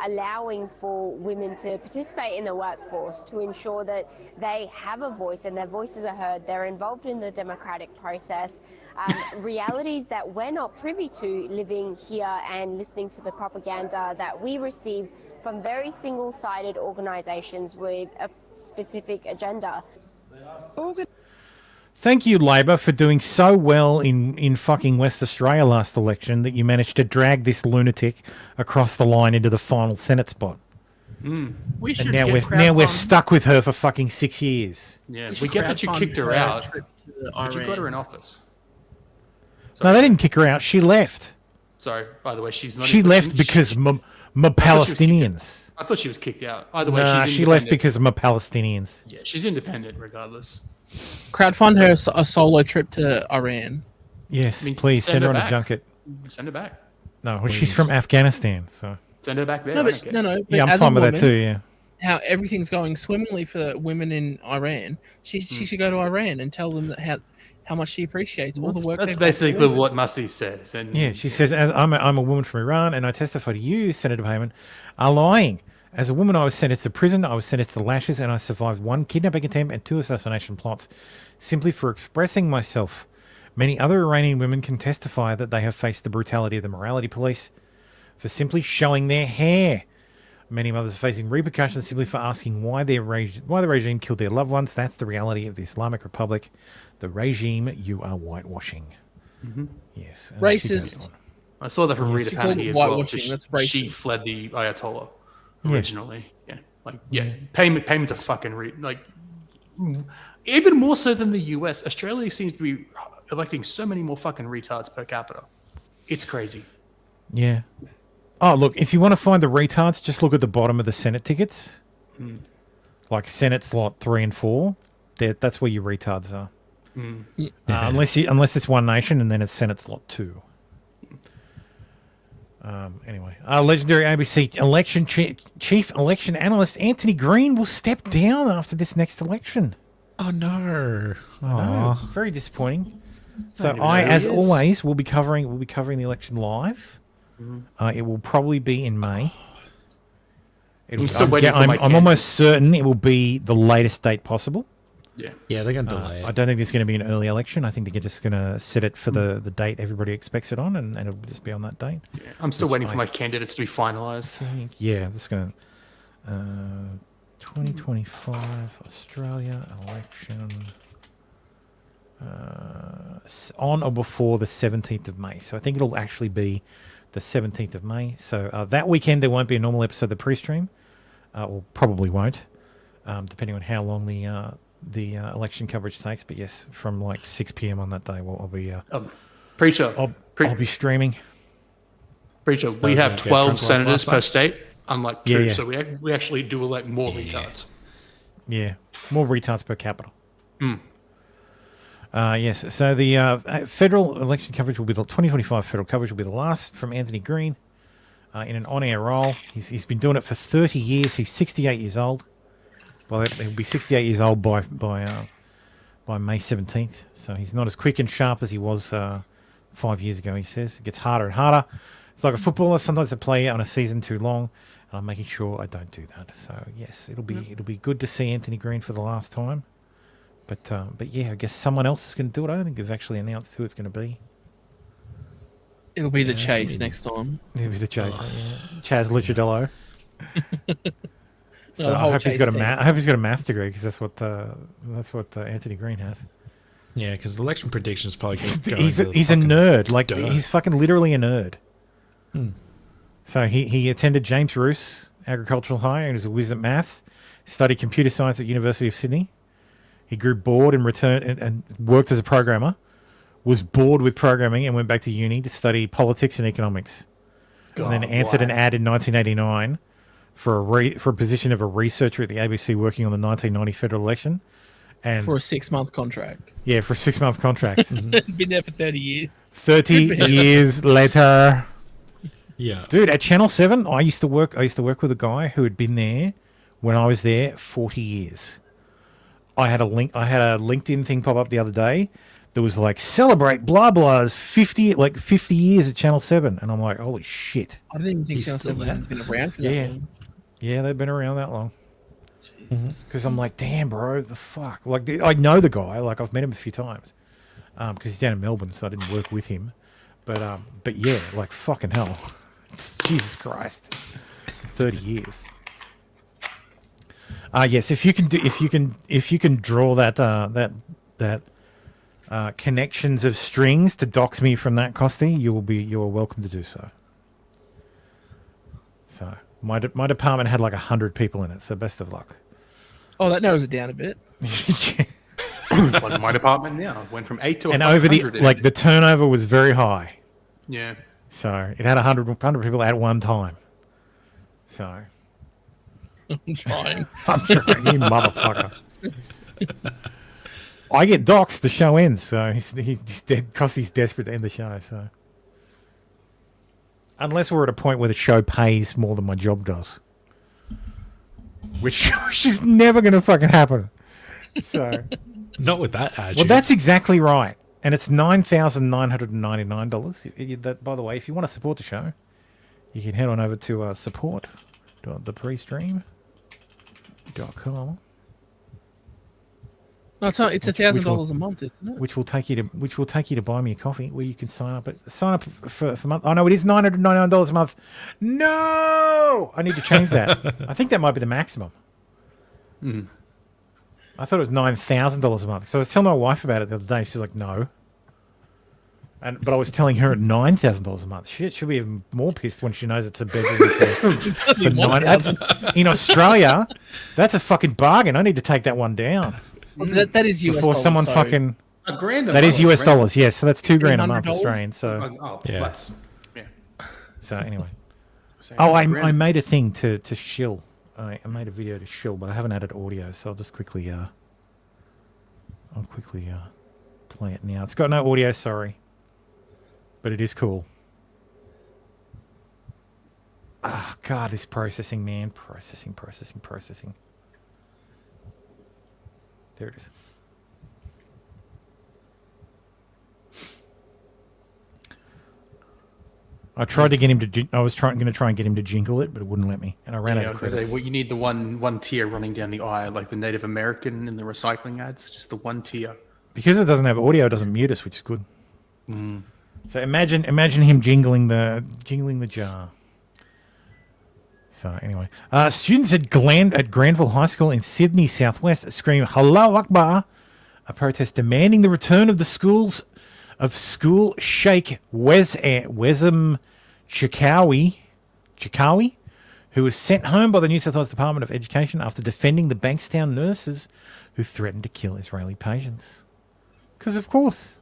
allowing for women to participate in the workforce to ensure that they have a voice and their voices are heard. They're involved in the democratic process. Realities that we're not privy to living here and listening to the propaganda that we receive from very single-sided organisations with a specific agenda. Thank you, Labor, for doing so well in fucking West Australia last election that you managed to drag this lunatic across the line into the final Senate spot. We should And now we're stuck with her for fucking 6 years. Yeah, we get that you kicked her out, but you got her in office. No, they didn't kick her out. She left. Sorry, by the way, she's not. She left because Palestinians. I thought she was kicked out. Either way, Nah, she's she left independent. because of Palestinians. Yeah, she's independent regardless. Crowdfund her a solo trip to Iran. Yes, I mean, please send her on a back. junket. Send her back. No, well, she's from Afghanistan, so. Send her back there. No, I but, don't care. no, no. But Yeah, I'm as fine a with that woman, too, yeah. How everything's going swimmingly for women in Iran, she should go to Iran and tell them that how much she appreciates all the work. That's they've done for basically women. what Mussy says. And Yeah, she says, as I'm a woman from Iran, and I testify to you, Senator Payman, are lying. As a woman, I was sentenced to prison, I was sentenced to lashes, and I survived 1 kidnapping attempt and 2 assassination plots simply for expressing myself. Many other Iranian women can testify that they have faced the brutality of the morality police for simply showing their hair. Many mothers are facing repercussions simply for asking why the regime killed their loved ones. That's the reality of the Islamic Republic. The regime you are whitewashing. Yes. and she goes Racist. on. I saw that from Rita She called Kennedy it as well. whitewashing, that's racist. She fled the Ayatollah Yeah. originally. Yeah, payment to fucking even more so than the US. Australia seems to be electing so many more fucking retards per capita. It's crazy. Yeah. Oh, look, if you want to find the retards, just look at the bottom of the Senate tickets. Like Senate slot 3 and 4. That's where your retards are. Unless it's One Nation, and then it's Senate slot 2. Anyway, legendary ABC election chief election analyst Anthony Green will step down after this next election. Oh no! No, very disappointing. So even know who as he is. always, will be covering the election live. It will probably be in May. I'm still waiting for my I'm candidate. almost certain it will be the latest date possible. Yeah, they're going to delay it. I don't think there's going to be an early election. I think they're just going to set it for the date everybody expects it on, and it'll just be on that date. I'm still Which waiting for I my candidates to be finalized. Yeah, that's going to 2025 Australia election on or before the 17th of May. So I think it'll actually be the 17th of May. So that weekend there won't be a normal episode of the pre-stream. Or probably won't, depending on how long the election coverage takes. But yes, from like 6 p.m. on that day, I'll be Preacher, I'll be streaming. Preacher, we have 12 senators per state, unlike 2, Yeah. so we actually do elect more retards. Yeah, more retards per capita. Yes, so the federal election coverage will be the 2025 federal coverage will be the last from Anthony Green in an on-air role. He's been doing it for 30 years. He's 68 years old. Well, he'll be 68 years old by May 17th. So he's not as quick and sharp as he was 5 years ago. He says it gets harder and harder. It's like a footballer. Sometimes I play on a season too long, and I'm making sure I don't do that. So yes, it'll be good to see Anthony Green for the last time. But yeah, I guess someone else is going to do it. I don't think they've actually announced who it's going to be. It'll be the Chase next time. It'll be the Chase. Chaz Licciardello. No, So the I whole hope he's Chase got a team. I hope he's got a math degree, because that's what Anthony Green has. Yeah, because election predictions probably going to He's a nerd. Like he's fucking literally a nerd. So he attended James Roos Agricultural High and was a whiz at maths. Studied computer science at University of Sydney. He grew bored and returned and worked as a programmer. Was bored with programming and went back to uni to study politics and economics. And then answered an ad in 1989 for a position of a researcher at the ABC working on the 1990 federal election. And for a 6-month contract. Yeah, for a 6-month contract. Been there for 30 years. 30 years later. Yeah. Dude, at Channel 7, I used to work with a guy who had been there when I was there 40 years. I had a LinkedIn thing pop up the other day that was like, celebrate blah blah's 50 years at Channel 7. And I'm like, holy shit. I didn't even think Channel 7 had been around for that long. Yeah, they've been around that long. Because I'm like, damn, bro, the fuck. Like, I know the guy. Like, I've met him a few times. Because he's down in Melbourne, so I didn't work with him. But yeah, like, fucking hell. Jesus Christ. 30 years. Yes, if you can draw that connections of strings to dox me from that, Costy, you are welcome to do so. So my department had like 100 people in it, so best of luck. Oh, that narrows it down a bit. It's like my department now. It went from 8 to and 100. over the turnover was very high. Yeah. So it had 100 people at one time. So I'm trying. I'm trying, you motherfucker. I get doxxed, the show ends, so he's dead. Costy's desperate to end the show. So unless we're at a point where the show pays more than my job does, which is never going to fucking happen. So not with that attitude. Well, that's exactly right, and it's $9,999. That, by the way, if you want to support the show, you can head on over to support.thepretream.com. No, it's $1,000 a month, isn't it? Which will take you to buy me a coffee, where you can sign up for month. Oh no, it is $999 a month. No, I need to change that. I think that might be the maximum. I thought it was $9,000 a month. So I was telling my wife about it the other day. She's like, no. But I was telling her at $9,000 a month. Shit, she'll be even more pissed when she knows it's a bedroom for $9,000. In Australia, that's a fucking bargain. I need to take that one down. That is US before dollars, someone so fucking. $1,000. That is US dollars, yes. So that's $2,000 a month Australian. So yeah. So anyway, I made a thing to shill. I made a video to shill, but I haven't added audio, so I'll just quickly play it now. It's got no audio, sorry, but it is cool. Ah, God, this processing, man, processing. There it is. I tried to get him to. I was going to try and get him to jingle it, but it wouldn't let me, and I ran out of credits. Well, you need the one tier running down the eye, like the Native American in the recycling ads. Just the one tier. Because it doesn't have audio, it doesn't mute us, which is good. So imagine him jingling the jar. So anyway, students at Granville High School in Sydney Southwest scream "Allahu Akbar," a protest demanding the return of school Sheikh Wesam Chikawi, who was sent home by the New South Wales Department of Education after defending the Bankstown nurses who threatened to kill Israeli patients. Because of course.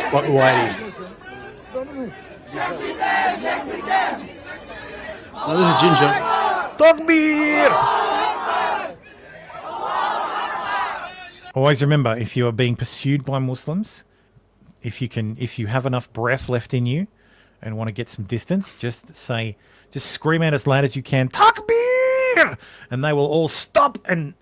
Spotlight. Oh, this is Ginger. Takbir! Always remember, if you are being pursued by Muslims, if you have enough breath left in you and want to get some distance, just scream out as loud as you can, Takbir! And they will all stop in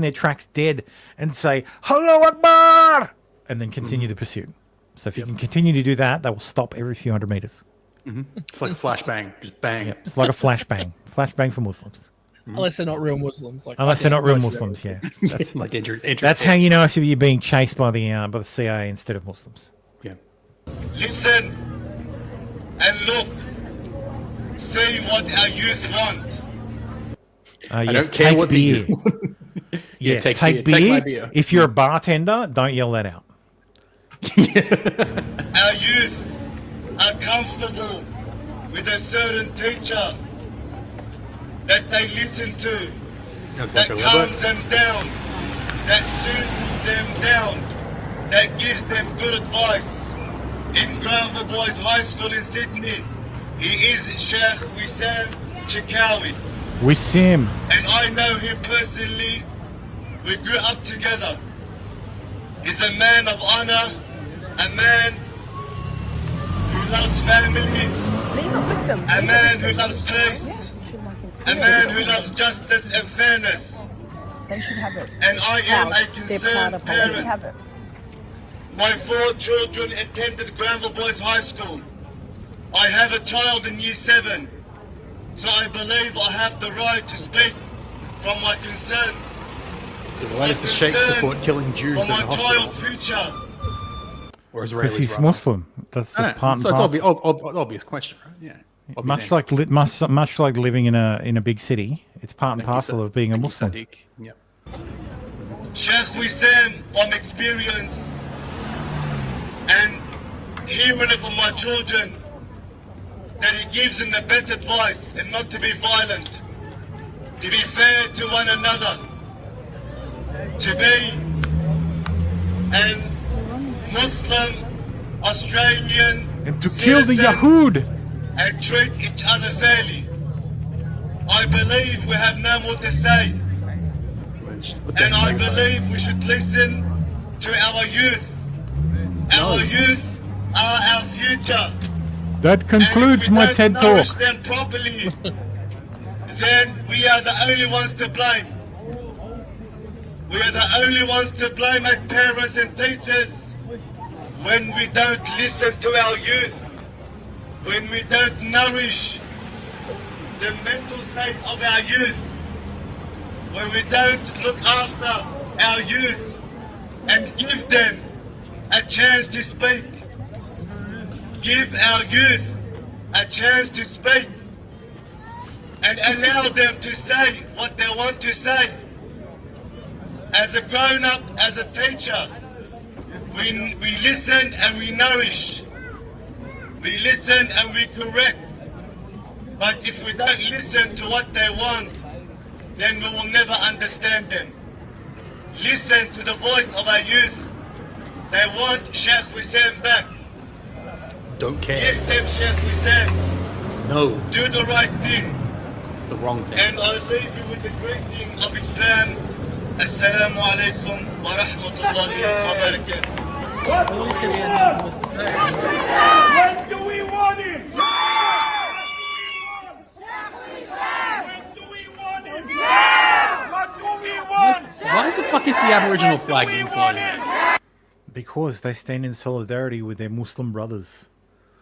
their tracks dead and say, Allahu Akbar! And then continue the pursuit. So if you can continue to do that, they will stop every few hundred meters. It's like a flashbang, just bang. Yep, it's like a flashbang. Flashbang for Muslims. Unless they're not real Muslims. Unless they're not real Muslims, yeah. That's, like that's how you know if you're being chased by the CIA instead of Muslims. Yeah. Listen and look. Say what our youth want. I Yes, don't care take what the beer. youth want. Yeah, Yes, take take beer. Take my beer. beer. If you're a bartender, don't yell that out. Our youth are comfortable with a certain teacher that they listen to, that calms them down, that soothes them down, that gives them good advice. In Granville Boys High School in Sydney, He is Sheikh Wissam Chikawi. Wissam. And I know him personally. We grew up together. He's a man of honor, a man who loves family, a man who loves peace, a man who loves justice and fairness. They should have it. And I am a concerned They should parent. have it. My 4 children attended Granville Boys High School. I have a child in year 7, so I believe I have the right to speak from my concern. So why does the Sheikh support killing Jews for in the my hospital? child's future. Or Because Israelis, he's rather. Muslim. That's just part and So it's parcel. obvious question, right? Yeah. Obvious Much answer. like living in a big city, it's part and Thank you, parcel sir. of being a Thank you, Muslim. Sadiq. Yep. Sheikh Wissam, from experience and hearing it from my children, that he gives them the best advice and not to be violent, to be fair to one another, to be a Muslim, Australian, And to kill the citizen Yahud. and treat each other fairly. I believe we have no more to say. And I believe we should listen to our youth. Our youth are our future. That concludes my TED Talk. Nourish them properly, then we are the only ones to blame. We are the only ones to blame as parents and teachers when we don't listen to our youth, when we don't nourish the mental state of our youth, when we don't look after our youth and give them a chance to speak. Give our youth a chance to speak and allow them to say what they want to say. As a grown-up, as a teacher, we listen and we nourish. We listen and we correct. But if we don't listen to what they want, then we will never understand them. Listen to the voice of our youth. They want Sheikh Wissam back. Don't care. Give them Sheikh Wissam. No. Do the right thing. It's the wrong thing. And I leave you with the greeting of Islam. Assalamu alaikum wa rahmatullahi wa barakatuh. When do we want him? What do we want? Why the fuck is the Aboriginal flag being flown? Because they stand in solidarity with their Muslim brothers.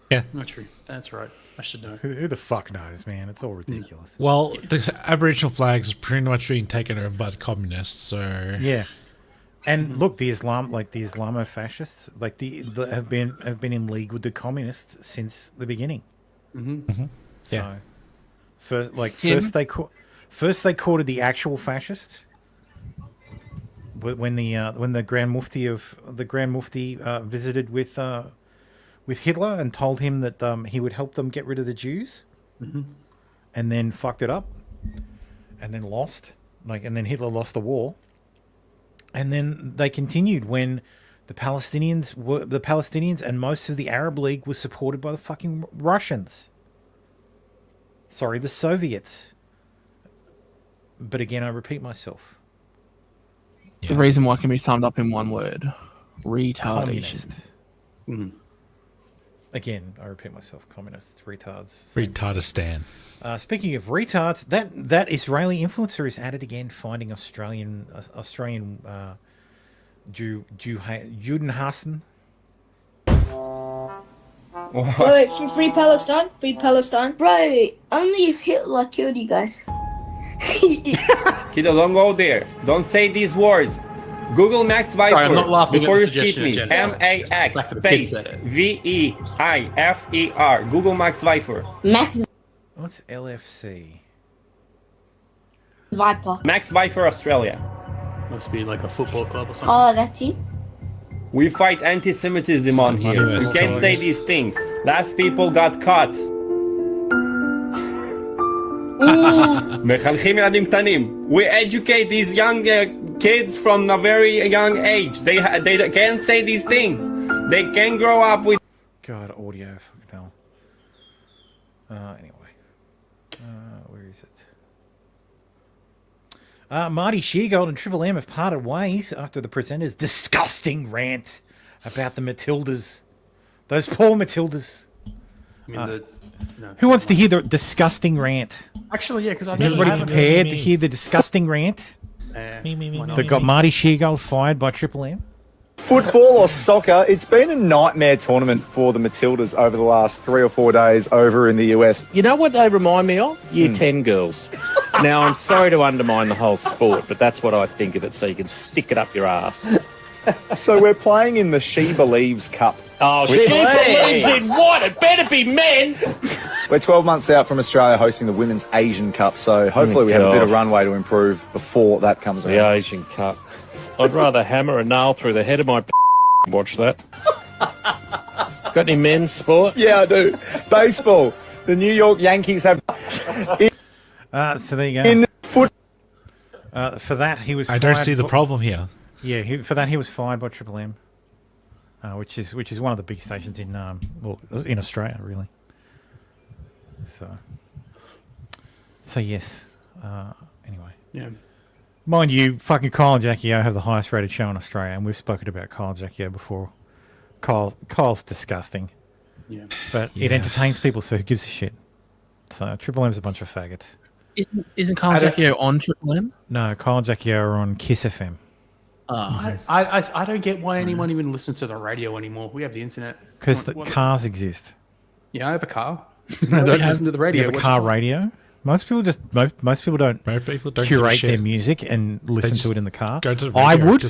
Yeah. Not true. That's right. I should know. Who the fuck knows, man? It's all ridiculous. Well, the Aboriginal flags are pretty much being taken over by the communists, so Yeah. And look, the Islamo-fascists, like have been in league with the communists since the beginning. Mm-hmm. Yeah. So, Tim? first they courted the actual fascist. When the Grand Mufti visited with Hitler and told him that he would help them get rid of the Jews, and then fucked it up, and then lost, and then Hitler lost the war. And then they continued when the Palestinians and most of the Arab League was supported by the fucking Russians. Sorry, the Soviets. But again, I repeat myself. The reason why can be summed up in one word: retardation. Communist. Again, I repeat myself. Communists, retards. Retardistan. Speaking of retards, that Israeli influencer is at it again, finding Australian Judenhassen. Wait, free Palestine? Free Palestine? Bro, only if Hitler killed you guys. Kiddo, don't go there. Don't say these words. Google Max Viper Sorry, I'm not laughing before at you the skip suggestion, me. Jenna. M-A-X Like the kid space said it. V-E-I-F-E-R. Google Max Viper. Max What's LFC? Viper. Max Viper Australia. Must be like a football club or something. Oh, that's it? We fight anti-Semitism on here. You US can't say dollars. these things. Last people got caught. מחנכים ילדים קטנים. We educate these young kids from a very young age. They can't say these things. They can grow up with. God, audio, fucking hell. Anyway, where is it? Marty Sheargold and Triple M have parted ways after the presenter's disgusting rant about the Matildas. Those poor Matildas. Who wants to hear the disgusting rant? Actually, yeah, because Is everybody prepared to hear the disgusting rant that got Marty Sheargold fired by Triple M? Football or soccer, it's been a nightmare tournament for the Matildas over the last 3 or 4 days over in the US. You know what they remind me of? Year 10 girls. Now, I'm sorry to undermine the whole sport, but that's what I think of it, so you can stick it up your ass. So we're playing in the She Believes Cup. Oh, she believes in what? It better be men! We're 12 months out from Australia hosting the Women's Asian Cup, so hopefully we have a bit of runway to improve before that comes around. The Asian Cup. I'd rather hammer a nail through the head of my watch that. Got any men's sport? Yeah, I do. Baseball. The New York Yankees have... So there you go. For that, he was. I don't see the problem here. Yeah, for that he was fired by Triple M, which is one of the big stations in in Australia, really. So yes. Anyway. Yeah. Mind you, fucking Kyle and Jackie O have the highest rated show in Australia, and we've spoken about Kyle and Jackie O before. Kyle's disgusting. Yeah. But it entertains people, so who gives a shit? So Triple M's a bunch of faggots. Isn't Kyle and Jackie O on Triple M? No, Kyle and Jackie O are on Kiss FM. I don't get why anyone even listens to the radio anymore. We have the internet. Because the cars exist. Yeah, I have a car. I don't listen to the radio. You have a car radio? Most people don't curate their music and listen to it in the car. Go to the I radio, would.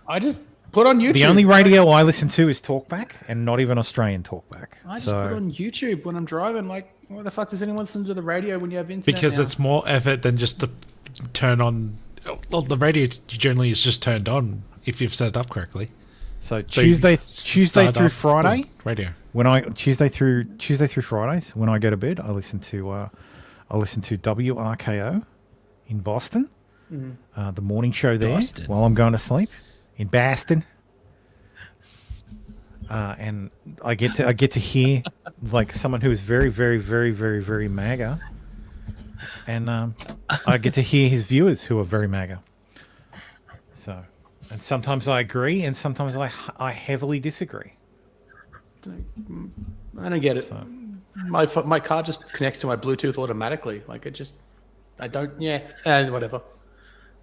I just put on YouTube. The only radio I listen to is Talkback, and not even Australian Talkback. I just put on YouTube when I'm driving. Like, why the fuck does anyone listen to the radio when you have internet? Because it's more effort than just to turn on. Well, the radio generally is just turned on if you've set it up correctly. So Tuesday through Friday radio. Tuesday through Fridays when I go to bed, I listen to WRKO in Boston, the morning show there while I'm going to sleep in Boston, and I get to hear like someone who is very, very, very, very, very MAGA, and I get to hear his viewers who are very MAGA. So, and sometimes I agree, and sometimes I heavily disagree. I don't get it. So. My car just connects to my Bluetooth automatically. Like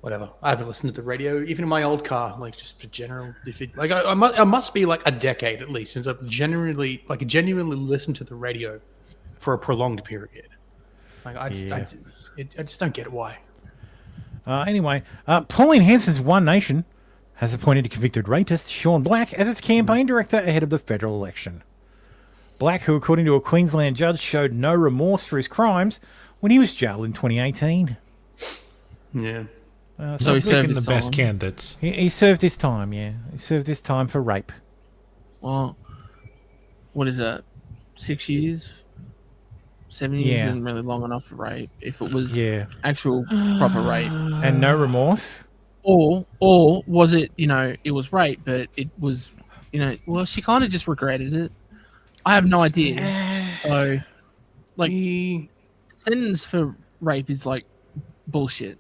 whatever. I haven't listened to the radio, even in my old car. Like just for general, I must be like a decade at least since I've genuinely listened to the radio for a prolonged period. Like I just don't get why. Anyway, Pauline Hanson's One Nation has appointed a convicted rapist, Sean Black, as its campaign director ahead of the federal election. Black, who according to a Queensland judge showed no remorse for his crimes when he was jailed in 2018. Yeah. So he served the best candidates. He served his time, yeah. He served his time for rape. Well, what is that? 6 years? 7 years isn't really long enough for rape. If it was actual proper rape. And no remorse? Or was it, it was rape, but it was, well, she kind of just regretted it. I have no idea. So, like, sentence for rape is like bullshit.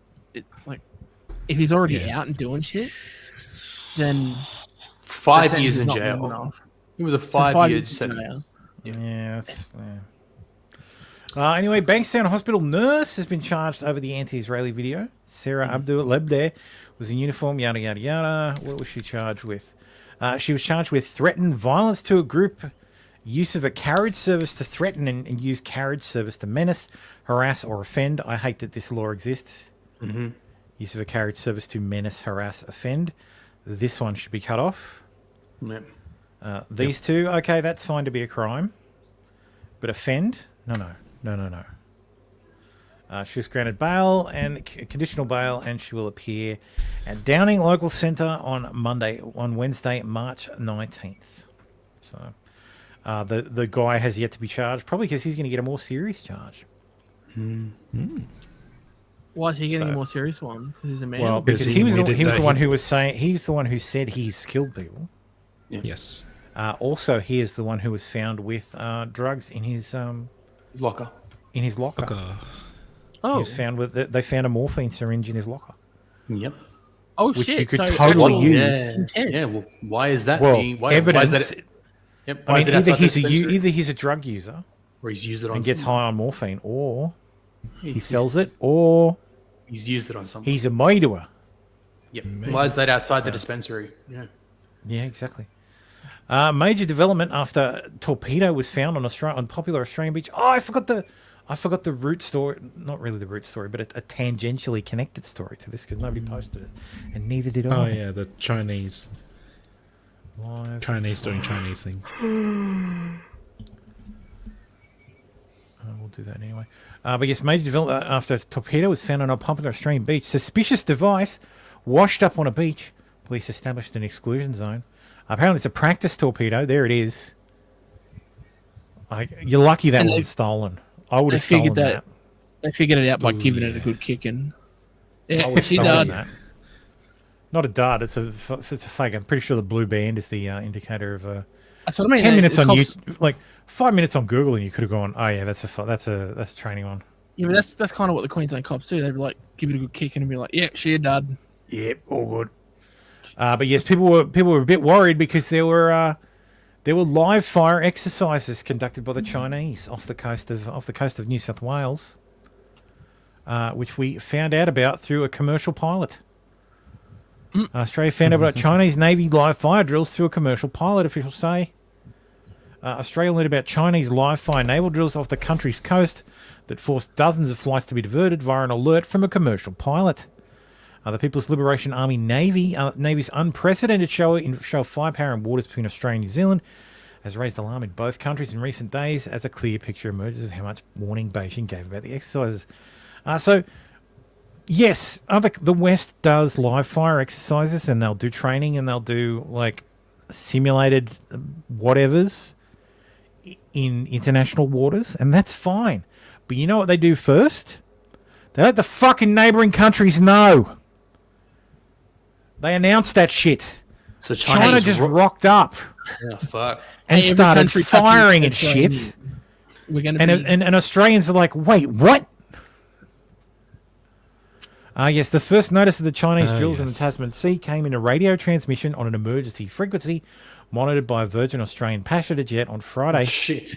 If he's already out and doing shit, then 5 years in jail. He was a 5 year sentence. Anyway, Bankstown Hospital nurse has been charged over the anti-Israeli video. Sarah Abdul-Lebdeh was in uniform, yada, yada, yada. What was she charged with? She was charged with threatened violence to a group, use of a carriage service to threaten and use carriage service to menace, harass, or offend. I hate that this law exists. Mm-hmm. Use of a carriage service to menace, harass, offend. This one should be cut off. Yep. These two, okay, that's fine to be a crime. But offend? No. She was granted bail and conditional bail, and she will appear at Downing Local Centre on Wednesday, March 19th. So the guy has yet to be charged, probably because he's going to get a more serious charge. Why is he getting a more serious one? Because he's a man. Well, because he was the one who was saying he's the one who said he's killed people. Yeah. Yes. Also, he is the one who was found with drugs in his locker. in his locker. Oh. He was found with. They found a morphine syringe in his locker. Yep. Oh which shit! you could so totally actual use. intent. Yeah. Well, why is that? Well, why evidence. is that? Yep. I Why mean, is it either he's a drug user, or he's used it on and gets someone. high on morphine, or he He's- sells it, or He's used it on someone. he's a murderer. Yep. Why is that outside the dispensary? Yeah. Yeah, exactly. Major development after torpedo was found on popular Australian beach. Oh, I forgot the root story. Not really the root story, but a tangentially connected story to this because nobody posted it, and neither did I. Oh yeah, the Chinese. Live. Chinese doing Chinese things. We'll do that anyway. But yes, major development after torpedo was found on a popular Australian beach. Suspicious device washed up on a beach. Police established an exclusion zone. Apparently, it's a practice torpedo. There it is. You're lucky that And wasn't they- stolen. I would They have stolen figured that. They figured it out by Ooh, giving it a yeah. good kicking. I Yeah, would have she stolen did. that. Not a dart. It's a fake. I'm pretty sure the blue band is the indicator of. That's what I mean. 10 minutes the on cops- YouTube, like 5 minutes on Google, and you could have gone, "Oh yeah, that's a training one." Yeah, but that's kind of what the Queensland cops do. They'd be like, give it a good kick and be like, yeah, she did. Yep, all good. But yes, people were a bit worried because there were live fire exercises conducted by the Chinese off the coast of New South Wales, which we found out about through a commercial pilot. Australia found out about Chinese Navy live fire drills through a commercial pilot, officials say. Australia learned about Chinese live fire naval drills off the country's coast that forced dozens of flights to be diverted via an alert from a commercial pilot. The People's Liberation Army Navy's unprecedented show of firepower in waters between Australia and New Zealand has raised alarm in both countries in recent days as a clear picture emerges of how much warning Beijing gave about the exercises. So, yes, the West does live fire exercises, and they'll do training, and they'll do like simulated whatevers in international waters, and that's fine. But you know what they do first? They let the fucking neighbouring countries know. They announced that shit. So China just rocked up Yeah, fuck. and Hey, every started country firing and touching and shit. saying, We're gonna And Australians are like, wait, what? Yes, the first notice of the Chinese drills in the Tasman Sea came in a radio transmission on an emergency frequency monitored by a Virgin Australian passenger jet on Friday. Shit.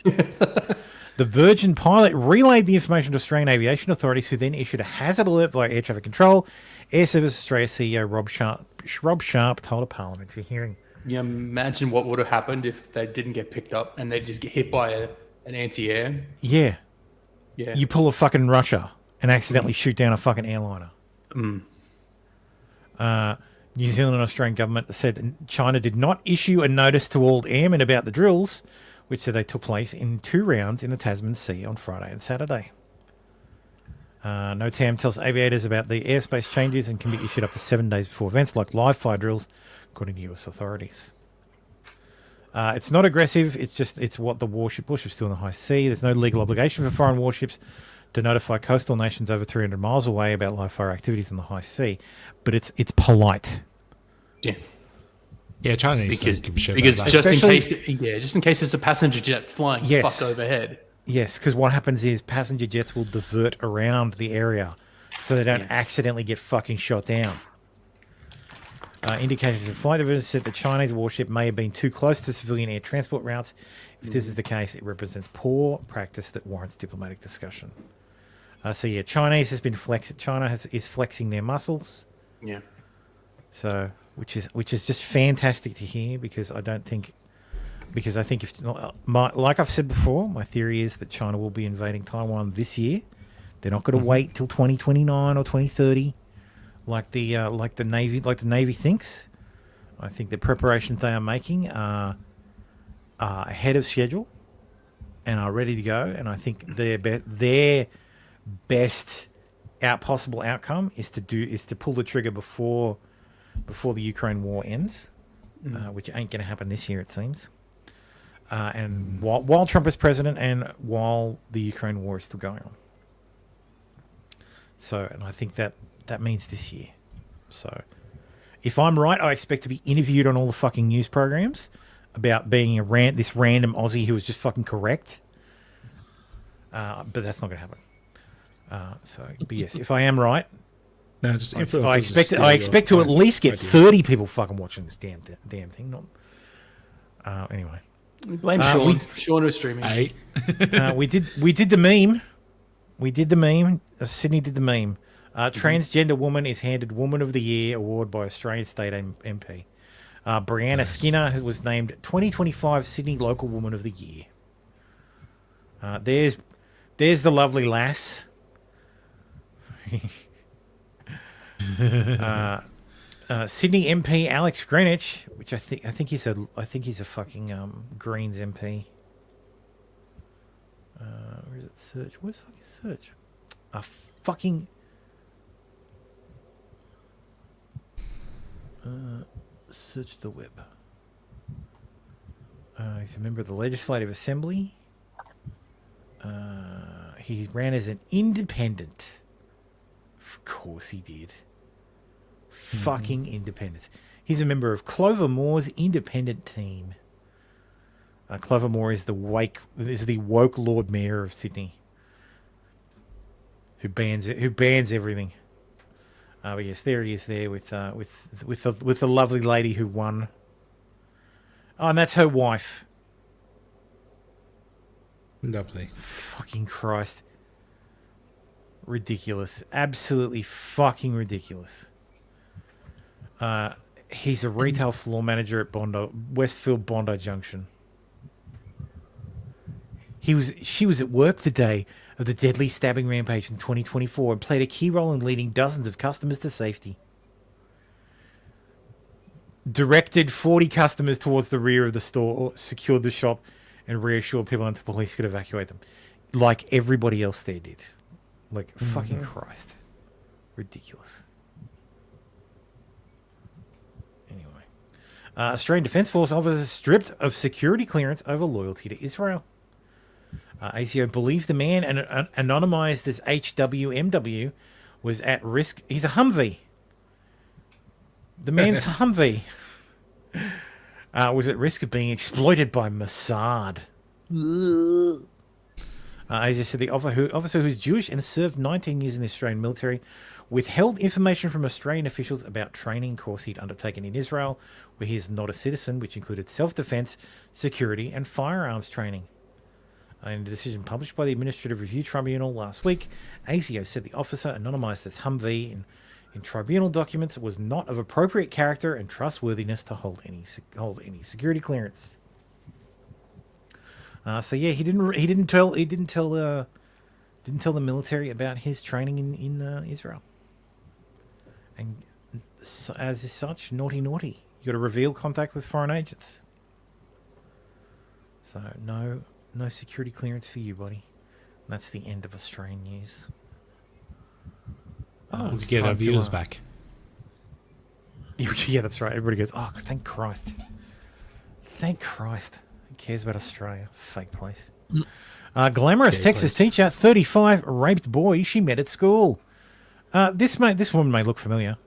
The Virgin pilot relayed the information to Australian aviation authorities, who then issued a hazard alert via air traffic control. Air Service Australia CEO Rob Sharp told a parliamentary hearing. You imagine what would have happened if they didn't get picked up and they just get hit by an anti-air. Yeah. Yeah. You pull a fucking Russia and accidentally shoot down a fucking airliner. Mm. New Zealand and Australian government said China did not issue a notice to all airmen about the drills, which said they took place in 2 rounds in the Tasman Sea on Friday and Saturday. NOTAM tells aviators about the airspace changes and can be issued up to 7 days before events like live fire drills, according to US authorities. It's not aggressive. It's what the warship's still in the high sea. There's no legal obligation for foreign warships to notify coastal nations over 300 miles away about live fire activities in the high sea, but it's polite. Yeah. Yeah, Chinese Because, don't give a shit because about that. just in case there's a passenger jet flying fuck overhead. Yes, because what happens is passenger jets will divert around the area so they don't accidentally get fucking shot down. Indications of flight diversions said the Chinese warship may have been too close to civilian air transport routes. If this is the case, it represents poor practice that warrants diplomatic discussion. China is flexing their muscles. Yeah. So, which is just fantastic to hear because I think if like I've said before, my theory is that China will be invading Taiwan this year. They're not going to wait till 2029 or 2030, like the Navy thinks. I think the preparations they are making are ahead of schedule and are ready to go. And I think their best possible outcome is to pull the trigger before the Ukraine war ends, which ain't going to happen this year, it seems. And while Trump is president and while the Ukraine war is still going on. So, and I think that means this year. So, if I'm right, I expect to be interviewed on all the fucking news programs about being this random Aussie who was just fucking correct. but that's not going to happen. But yes, if I am right, no, just I expect to at least get 30 people fucking watching this damn thing. Not anyway. Blame Sean. Sean was streaming. We did the meme. We did the meme. Sydney did the meme. Transgender woman is handed Woman of the Year award by Australian State MP. Brianna Skinner was named 2025 Sydney Local Woman of the Year. There's the lovely lass. Sydney MP Alex Greenwich, which I think he's a fucking Greens MP. Where is it? Search. Where's fucking search? Fucking. Search the web. He's a member of the Legislative Assembly. He ran as an independent. Of course he did. Fucking independent. He's a member of Clover Moore's independent team. Clover Moore is the woke Lord Mayor of Sydney, who bans everything. But yes, there he is there with the lovely lady who won. Oh, and that's her wife. Lovely. Fucking Christ. Ridiculous. Absolutely fucking ridiculous. He's a retail floor manager at Westfield Bondi Junction. She was at work the day of the deadly stabbing rampage in 2024 and played a key role in leading dozens of customers to safety. Directed 40 customers towards the rear of the store, secured the shop, and reassured people until police could evacuate them. Like everybody else there did. Like, fucking Christ. Ridiculous. Anyway. Australian Defence Force officers stripped of security clearance over loyalty to Israel. ACO believes the man, anonymised as HWMW, was at risk. He's a Humvee. The man's Humvee was at risk of being exploited by Mossad. As I said, the officer who's Jewish and served 19 years in the Australian military withheld information from Australian officials about training course he'd undertaken in Israel, where he is not a citizen, which included self-defense, security, and firearms training. In a decision published by the Administrative Review Tribunal last week, ASIO said the officer, anonymised as Humvee in tribunal documents, was not of appropriate character and trustworthiness to hold any security clearance. So yeah, he didn't tell the military about his training in Israel. And as such, naughty. You got to reveal contact with foreign agents. So no security clearance for you, buddy. And that's the end of Australian news. We could get our viewers back. Yeah, that's right. Everybody goes, oh, thank Christ. Thank Christ. Who cares about Australia? Fake place. Glamorous Texas teacher, 35, raped boy she met at school. This woman may look familiar.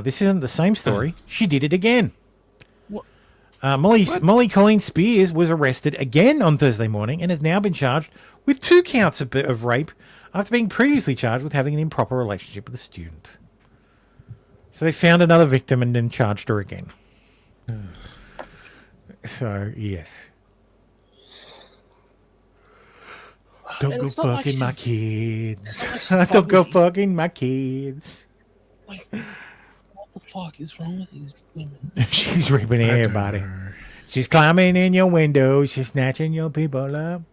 This isn't the same story. She did it again. Molly Colleen Spears was arrested again on Thursday morning and has now been charged with 2 counts of rape after being previously charged with having an improper relationship with a student. So they found another victim and then charged her again. So, yes. Don't go fucking my kids. Don't go fucking my kids. Like, what the fuck is wrong with these women? She's raping everybody. She's climbing in your window. She's snatching your people up.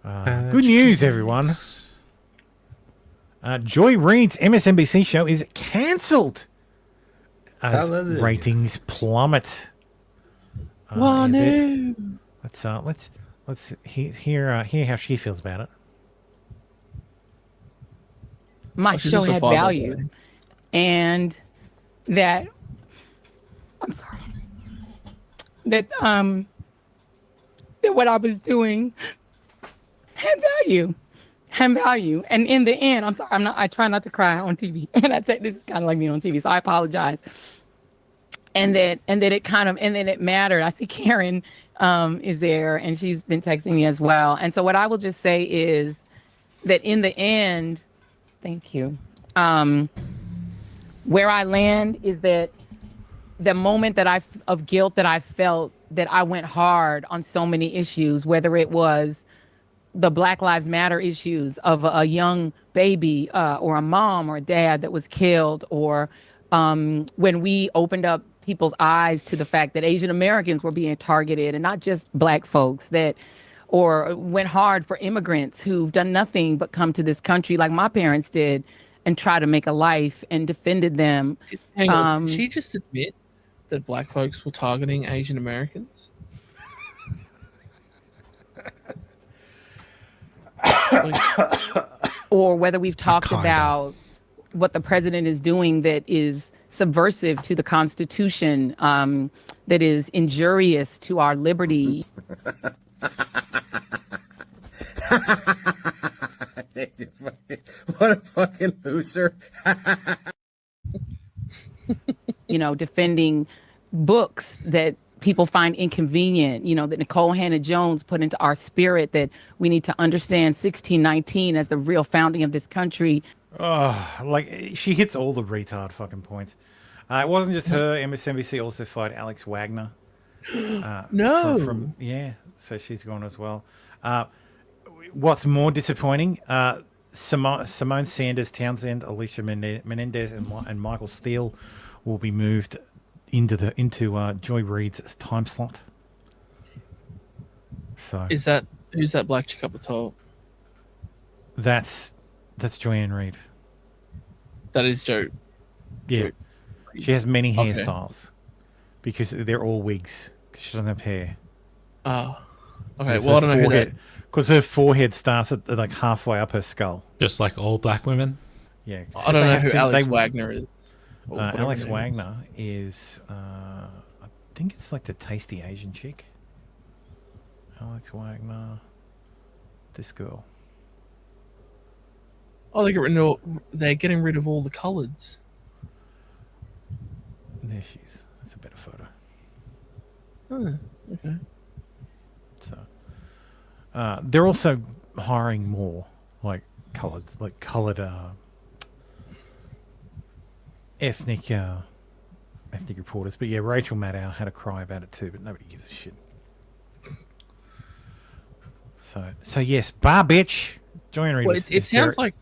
Good news, everyone. Joy Reid's MSNBC show is cancelled as ratings plummet. No. Let's hear how she feels about it. My show had value, and that that what I was doing had value. And in the end, I'm sorry, I try not to cry on TV. And I think this is kind of like me on TV, so I apologize. And that it mattered. I see Karen is there, and she's been texting me as well. And so what I will just say is that in the end, thank you. Where I land is that the moment that of guilt that I felt, that I went hard on so many issues, whether it was the Black Lives Matter issues of a young baby or a mom or a dad that was killed, or when we opened up people's eyes to the fact that Asian Americans were being targeted and not just Black folks, that or went hard for immigrants who've done nothing but come to this country like my parents did and try to make a life and defended them. Hang on, did she just admit that Black folks were targeting Asian Americans? Or whether we've talked about what the president is doing that is subversive to the Constitution, that is injurious to our liberty. What a fucking loser. You know, defending books that people find inconvenient, you know, that Nicole Hannah-Jones put into our spirit, that we need to understand 1619 as the real founding of this country. Oh, like, she hits all the retard fucking points. It wasn't just her. MSNBC also fired Alex Wagner. No. Yeah, so she's gone as well. What's more disappointing, Simone Sanders, Townsend, Alicia Menendez, and Michael Steele will be moved into Joy Reid's time slot. So who's that black chick up the top? That's Joyanne Reid. That is Joe. Yeah, she has many hairstyles because they're all wigs. Because she doesn't have hair. Oh, okay. Well, I don't know who that. Because her forehead starts at like halfway up her skull. Just like all black women. Yeah. I don't know who Alex Wagner is. Alex Wagner is, I think it's like the tasty Asian chick. Alex Wagner, this girl. Oh, they're getting rid of all the colours. There she is. That's a better photo. Oh, okay. So, they're also hiring more coloured ethnic reporters. But yeah, Rachel Maddow had a cry about it too, but nobody gives a shit. So yes, bar bitch. Joyanne Reid. Well, it sounds like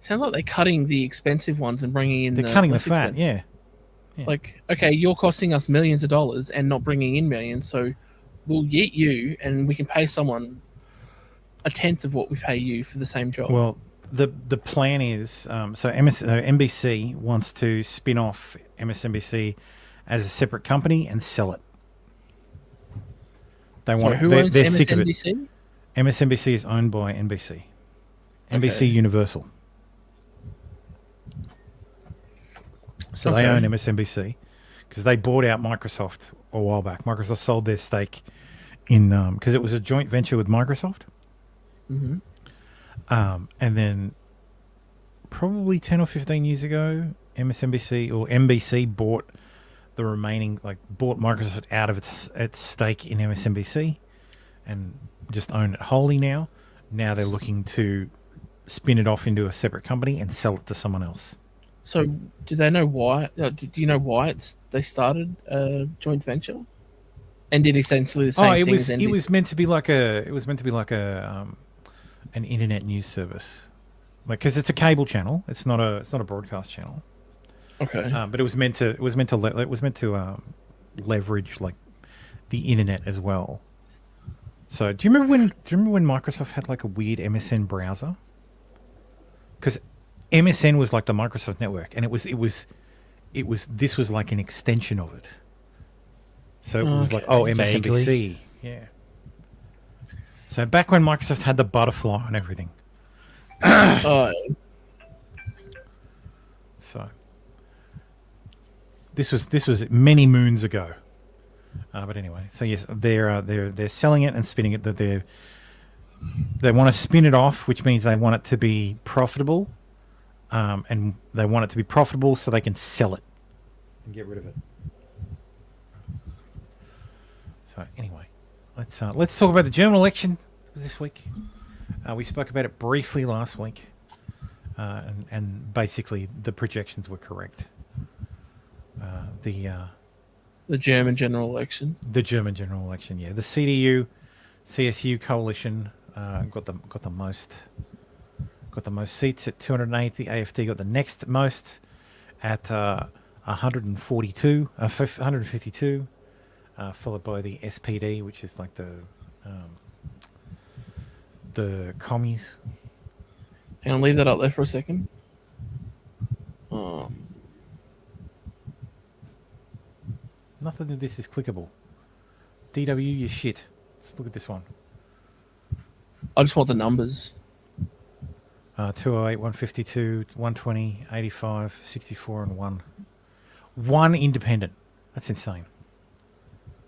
they're cutting the expensive ones and bringing in. They're cutting the fat. Yeah. Like, okay, you're costing us millions of dollars and not bringing in millions, so we'll yeet you and we can pay someone a tenth of what we pay you for the same job. Well, the plan is so NBC wants to spin off MSNBC as a separate company and sell it. They want. Who owns they're MSNBC? sick of it. MSNBC is owned by NBC. NBC Universal. So they own MSNBC because they bought out Microsoft a while back. Microsoft sold their stake in because it was a joint venture with Microsoft. Mm-hmm. And then probably 10 or 15 years ago, MSNBC or NBC bought the remaining, bought Microsoft out of its stake in MSNBC and just own it wholly now. Now they're looking to spin it off into a separate company and sell it to someone else. So, do they know why? Do you know why they started a joint venture and did essentially the same thing as NBC? It was meant to be like an internet news service, because it's a cable channel. It's not a broadcast channel. Okay. But it was meant to leverage the internet as well. So do you remember when Microsoft had a weird MSN browser? Because MSN was like the Microsoft network, and this was like an extension of it. So it was MSNBC. Vaguely. Yeah. So back when Microsoft had the butterfly and everything. So this was many moons ago. But anyway, so yes, they're selling it and spinning it. That they want to spin it off, which means they want it to be profitable, and they want it to be profitable so they can sell it and get rid of it. So anyway, let's talk about the German election this week. We spoke about it briefly last week, and basically the projections were correct. The German general election. The German general election, yeah. The CDU, CSU coalition got the most seats at 208. The AfD got the next most at 152, followed by the SPD, which is like the commies. Hang on, leave that up there for a second. Nothing of this is clickable. DW, you shit. Let's look at this one. I just want the numbers. 208, 152, 120, 85, 64, and 1. One independent. That's insane.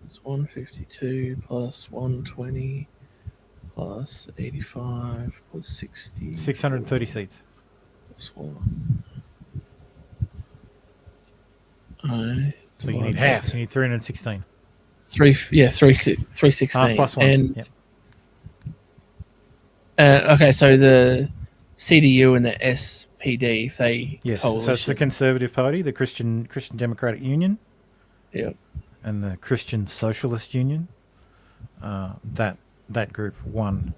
It's 152 plus 120 plus 85 plus 60. 630 seats. Plus 1. Alright. So you need half. You need 316. 316. Half plus 1. And, yep. Okay, so the CDU and the SPD, if they Yes, coalition. so it's the Conservative Party, the Christian Democratic Union, Yep. and the Christian Socialist Union. That group won.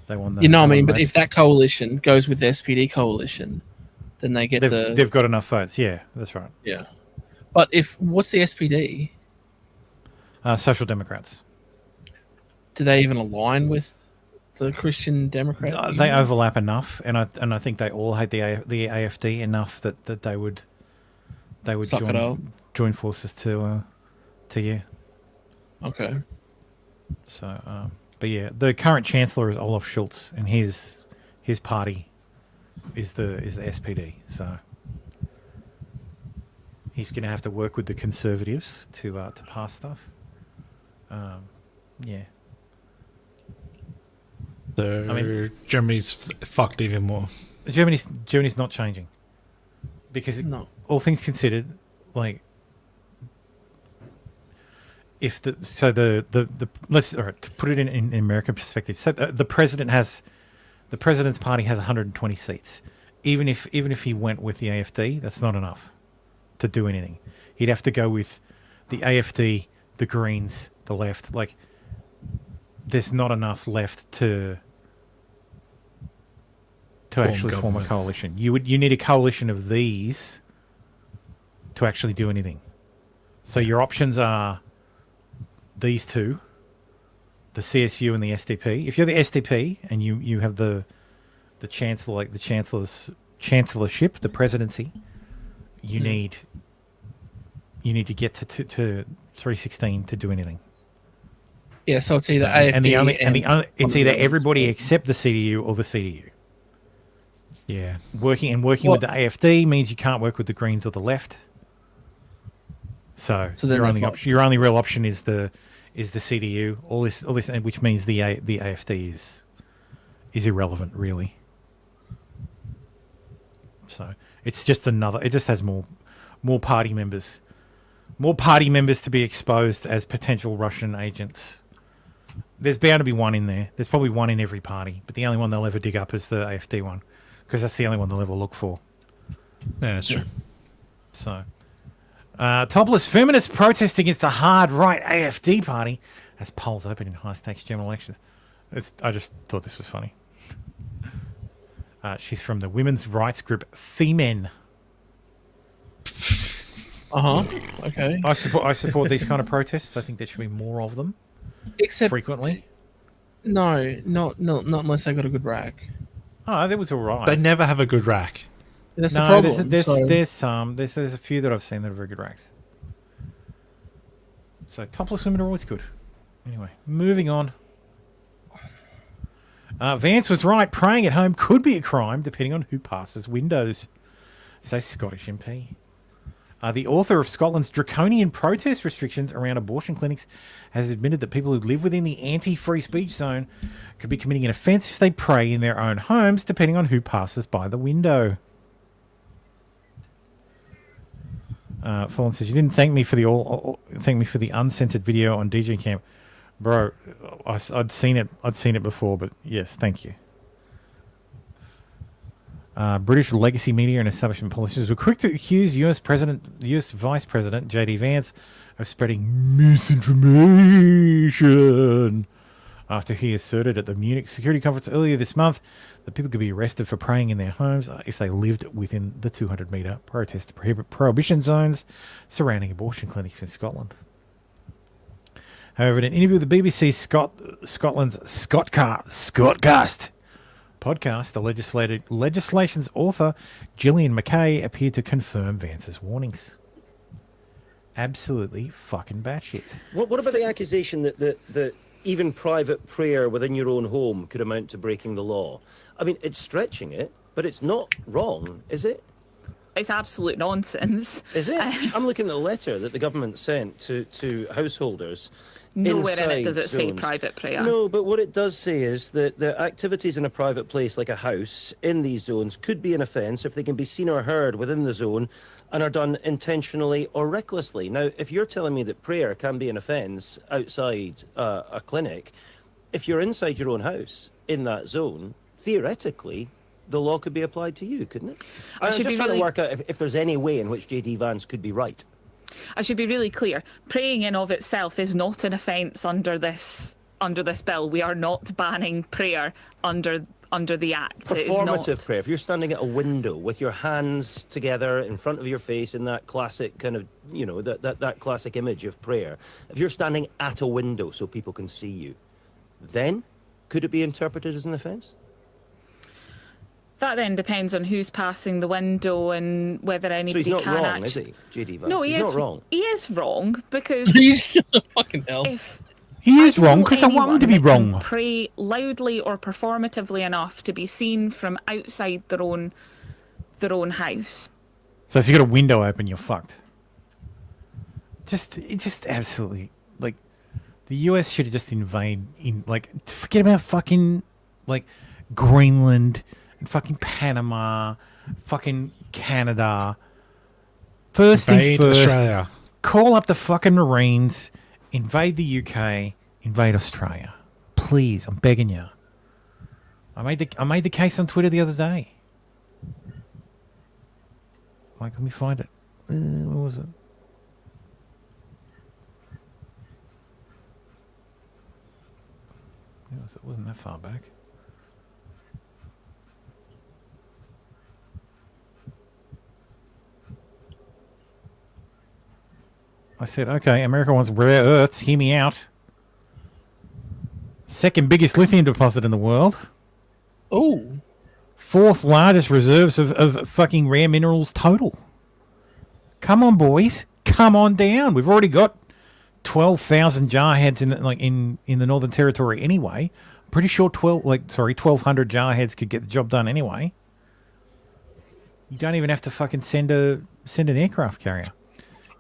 They won the. You know what I mean? But if that coalition goes with the SPD coalition, then they get they've got enough votes. Yeah, that's right. Yeah. But what's the SPD? Social Democrats. Do they even align with the Christian Democrat? They overlap enough, and I think they all hate the AfD enough that they would join forces to yeah. Okay. So, but yeah, the current chancellor is Olaf Scholz, and his party is the SPD. So he's going to have to work with the Conservatives to pass stuff. Yeah. So I mean, Germany's fucked even more. Germany's not changing because all things considered, like if let's all right, to put it in American perspective. So the president's party has 120 seats. Even if he went with the AfD, that's not enough to do anything. He'd have to go with the AfD, the Greens, the left. Like there's not enough left to actually form a coalition. You need a coalition of these to actually do anything. So your options are these two, the CSU and the SDP. If you're the SDP and you have the chancellor, like the chancellorship, the presidency, you need to get to 316 to do anything. Yeah, so it's either AfD it's either everybody except the CDU or the CDU. Yeah, working with the AfD means you can't work with the Greens or the left. So your only real option is the CDU. All this, which means the AfD is irrelevant, really. So it's just it just has more party members to be exposed as potential Russian agents. There's bound to be one in there. There's probably one in every party, but the only one they'll ever dig up is the AfD one, because that's the only one they'll ever look for. Yeah, that's true. So, topless feminists protest against the hard right AfD party as polls open in high-stakes general elections. I just thought this was funny. She's from the women's rights group Femen. Okay. I support these kind of protests. I think there should be more of them. Except frequently. No, not unless they got a good rack. Oh, that was all right. They never have a good rack. That's the problem. There's a few that I've seen that are very good racks. So topless women are always good. Anyway, moving on. Vance was right. Praying at home could be a crime depending on who passes windows, says Scottish MP. The author of Scotland's draconian protest restrictions around abortion clinics has admitted that people who live within the anti-free speech zone could be committing an offence if they pray in their own homes, depending on who passes by the window. Fallen says, "You didn't thank me for the uncensored video on DJ Camp. Bro, I'd seen it. I'd seen it before, but yes, thank you. British legacy media and establishment politicians were quick to accuse US Vice President J.D. Vance of spreading misinformation after he asserted at the Munich Security Conference earlier this month that people could be arrested for praying in their homes if they lived within the 200-metre protest prohibition zones surrounding abortion clinics in Scotland. However, in an interview with the BBC Scotland's Scottcast podcast, the legislation's author, Gillian McKay, appeared to confirm Vance's warnings. Absolutely fucking batshit. What about the accusation that even private prayer within your own home could amount to breaking the law? I mean, it's stretching it, but it's not wrong, is it? It's absolute nonsense. Is it? I'm looking at the letter that the government sent to householders. Nowhere in it does it say private prayer. No, but what it does say is that the activities in a private place, like a house, in these zones could be an offence if they can be seen or heard within the zone and are done intentionally or recklessly. Now, if you're telling me that prayer can be an offence outside a clinic, if you're inside your own house in that zone, theoretically, the law could be applied to you, couldn't it? I'm just trying to work out if there's any way in which J.D. Vance could be right. I should be really clear. Praying in of itself is not an offence under this bill. We are not banning prayer under the Act. Performative prayer. If you're standing at a window with your hands together in front of your face in that classic kind of, that classic image of prayer. If you're standing at a window so people can see you, then could it be interpreted as an offence? That then depends on who's passing the window and whether anybody can. So he's not wrong, is he, J.D. Vance? No, he's not wrong. He is wrong because he's fucking hell. He is wrong because I want him to be wrong. Pray loudly or performatively enough to be seen from outside their own house. So if you got a window open, you're fucked. Just absolutely, like, the US should have just forget about fucking, like, Greenland and fucking Panama, fucking Canada. First things first, Australia. Call up the fucking Marines, invade the UK, invade Australia. Please, I'm begging you. I made the case on Twitter the other day. Like, let me find it. Where was it? It wasn't that far back. I said, okay, America wants rare earths. Hear me out. Second biggest lithium deposit in the world. Oh. Fourth largest reserves of fucking rare minerals total. Come on, boys. Come on down. We've already got 12,000 jarheads in the Northern Territory anyway. I'm pretty sure 1,200 jarheads could get the job done anyway. You don't even have to fucking send an aircraft carrier.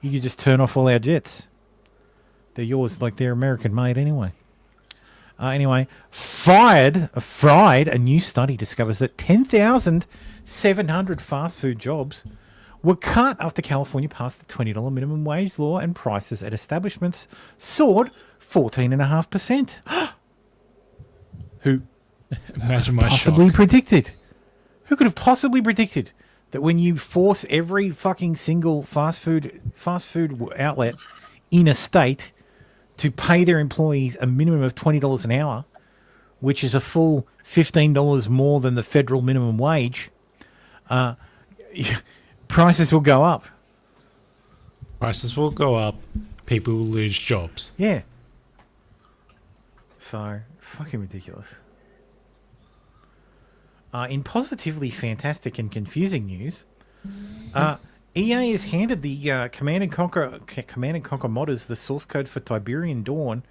You could just turn off all our jets. They're yours, like they're American made anyway. Fried, a new study discovers that 10,700 fast food jobs were cut after California passed the $20 minimum wage law and prices at establishments soared 14.5%. Who Imagine my possibly shock. predicted? Who could have possibly predicted that when you force every fucking single fast food outlet in a state to pay their employees a minimum of $20 an hour, which is a full $15 more than the federal minimum wage, prices will go up. Prices will go up. People will lose jobs. Yeah. So, fucking ridiculous. In positively fantastic and confusing news, EA has handed the Command & Conquer modders the source code for Tiberian Dawn,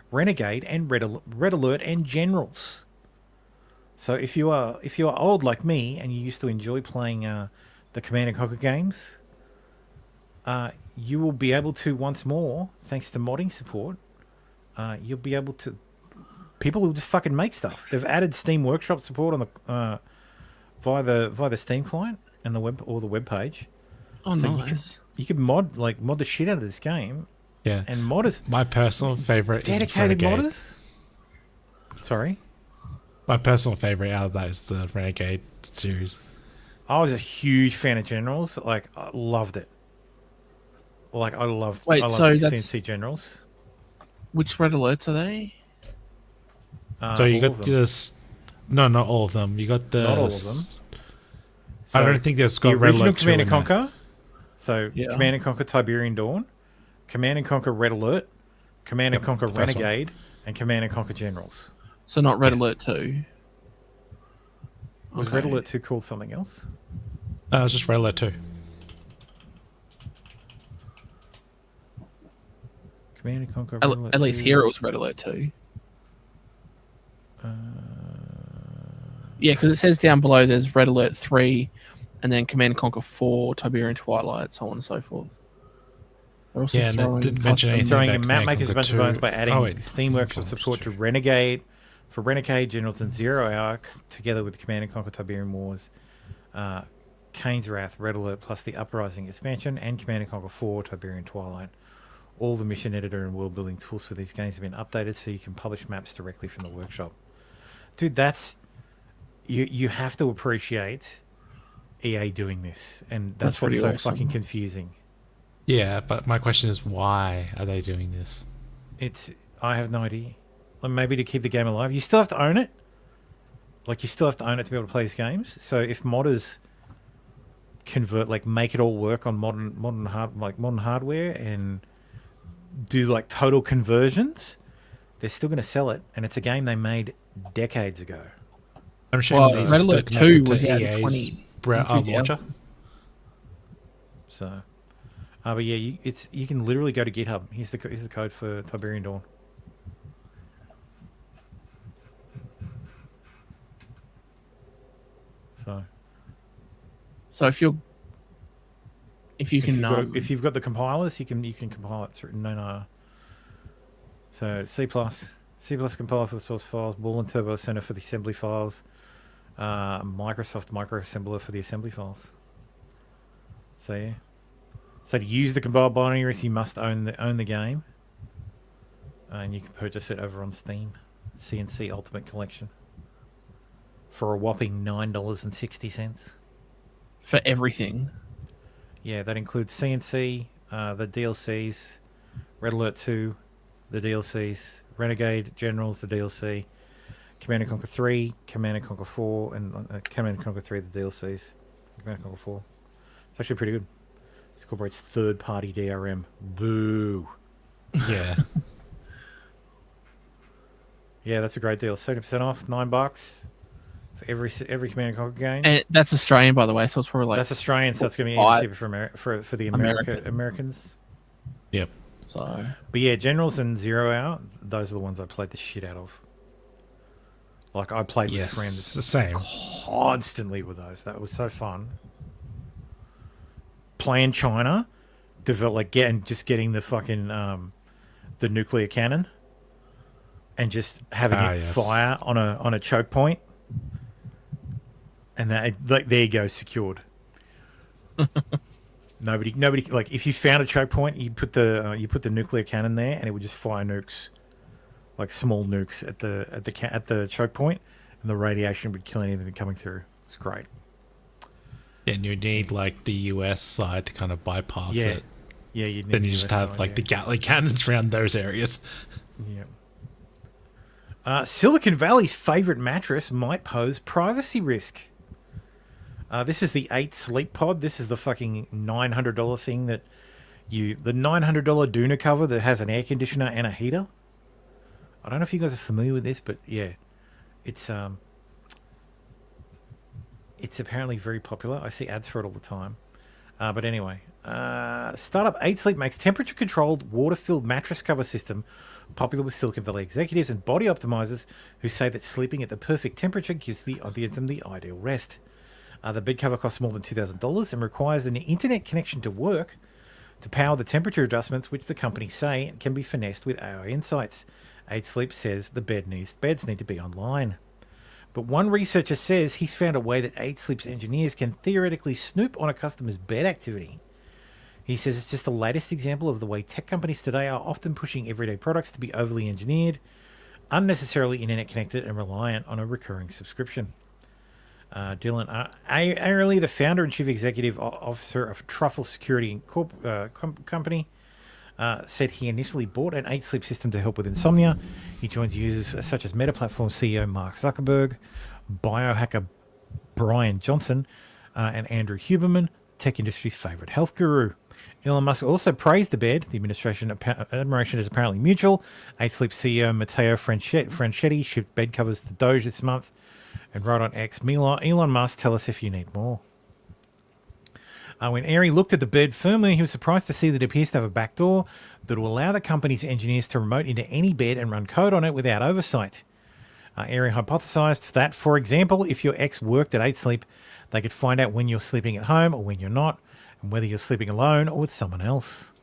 Renegade, and Red Alert and Generals. So if you are old like me and you used to enjoy playing the Command & Conquer games, you will be able to once more, thanks to modding support, you'll be able to. People will just fucking make stuff. They've added Steam Workshop support on the via the Steam client and the web or the web page. Oh, so nice. You could mod the shit out of this game Yeah. And modders. My personal favorite is Dedicated Renegade. modders? Sorry? My personal favorite out of that is the Renegade series. I was a huge fan of Generals. Like, I loved it. Like, I loved Wait, I loved so the that's- CNC Generals. Which red alerts are they? So you all got of them. this. No, not all of them. You got the. Not all of them. I don't think there's got the Red original Alert 2 Command in and there. Conquer. So Yeah. Command and Conquer Tiberian Dawn, Command and Conquer Red Alert, Command and Conquer the first one. Renegade, and Command and Conquer Generals. So not red alert 2. Was Red Alert 2 called something else? No, it was just Red Alert 2. Command and Conquer Red Alert At least 2. here it was red alert 2. Yeah, because it says down below there's red alert 3, and then Command and Conquer 4, Tiberian Twilight, so on and so forth. They're also Yeah, and it throwing didn't mention custom- anything Throwing about in Command map makers a Conquer bunch of 2. bones by adding Oh, wait. Steam Workshop support to Renegade for Renegade Generals and Zero Hour, together with Command and Conquer Tiberian Wars, Kane's Wrath, Red Alert, plus the Uprising expansion, and Command and Conquer 4, Tiberian Twilight. All the mission editor and world building tools for these games have been updated so you can publish maps directly from the workshop. Dude, that's you have to appreciate EA doing this, and that's what's pretty so awesome. fucking confusing. Yeah, but my question is, why are they doing this? I have no idea. Like, maybe to keep the game alive. You still have to own it. Like, you still have to own it to be able to play these games. So if modders convert, like, make it all work on modern hardware and do like total conversions, they're still going to sell it, and it's a game they made decades ago. I'm sure Well, these Red are still Alert 2 connected was to out in EA's 2000. launcher. So, but yeah, you can literally go to GitHub. Here's the code for Tiberian Dawn. So if you've got the compilers, you can compile it through no. So C++ compiler for the source files, Ball and Turbo Center for the assembly files, Microsoft Microassembler for the assembly files. So yeah. So to use the compiled binaries, you must own the game, and you can purchase it over on Steam, CNC Ultimate Collection, for a whopping $9.60. for everything. Yeah, that includes CNC, the DLCs, Red Alert 2, the DLCs, Renegade Generals, the DLC, Command & Conquer 3, Command & Conquer 4, and Command & Conquer 3, the DLCs, Command & Conquer 4. It's actually pretty good. It incorporates third-party DRM. Boo. Yeah. Yeah, that's a great deal. 70% off, $9 for every Command & Conquer game. And that's Australian, by the way, so it's probably like That's Australian, so it's going to be five- even cheaper for the American. Americans. Yep. So, But yeah, Generals and Zero Hour, those are the ones I played the shit out of. Like, I played with Yes, friends the same. constantly with those. That was so fun. Playing China, getting the fucking the nuclear cannon, and just having it yes. fire on a choke point, and that there you go, secured. Nobody like if you found a choke point, you put the nuclear cannon there, and it would just fire nukes, like small nukes at the choke point, and the radiation would kill anything coming through. It's great. And you need like the US side to kind of bypass Yeah. it. Yeah, you'd need Then the you just US have side, like yeah. the Gatling cannons around those areas. Yeah. Silicon Valley's favorite mattress might pose privacy risk. This is the 8 Sleep Pod. This is the fucking $900 thing the $900 Duna cover that has an air conditioner and a heater. I don't know if you guys are familiar with this, but yeah, it's apparently very popular. I see ads for it all the time. But anyway, startup 8 Sleep makes temperature-controlled, water-filled mattress cover system popular with Silicon Valley executives and body optimizers who say that sleeping at the perfect temperature gives them the ideal rest. The bed cover costs more than $2,000 and requires an internet connection to work to power the temperature adjustments, which the company say can be finessed with AI insights. 8 Sleep says the beds need to be online. But one researcher says he's found a way that 8 Sleep's engineers can theoretically snoop on a customer's bed activity. He says it's just the latest example of the way tech companies today are often pushing everyday products to be overly engineered, unnecessarily internet connected, and reliant on a recurring subscription. Dylan Airley, the founder and chief executive officer of Truffle Security Company, said he initially bought an 8-sleep system to help with insomnia. He joins users such as Meta Platform CEO Mark Zuckerberg, biohacker Brian Johnson, and Andrew Huberman, tech industry's favorite health guru. Elon Musk also praised the bed. The admiration is apparently mutual. 8-Sleep CEO Matteo Franchetti shipped bed covers to Doge this month. And wrote on X, Elon Musk, tell us if you need more. When Airy looked at the bed firmly, he was surprised to see that it appears to have a back door that will allow the company's engineers to remote into any bed and run code on it without oversight. Airy hypothesized that, for example, if your ex worked at 8-Sleep, they could find out when you're sleeping at home or when you're not, and whether you're sleeping alone or with someone else.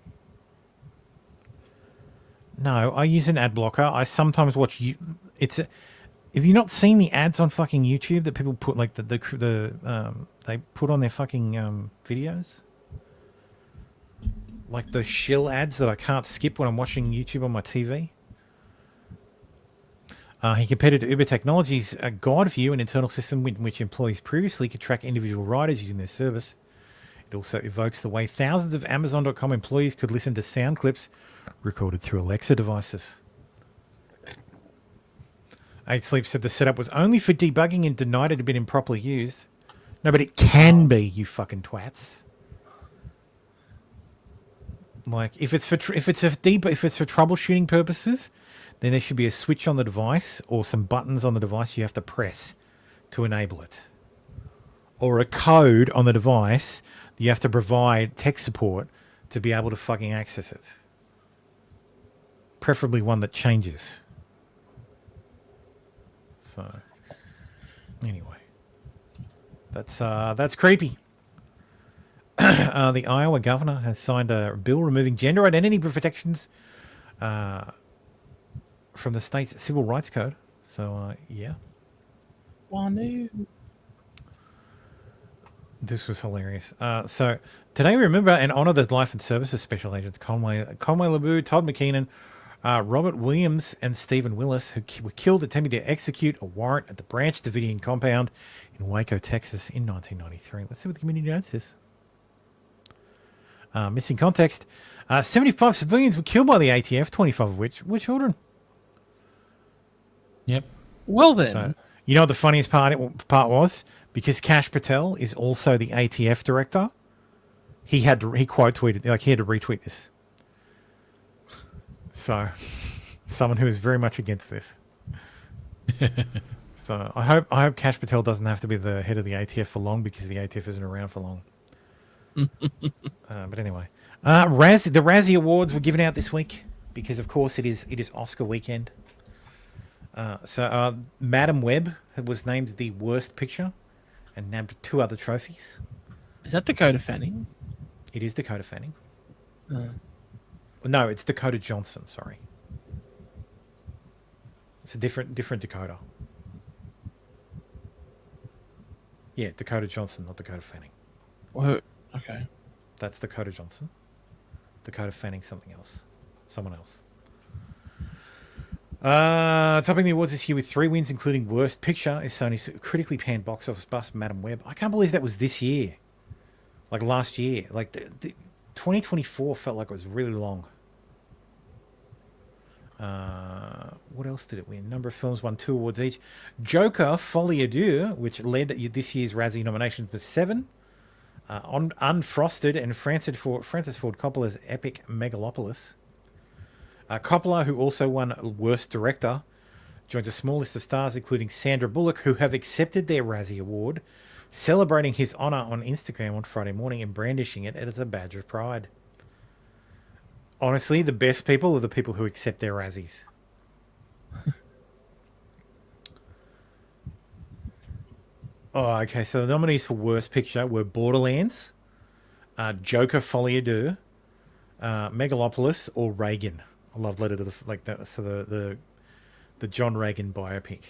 No, I use an ad blocker. I sometimes watch have you not seen the ads on fucking YouTube that people put, like they put on their fucking videos? Like the shill ads that I can't skip when I'm watching YouTube on my TV. He compared it to Uber Technologies' Guide View, an internal system in which employees previously could track individual riders using their service. It also evokes the way thousands of Amazon.com employees could listen to sound clips recorded through Alexa devices. 8-Sleep said the setup was only for debugging and denied it had been improperly used. No, but it can be, you fucking twats. Like, if it's for troubleshooting purposes, then there should be a switch on the device or some buttons on the device you have to press to enable it. Or a code on the device you have to provide tech support to be able to fucking access it. Preferably one that changes. So, anyway, that's creepy. The Iowa governor has signed a bill removing gender identity protections from the state's civil rights code. So, yeah. Oh, no. This was hilarious. So, today we remember and honor the life and service of Special Agents Conway LeBeau, Todd McKinnon, Robert Williams and Stephen Willis, who were killed attempting to execute a warrant at the Branch Davidian compound in Waco, Texas in 1993. Let's see what the community notes is. Missing context. 75 civilians were killed by the ATF, 25 of which were children. Yep. Well then. So, you know what the funniest part was? Because Kash Patel is also the ATF director, he quote tweeted, like he had to retweet this. So, someone who is very much against this. So, I hope Kash Patel doesn't have to be the head of the ATF for long, because the ATF isn't around for long. But anyway, the Razzie Awards were given out this week because, of course, it is Oscar weekend. So, Madam Web was named the worst picture and nabbed 2 other trophies. Is that Dakota Fanning? It is Dakota Fanning. No, it's Dakota Johnson. Sorry, it's a different Dakota. Yeah, Dakota Johnson, not Dakota Fanning. What? Okay, that's Dakota Johnson. Dakota Fanning, something else, someone else. Topping the awards this year with 3 wins, including Worst Picture, is Sony's critically panned box office bust, Madam Web. I can't believe that was this year, like last year. Like the 2024 felt like it was really long. What else did it win? Number of films won 2 awards each. Joker, Folie à Deux, which led this year's Razzie nominations with 7. Unfrosted and Francis Ford Coppola's epic Megalopolis. Coppola, who also won Worst Director, joins a small list of stars including Sandra Bullock, who have accepted their Razzie Award, celebrating his honour on Instagram on Friday morning and brandishing it as a badge of pride. Honestly, the best people are the people who accept their Razzies. Oh, okay. So the nominees for Worst Picture were Borderlands, Joker, Folie à Deux, Megalopolis, or Reagan. A love letter to the John Reagan biopic.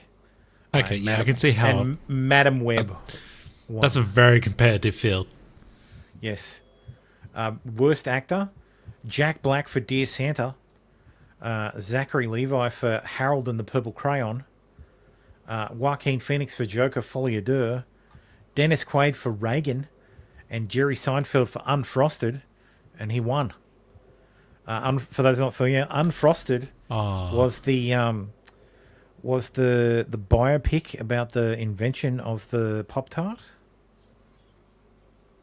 Okay, yeah, I can see how. And Madam Web. That's a very competitive field. Yes. Worst actor, Jack Black for Dear Santa, Zachary Levi for Harold and the Purple Crayon, Joaquin Phoenix for Joker Folie à Deux, Dennis Quaid for Reagan, and Jerry Seinfeld for Unfrosted, and he won. For those not familiar, Unfrosted was the biopic about the invention of the Pop-Tart.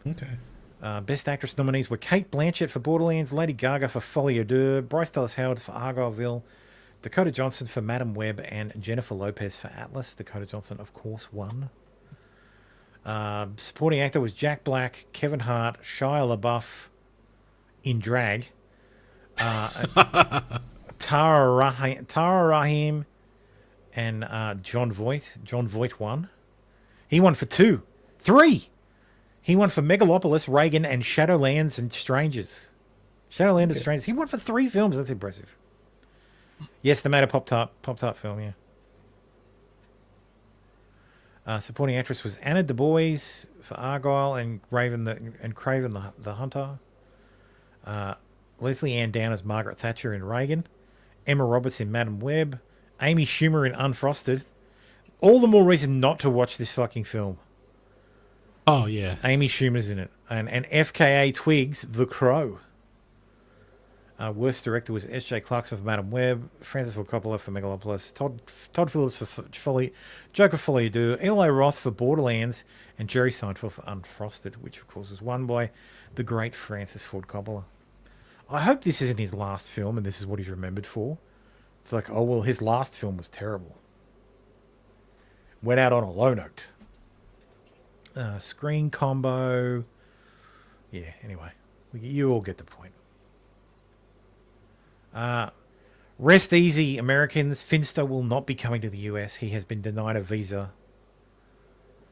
Okay. Best Actress nominees were Kate Blanchett for Borderlands, Lady Gaga for Folie à Deux, Bryce Dallas Howard for Argyleville, Dakota Johnson for Madam Web, and Jennifer Lopez for Atlas. Dakota Johnson, of course, won. Supporting actor was Jack Black, Kevin Hart, Shia LaBeouf in drag, Tara Rahim, and John Voight. John Voight won. He won for 3. He won for Megalopolis, Reagan, and Shadowlands and Strangers. Shadowlands and Strangers. He won for 3 films. That's impressive. Yes, they made a Pop-Tart film, yeah. Supporting actress was Anna DeBois for Argyle and Craven the Hunter. Leslie Ann Down as Margaret Thatcher in Reagan. Emma Roberts in Madam Web. Amy Schumer in Unfrosted. All the more reason not to watch this fucking film. Oh, yeah. Amy Schumer's in it. And FKA Twigs, The Crow. Worst director was S.J. Clarkson for Madam Web, Francis Ford Coppola for Megalopolis, Todd Phillips for Joker Folie à Deux, Eli Roth for Borderlands, and Jerry Seinfeld for Unfrosted, which of course was won by the great Francis Ford Coppola. I hope this isn't his last film and this is what he's remembered for. It's like, oh, well, his last film was terrible. Went out on a low note. Screen combo. Yeah, anyway. You all get the point. Rest easy, Americans. Finster will not be coming to the US. He has been denied a visa.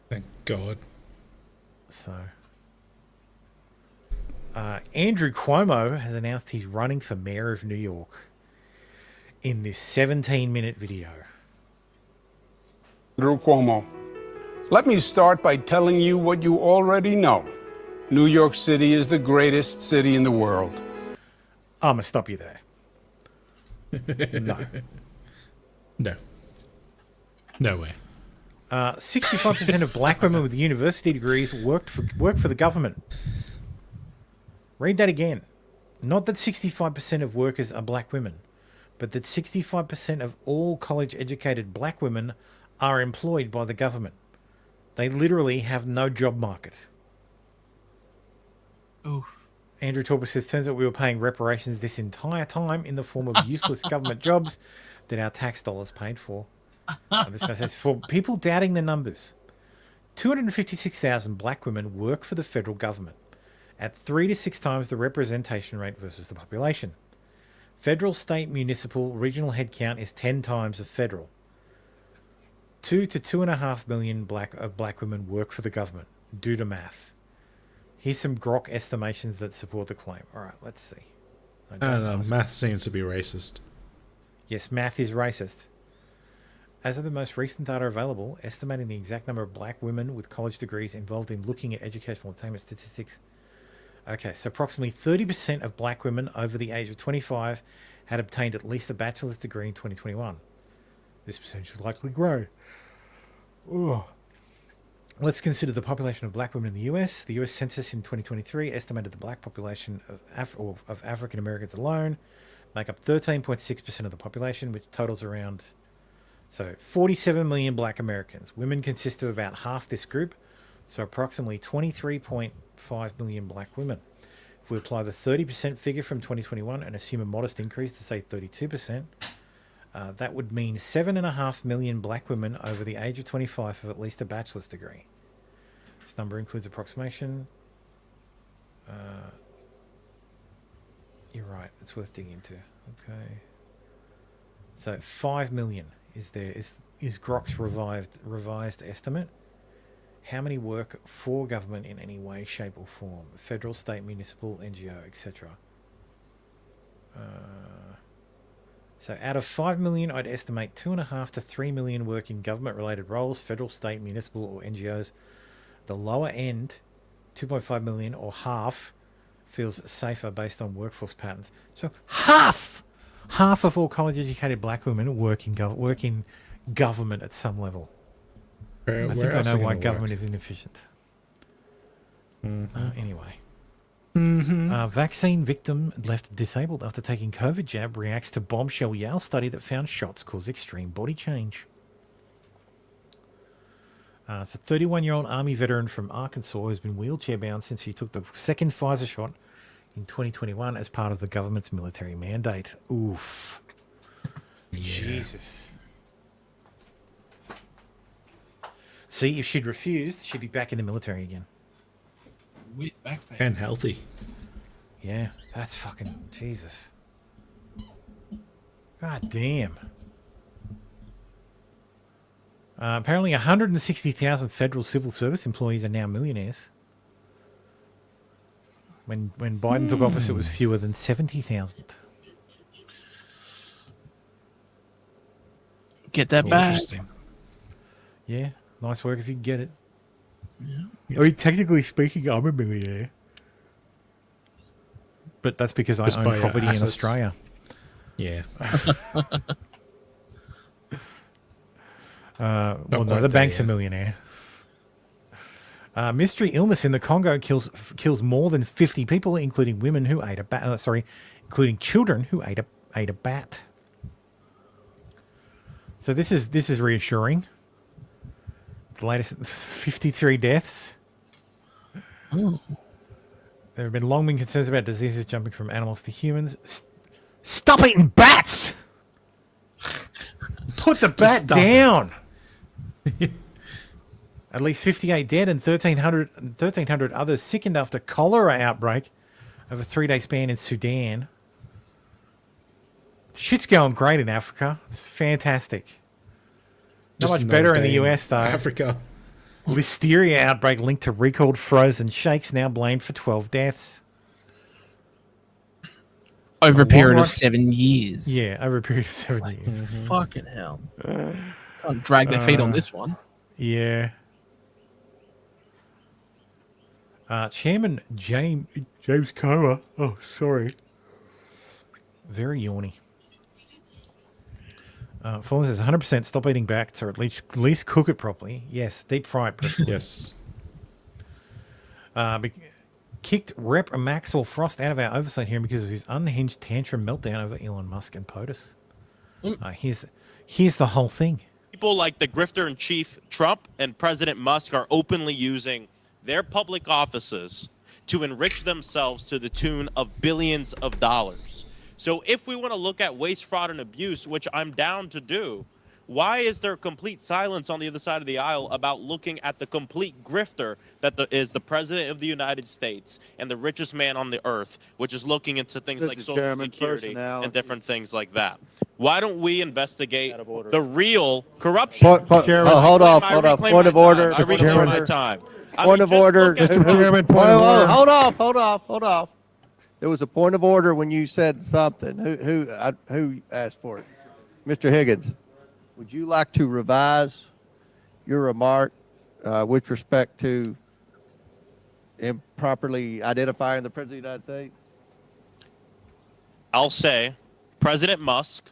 Thank God. So, Andrew Cuomo has announced he's running for mayor of New York in this 17-minute video. Andrew Cuomo, let me start by telling you what you already know. New York City is the greatest city in the world. I'm going to stop you there. No. No. No way. 65% of black women with university degrees work for the government. Read that again. Not that 65% of workers are black women, but that 65% of all college-educated black women are employed by the government. They literally have no job market. Oof. Andrew Torpor says, turns out we were paying reparations this entire time in the form of useless government jobs that our tax dollars paid for. And this guy says, for people doubting the numbers, 256,000 black women work for the federal government at 3 to 6 times the representation rate versus the population. Federal, state, municipal, regional headcount is 10 times of federal. 2 to 2.5 million black women work for the government. Do the math. Here's some grok estimations that support the claim. All right, let's see. Math seems to be racist. Yes, math is racist. As of the most recent data available, estimating the exact number of black women with college degrees involved in looking at educational attainment statistics. Okay, so approximately 30% of black women over the age of 25 had obtained at least a bachelor's degree in 2021. This percentage is likely to grow. Ugh. Let's consider the population of black women in the US. The US Census in 2023 estimated the black population of African Americans alone make up 13.6% of the population, which totals around 47 million black Americans. Women consist of about half this group, so approximately 23.5 million black women. If we apply the 30% figure from 2021 and assume a modest increase to say 32%, that would mean 7.5 million black women over the age of 25 have at least a bachelor's degree. This number includes approximation. You're right, it's worth digging into. Okay. So 5 million is Grok's revised estimate. How many work for government in any way, shape or form? Federal, state, municipal, NGO, etc. So out of 5 million, I'd estimate 2.5 to 3 million work in government-related roles, federal, state, municipal, or NGOs. The lower end, 2.5 million, or half, feels safer based on workforce patterns. So half of all college-educated black women work in government at some level. I think I know why government is inefficient. Anyway. Vaccine victim left disabled after taking COVID jab reacts to bombshell Yale study that found shots cause extreme body change. It's a 31-year-old Army veteran from Arkansas who's been wheelchair-bound since he took the second Pfizer shot in 2021 as part of the government's military mandate. Oof. Yeah. Jesus. See, if she'd refused, she'd be back in the military again. With back pain. And healthy. Yeah, that's fucking Jesus. God damn. Apparently 160,000 federal civil service employees are now millionaires. When Biden took office, it was fewer than 70,000. Get that back. Interesting. Yeah, nice work if you can get it. Yeah. I mean, technically speaking, I'm a millionaire. But that's because I own property in Australia. Yeah. Well, no, the bank's a millionaire. Mystery illness in the Congo kills more than 50 people, including women who ate a bat. Including children who ate a bat. So this is reassuring. The latest 53 deaths. Ooh. There have been long been concerns about diseases jumping from animals to humans. Stop eating bats! Put the bat down! At least 58 dead and 1,300 others sickened after cholera outbreak over a 3-day span in Sudan. Shit's going great in Africa. It's fantastic. Not much better in the US, though. Africa. Listeria outbreak linked to recalled frozen shakes now blamed for 12 deaths. Over a period of 7 years. Yeah, over a period of 7 years. Fucking hell. Can't drag their feet on this one. Yeah. Chairman James Comer. Oh, sorry. Very yawny. Fulham says 100% stop eating bats or at least cook it properly. Yes, deep fry it. Yes. Kicked Rep Maxwell Frost out of our oversight hearing because of his unhinged tantrum meltdown over Elon Musk and POTUS. Here's the whole thing. People like the grifter-in-chief Trump and President Musk are openly using their public offices to enrich themselves to the tune of billions of dollars. So if we want to look at waste, fraud, and abuse, which I'm down to do, why is there complete silence on the other side of the aisle about looking at the complete grifter that is the President of the United States and the richest man on the earth, which is looking into things like Social Security and different things like that? Why don't we investigate the real corruption? Hold off. Point of order. I reclaim my time. Point of order. Mr. Chairman, point of order. Hold off. There was a point of order when you said something. Who asked for it? Mr. Higgins, would you like to revise your remark with respect to improperly identifying the President of the United States? I'll say President Musk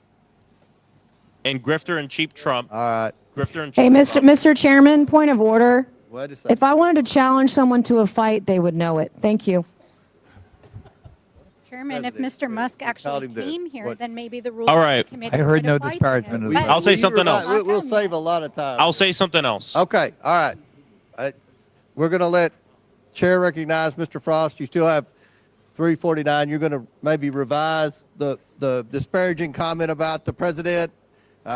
and grifter-in-chief Trump. All right. Grifter-in-chief Hey, Mr. Chairman, point of order. What is that? If I wanted to challenge someone to a fight, they would know it. Thank you. Chairman, if Mr. Musk actually came here, then maybe the rules All right. of the committee would apply to him. I'll say something else. We'll save a lot of time. I'll say something else. Okay. All right. We're going to let Chair recognize Mr. Frost. You still have 3:49. You're going to maybe revise the disparaging comment about the president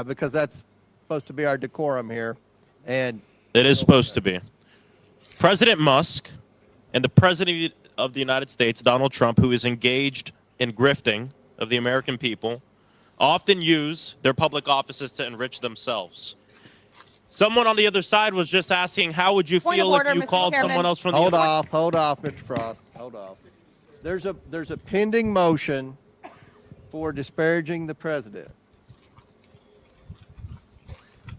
because that's supposed to be our decorum here. And it is supposed to be. President Musk and the President of the United States, Donald Trump, who is engaged in grifting of the American people, often use their public offices to enrich themselves. Someone on the other side was just asking, how would you feel if you called someone else from the Hold off, Mr. Frost. Hold off. There's a pending motion for disparaging the president.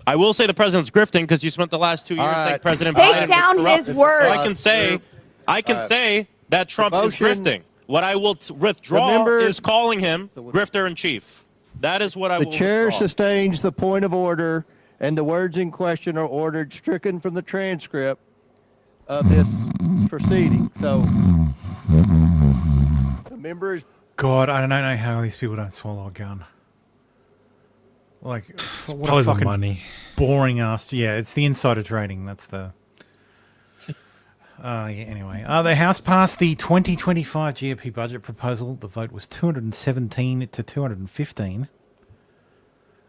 I will say the president's grifting because you spent the last 2 years saying President Biden Take down was corrupt. his words. I can say that Trump is grifting. What I will withdraw Remember- is calling him grifter in chief. That is what I The will chair withdraw. sustains the point of order, and the words in question are ordered stricken from the transcript of this proceeding. So, the member is. God, I don't know how these people don't swallow a gun. Like, what Probably a the fucking money. boring ass. Yeah, it's the insider trading. That's the. Yeah. Anyway, the House passed the 2025 GOP budget proposal. The vote was 217 to 215.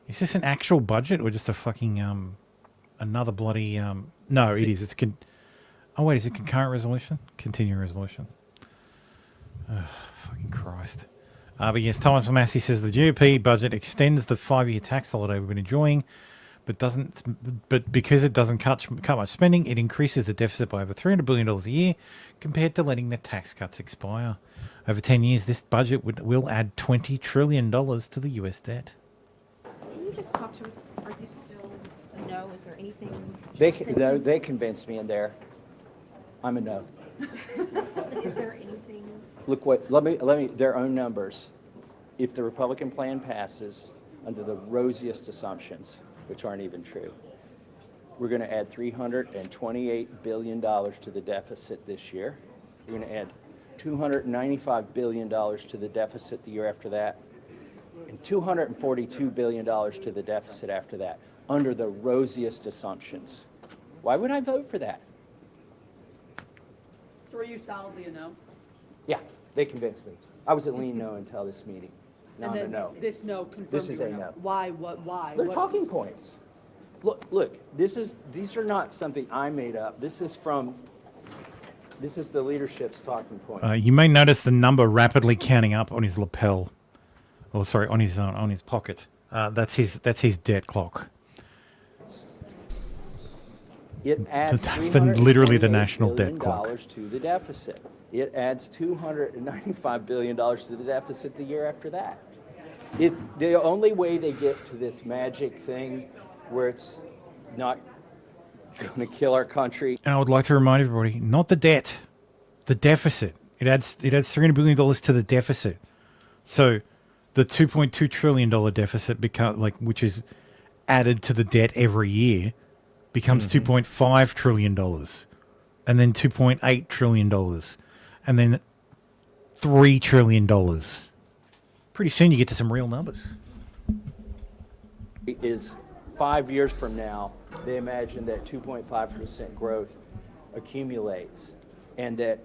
Is this an actual budget or just a fucking another bloody No, it is. It's oh wait, is it concurrent resolution? Continuing resolution. Fucking Christ. But yes, Thomas Massey says the GOP budget extends the 5-year tax holiday we've been enjoying, but because it doesn't cut much spending, it increases the deficit by over $300 billion a year compared to letting the tax cuts expire. Over 10 years, this budget will add $20 trillion to the US debt. Can you just talk to us? Are you still a no? Is there anything? They convinced me in there. I'm a no. Is there anything? Look what, let me, their own numbers. If the Republican plan passes under the rosiest assumptions, which aren't even true, we're going to add $328 billion to the deficit this year. We're going to add $295 billion to the deficit the year after that, and $242 billion to the deficit after that, under the rosiest assumptions. Why would I vote for that? So are you solidly a no? Yeah, they convinced me. I was a lean no until this meeting. Now I'm a no. This no confirmed. This is you a were no. Why? Why? They're What- talking points. Look. These are not something I made up. This is the leadership's talking point. You may notice the number rapidly counting up on his lapel. Oh, sorry, on his pocket. That's his debt clock. It adds That's literally the national $328 debt billion clock. to the deficit. It adds $295 billion to the deficit the year after that. The only way they get to this magic thing where it's not going to kill our country. And I would like to remind everybody, not the debt, the deficit. It adds $300 billion to the deficit. So the $2.2 trillion deficit which is added to the debt every year, becomes $2.5 trillion, and then $2.8 trillion, and then $3 trillion. Pretty soon you get to some real numbers. Is 5 years from now, they imagine that 2.5% growth accumulates, and that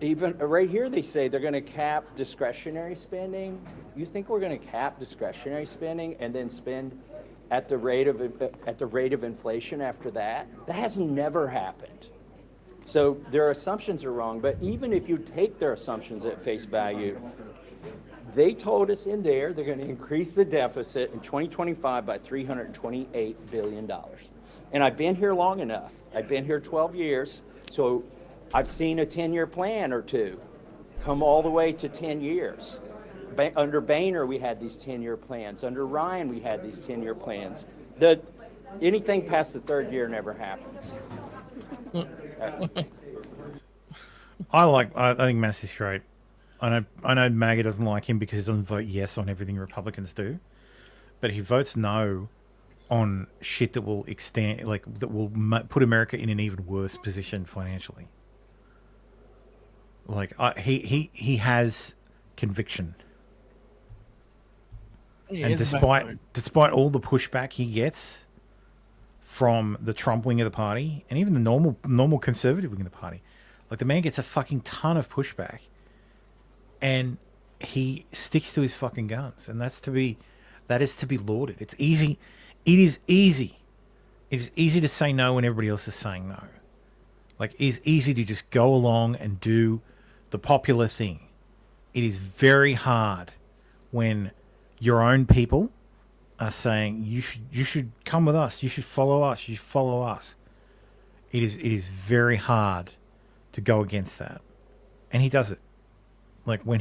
even right here they say they're going to cap discretionary spending. You think we're going to cap discretionary spending and then spend at the rate of inflation after that? That has never happened. So their assumptions are wrong. But even if you take their assumptions at face value, they told us in there they're going to increase the deficit in 2025 by $328 billion. And I've been here long enough. I've been here 12 years, so I've seen a 10-year plan or two come all the way to 10 years. Under Boehner, we had these 10-year plans. Under Ryan, we had these 10-year plans. Anything past the third year never happens. I think Massey's great. I know MAGA doesn't like him because he doesn't vote yes on everything Republicans do, but he votes no on shit that will put America in an even worse position financially. He has conviction. Yeah, And despite all the pushback he gets from the Trump wing of the party and even the normal conservative wing of the party, like the man gets a fucking ton of pushback, and he sticks to his fucking guns, and that is to be lauded. It's easy. It is easy. It is easy to say no when everybody else is saying no. Like, it's easy to just go along and do the popular thing. It is very hard when your own people are saying you should come with us, you should follow us, you should follow us. It is very hard to go against that, and he does it. Like when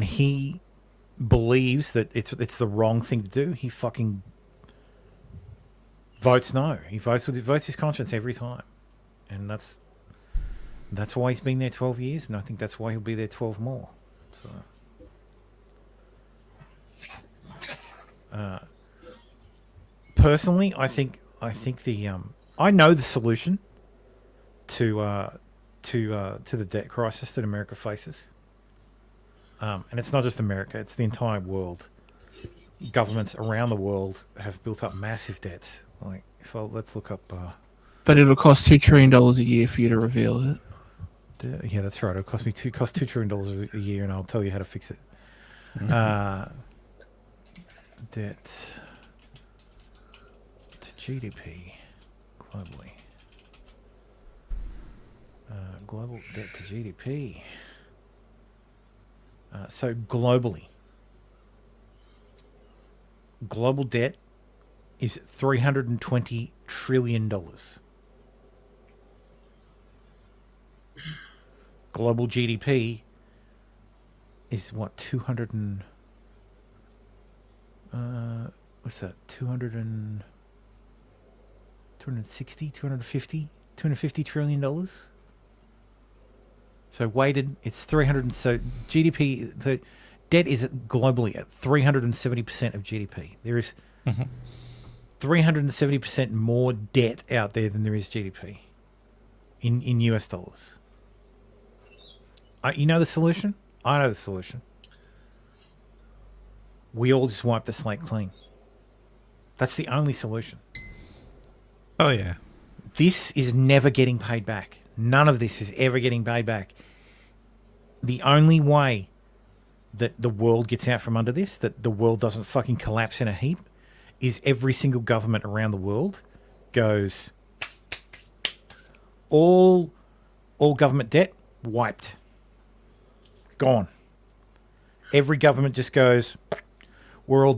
he believes that it's the wrong thing to do, he fucking votes no. He votes his conscience every time, and That's why he's been there 12 years, and I think that's why he'll be there 12 more. So, personally, I think the I know the solution to the debt crisis that America faces, and it's not just America; it's the entire world. Governments around the world have built up massive debts. Like, let's look up. But it'll cost $2 trillion a year for you to reveal it. Yeah, that's right. It'll cost $2 trillion a year, and I'll tell you how to fix it. Debt to GDP globally. Global debt to GDP. So globally, global debt is $320 trillion. Global GDP is what, 200 and what's that, 260, 250 trillion dollars. So weighted, it's 300. So GDP, so debt is globally at 370% of GDP. There is 370% more debt out there than there is GDP in US dollars. You know the solution? I know the solution. We all just wipe the slate clean. That's the only solution. Oh, yeah. This is never getting paid back. None of this is ever getting paid back. The only way that the world gets out from under this, that the world doesn't fucking collapse in a heap, is every single government around the world goes, all government debt wiped. Gone. Every government just goes, I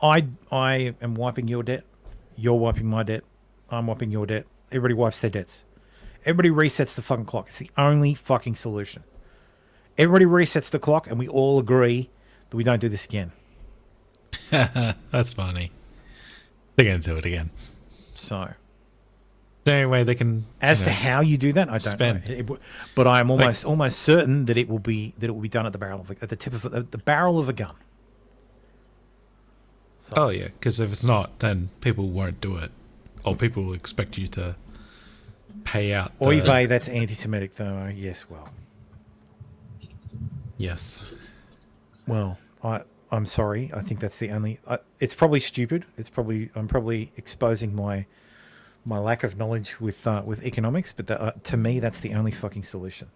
am wiping your debt, you're wiping my debt, I'm wiping your debt. Everybody wipes their debts. Everybody resets the fucking clock. It's the only fucking solution. Everybody resets the clock, and we all agree that we don't do this again. That's funny. They're going to do it again. So, the only way they can. As to how you do that, I don't know. But I am almost certain that it will be done at the tip of the barrel of a gun. So. Oh yeah, because if it's not, then people won't do it, or people will expect you to pay out. Oy vey, that's anti-Semitic, though. Yes, well. Yes. Well, I'm sorry. I think that's the only. It's probably stupid. I'm probably exposing my lack of knowledge with economics, but to me, that's the only fucking solution.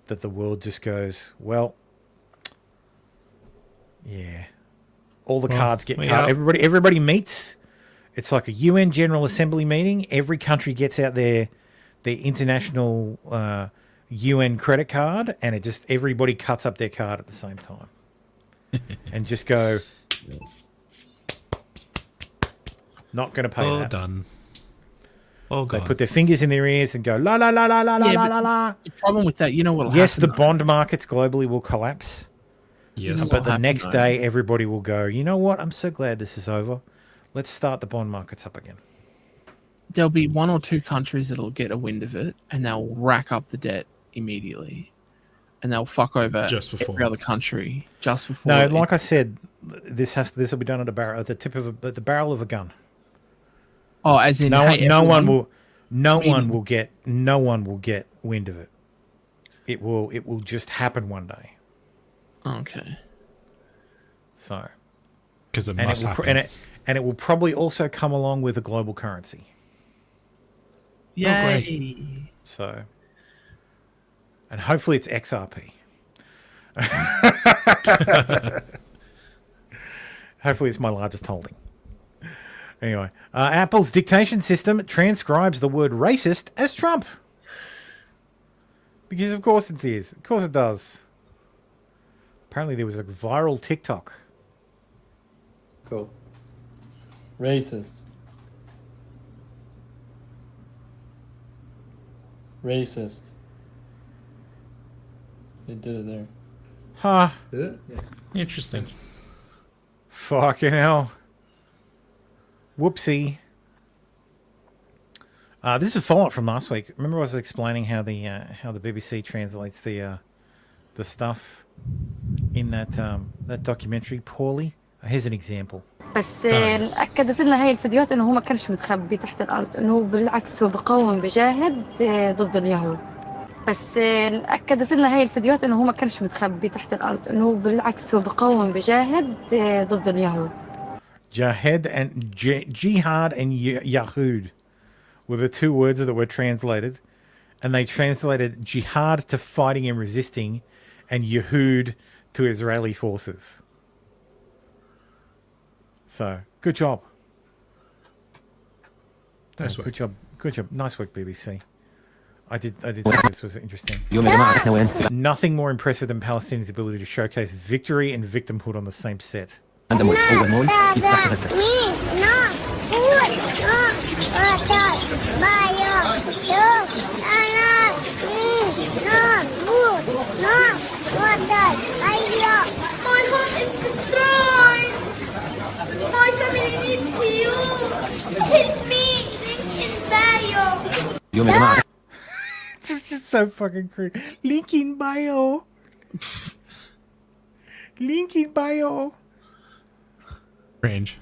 That the world just goes, well, yeah. All the cards get cut. Everybody meets. It's like a UN General Assembly meeting. Every country gets out their international UN credit card, and everybody cuts up their card at the same time, and just go, not going to pay that. Done. Oh god. They put their fingers in their ears and go la la la la la la la la. The problem with that, you know what? Yes, the bond markets globally will collapse. Yes, but the next day, everybody will go, you know what? I'm so glad this is over. Let's start the bond markets up again. There'll be one or two countries that'll get a wind of it, and they'll rack up the debt immediately, and they'll fuck over every other country just before. No, like I said, this will be done at the tip of the barrel of a gun. Oh, as in no one will get wind of it. It will just happen one day. Okay. So, because it must happen. And it will probably also come along with a global currency. Yay! Oh, great. So, and hopefully it's XRP. Hopefully it's my largest holding. Anyway, Apple's dictation system transcribes the word racist as Trump. Because of course it is. Of course it does. Apparently there was a viral TikTok. Cool. Racist. Racist. They did it there. Huh. Did it? Yeah. Interesting. Fucking hell. Whoopsie. This is a follow-up from last week. Remember I was explaining how the BBC translates the stuff in that documentary poorly? Here's an example. بس أكدت لنا هاي الفيديوهات إنه هو ما كانش متخبي تحت الأرض، إنه هو بالعكس هو بقاوم بجاهد ضد اليهود. بس أكدت لنا هاي الفيديوهات إنه هو ما كانش متخبي تحت الأرض، إنه هو بالعكس هو بقاوم بجاهد ضد اليهود. Jihad and jihad and Yahud were the two words that were translated, and they translated jihad to fighting and resisting, and Yahud to Israeli forces. So good job. Nice work. Good job. Nice work, BBC. I did think this was interesting. Nothing more impressive than Palestinians' ability to showcase victory and victimhood on the same set. My home is destroyed. My family needs you. Help me. Link in bio. This is so fucking creepy. Link in bio. Link in bio. Range.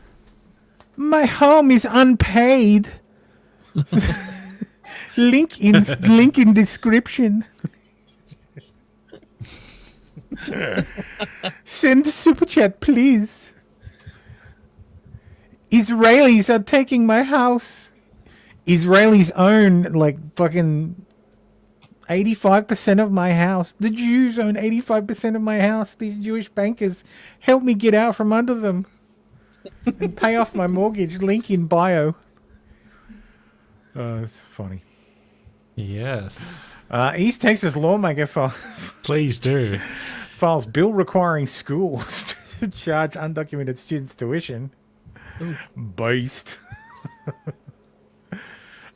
My home is unpaid. Link in description. Send super chat, please. Israelis are taking my house. Israelis own like fucking 85% of my house. The Jews own 85% of my house. These Jewish bankers help me get out from under them and pay off my mortgage. Link in bio. Oh, it's funny. Yes. East Texas lawmaker Please do. Files bill requiring schools to charge undocumented students tuition. Based.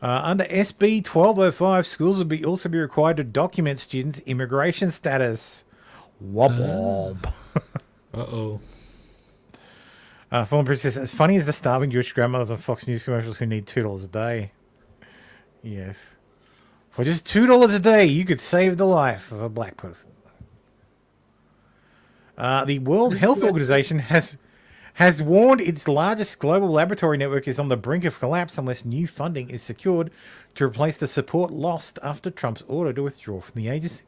Under SB 1205, schools will also be required to document students' immigration status. Womp womp. Uh-oh. Fallen Princess, as funny as the starving Jewish grandmothers on Fox News commercials who need $2 a day. Yes. For just $2 a day, you could save the life of a black person. The World Health Organization has warned its largest global laboratory network is on the brink of collapse unless new funding is secured to replace the support lost after Trump's order to withdraw from the agency.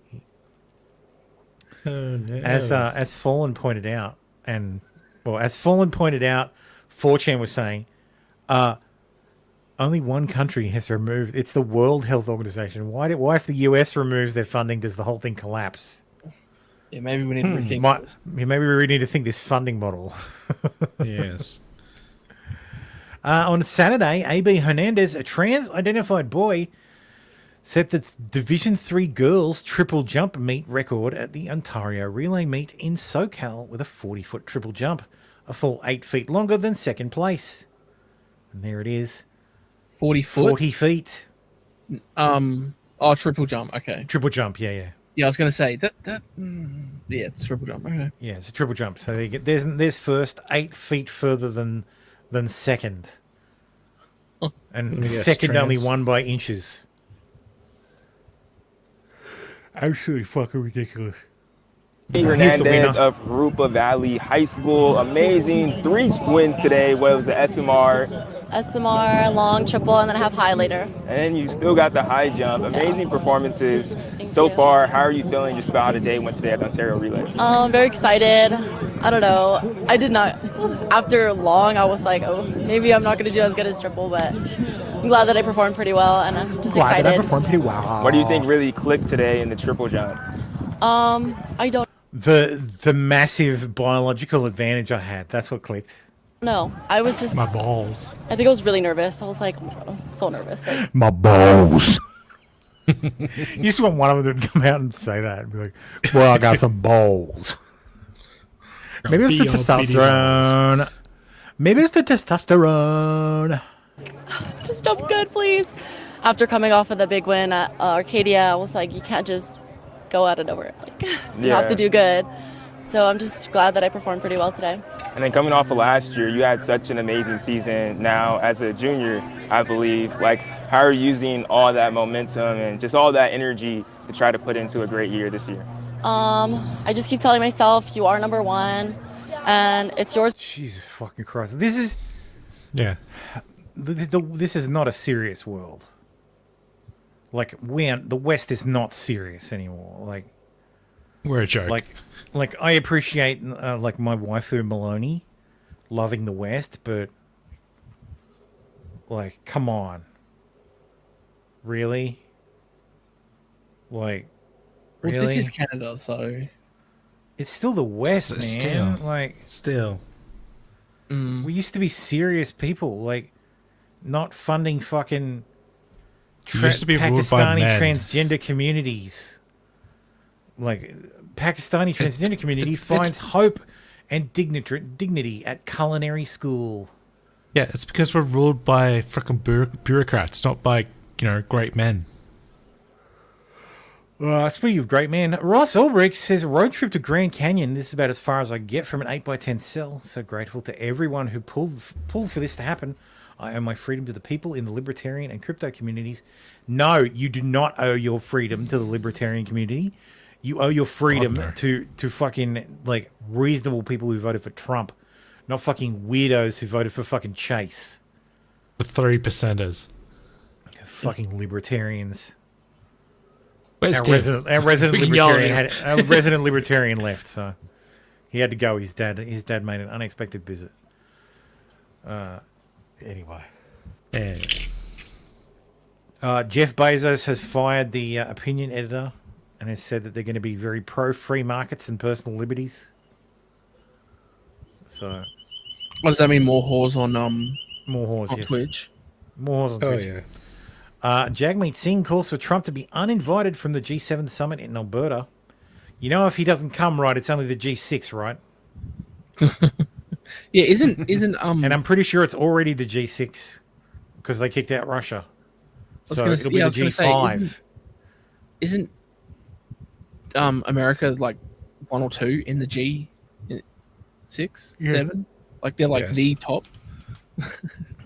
Oh, no. As Fallen pointed out, 4chan was saying, only one country has removed. It's the World Health Organization. Why if the US removes their funding, does the whole thing collapse? Yeah, maybe we need to rethink this. Maybe we really need to think this funding model. Yes. On Saturday, A.B. Hernandez, a trans-identified boy, set the Division 3 girls triple jump meet record at the Ontario Relay Meet in SoCal with a 40-foot triple jump, a full 8 feet longer than second place. And there it is. 40 foot? 40 feet. Triple jump. Okay. Triple jump, yeah. Yeah, I was going to say yeah, it's triple jump. Okay. Yeah, it's a triple jump. So there's first 8 feet further than second, and second only won by inches. Absolutely fucking ridiculous. Hernandez of Rupa Valley High School. Amazing. 3 wins today. What was the SMR, long, triple, and then I have high later. And you still got the high jump. Amazing performances so far. How are you feeling just about how the day went today at the Ontario Relays? Very excited. I don't know. I did not, after long, I was like, maybe I'm not going to do as good as triple, but I'm glad that I performed pretty well, and I'm just excited. That I performed pretty well. What do you think really clicked today in the triple jump? I don't. The massive biological advantage I had. That's what clicked. No, I was just... My balls. I think I was really nervous. I was like, oh my God, I was so nervous. Like, my balls. You just want one of them to come out and say that. And be like, well, I got some balls. Maybe it's the testosterone. Maybe it's the testosterone. Just jump good, please. After coming off of the big win at Arcadia, I was like, you can't just go out of nowhere. Like, you have to do good. So I'm just glad that I performed pretty well today. And then coming off of last year, you had such an amazing season. Now, as a junior, I believe, like, how are you using all that momentum and just all that energy to try to put into a great year this year? I just keep telling myself, you are number one, and it's yours. Jesus fucking Christ. This is... Yeah. This is not a serious world. Like, the West is not serious anymore. Like, we're a joke. Like I appreciate like my waifu Maloney loving the West, but like, come on, really? Like, Well, really? this is Canada, so it's still the West, man. Still. Like, still, we used to be serious people. Like, not funding fucking used to be ruled by Pakistani men. transgender communities. Like, Pakistani transgender community finds hope and dignity at culinary school. Yeah, it's because we're ruled by freaking bureaucrats, not by, great men. Speaking of great man, Ross Ulrich says, road trip to Grand Canyon. This is about as far as I get from an 8x10 cell. So grateful to everyone who pulled for this to happen. I owe my freedom to the people in the libertarian and crypto communities. No, you do not owe your freedom to the libertarian community. You owe your freedom to fucking, like, reasonable people who voted for Trump, not fucking weirdos who voted for fucking Chase. The 3%ers. Fucking libertarians. Where's Our Tim? resident We can yell at libertarian him. our resident libertarian left, so he had to go. His dad made an unexpected visit. Anyway. Yeah. Jeff Bezos has fired the opinion editor and has said that they're going to be very pro free markets and personal liberties. So, what does that mean? More whores on more whores on yes. Twitch. More whores on Twitch. yeah. Jagmeet Singh calls for Trump to be uninvited from the G7 summit in Alberta. You know, if he doesn't come, right, it's only the G6, right? Yeah, isn't and I'm pretty sure it's already the G6 because they kicked out Russia. So it'll be the G5. Isn't America like 1 or 2 in the G6, 7? Like they're like the top.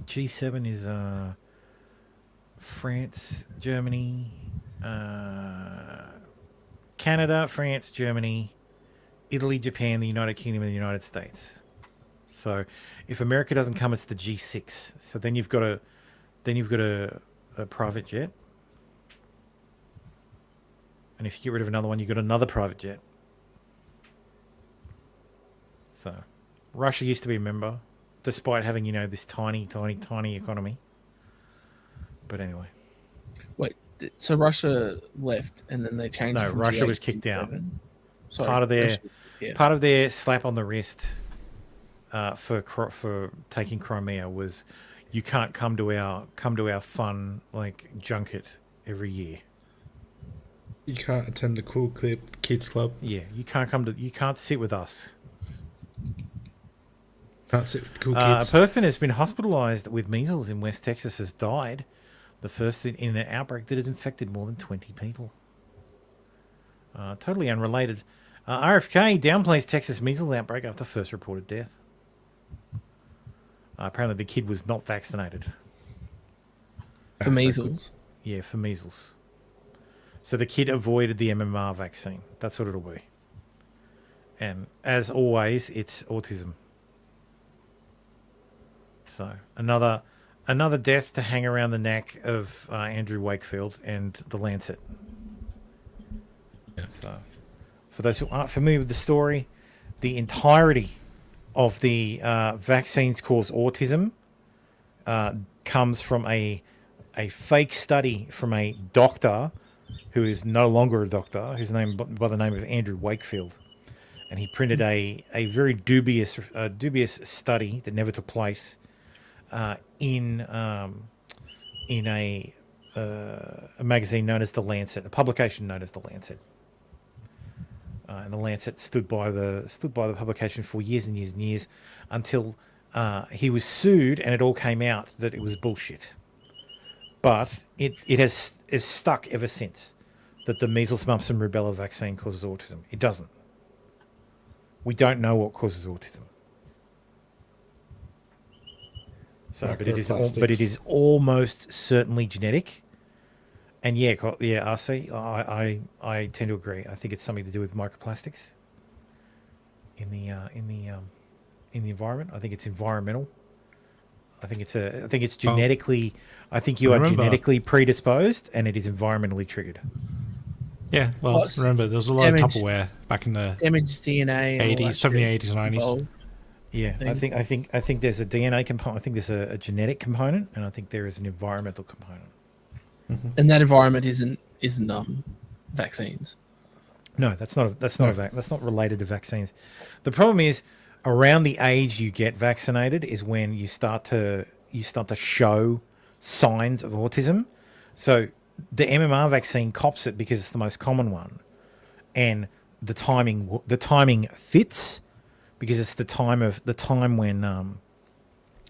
G7 is France, Germany, Canada, France, Germany, Italy, Japan, the United Kingdom, and the United States. So if America doesn't come, it's the G6. So then you've got a private jet. And if you get rid of another one, you've got another private jet. So Russia used to be a member, despite having, this tiny economy. But anyway. Wait, so Russia left and then they changed? No, it from Russia G8 was to kicked out. G7? Sorry, Part of their slap on the wrist for taking Crimea was, you can't come to our fun like junket every year. You can't attend the Cool Kids Club. Yeah, you can't sit with us. Can't sit with the cool kids. A person has been hospitalized with measles in West Texas has died. The first in an outbreak that has infected more than 20 people. Totally unrelated. RFK downplays Texas measles outbreak after first reported death. Apparently the kid was not vaccinated. For measles? Yeah, for measles. So the kid avoided the MMR vaccine. That's what it'll be. And as always, it's autism. So another death to hang around the neck of Andrew Wakefield and the Lancet. Yeah. So for those who aren't familiar with the story, the entirety of the vaccines cause autism comes from a fake study from a doctor who is no longer a doctor, who's named by the name of Andrew Wakefield. And he printed a very dubious study that never took place in a magazine known as The Lancet, a publication known as The Lancet. And The Lancet stood by the publication for years and years and years until he was sued, and it all came out that it was bullshit. But it has stuck ever since that the measles, mumps, and rubella vaccine causes autism. It doesn't. We don't know what causes autism. So, but it is almost certainly genetic. And RC, I tend to agree. I think it's something to do with microplastics in the environment. I think it's environmental. I think it's genetically. I think you are genetically predisposed, and it is environmentally triggered. Yeah, well, remember there was a lot of Tupperware back in the damaged DNA, 80s, 70s, 80s, 90s. Yeah, I think there's a DNA component. I think there's a genetic component, and I think there is an environmental component. And that environment isn't vaccines. No, that's not related to vaccines. The problem is around the age you get vaccinated is when you start to show signs of autism. So the MMR vaccine cops it because it's the most common one, and the timing fits because it's the time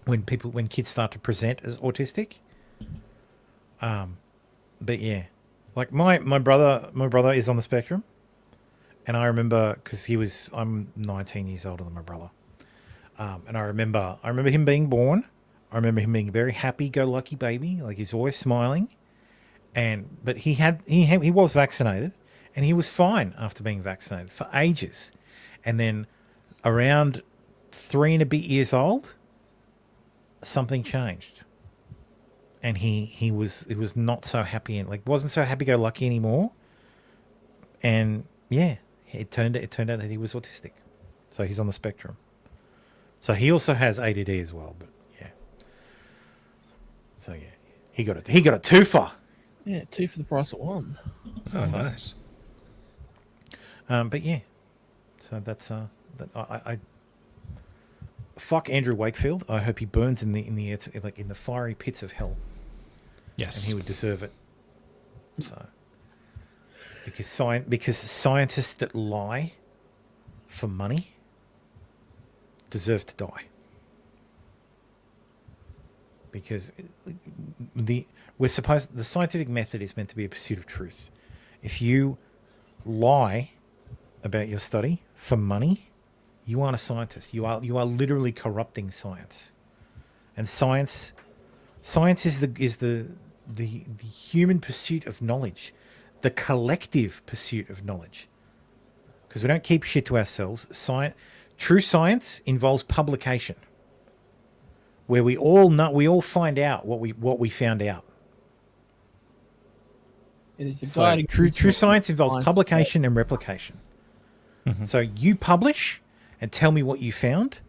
when kids start to present as autistic. But yeah, like my brother is on the spectrum, and I remember because I'm 19 years older than my brother, and I remember him being born. I remember him being a very happy-go-lucky baby, like he's always smiling, but he was vaccinated, and he was fine after being vaccinated for ages, and then around 3 and a bit years old, something changed. And he was not so happy and wasn't so happy-go-lucky anymore. And yeah, it turned out that he was autistic, so he's on the spectrum. So he also has ADD as well, but yeah. So yeah, he got a twofer. Yeah, 2 for the price of 1. Oh, nice. But yeah, so that's I fuck Andrew Wakefield. I hope he burns in the in the fiery pits of hell. Yes, and he would deserve it. So, because scientists that lie for money deserve to die. Because the scientific method is meant to be a pursuit of truth. If you lie about your study for money, you aren't a scientist. You are literally corrupting science. And science is the human pursuit of knowledge, the collective pursuit of knowledge. Because we don't keep shit to ourselves. True science involves publication, where we all find out what we found out. It is the guiding true science involves publication and replication. Mm-hmm. So you publish and tell me what you found.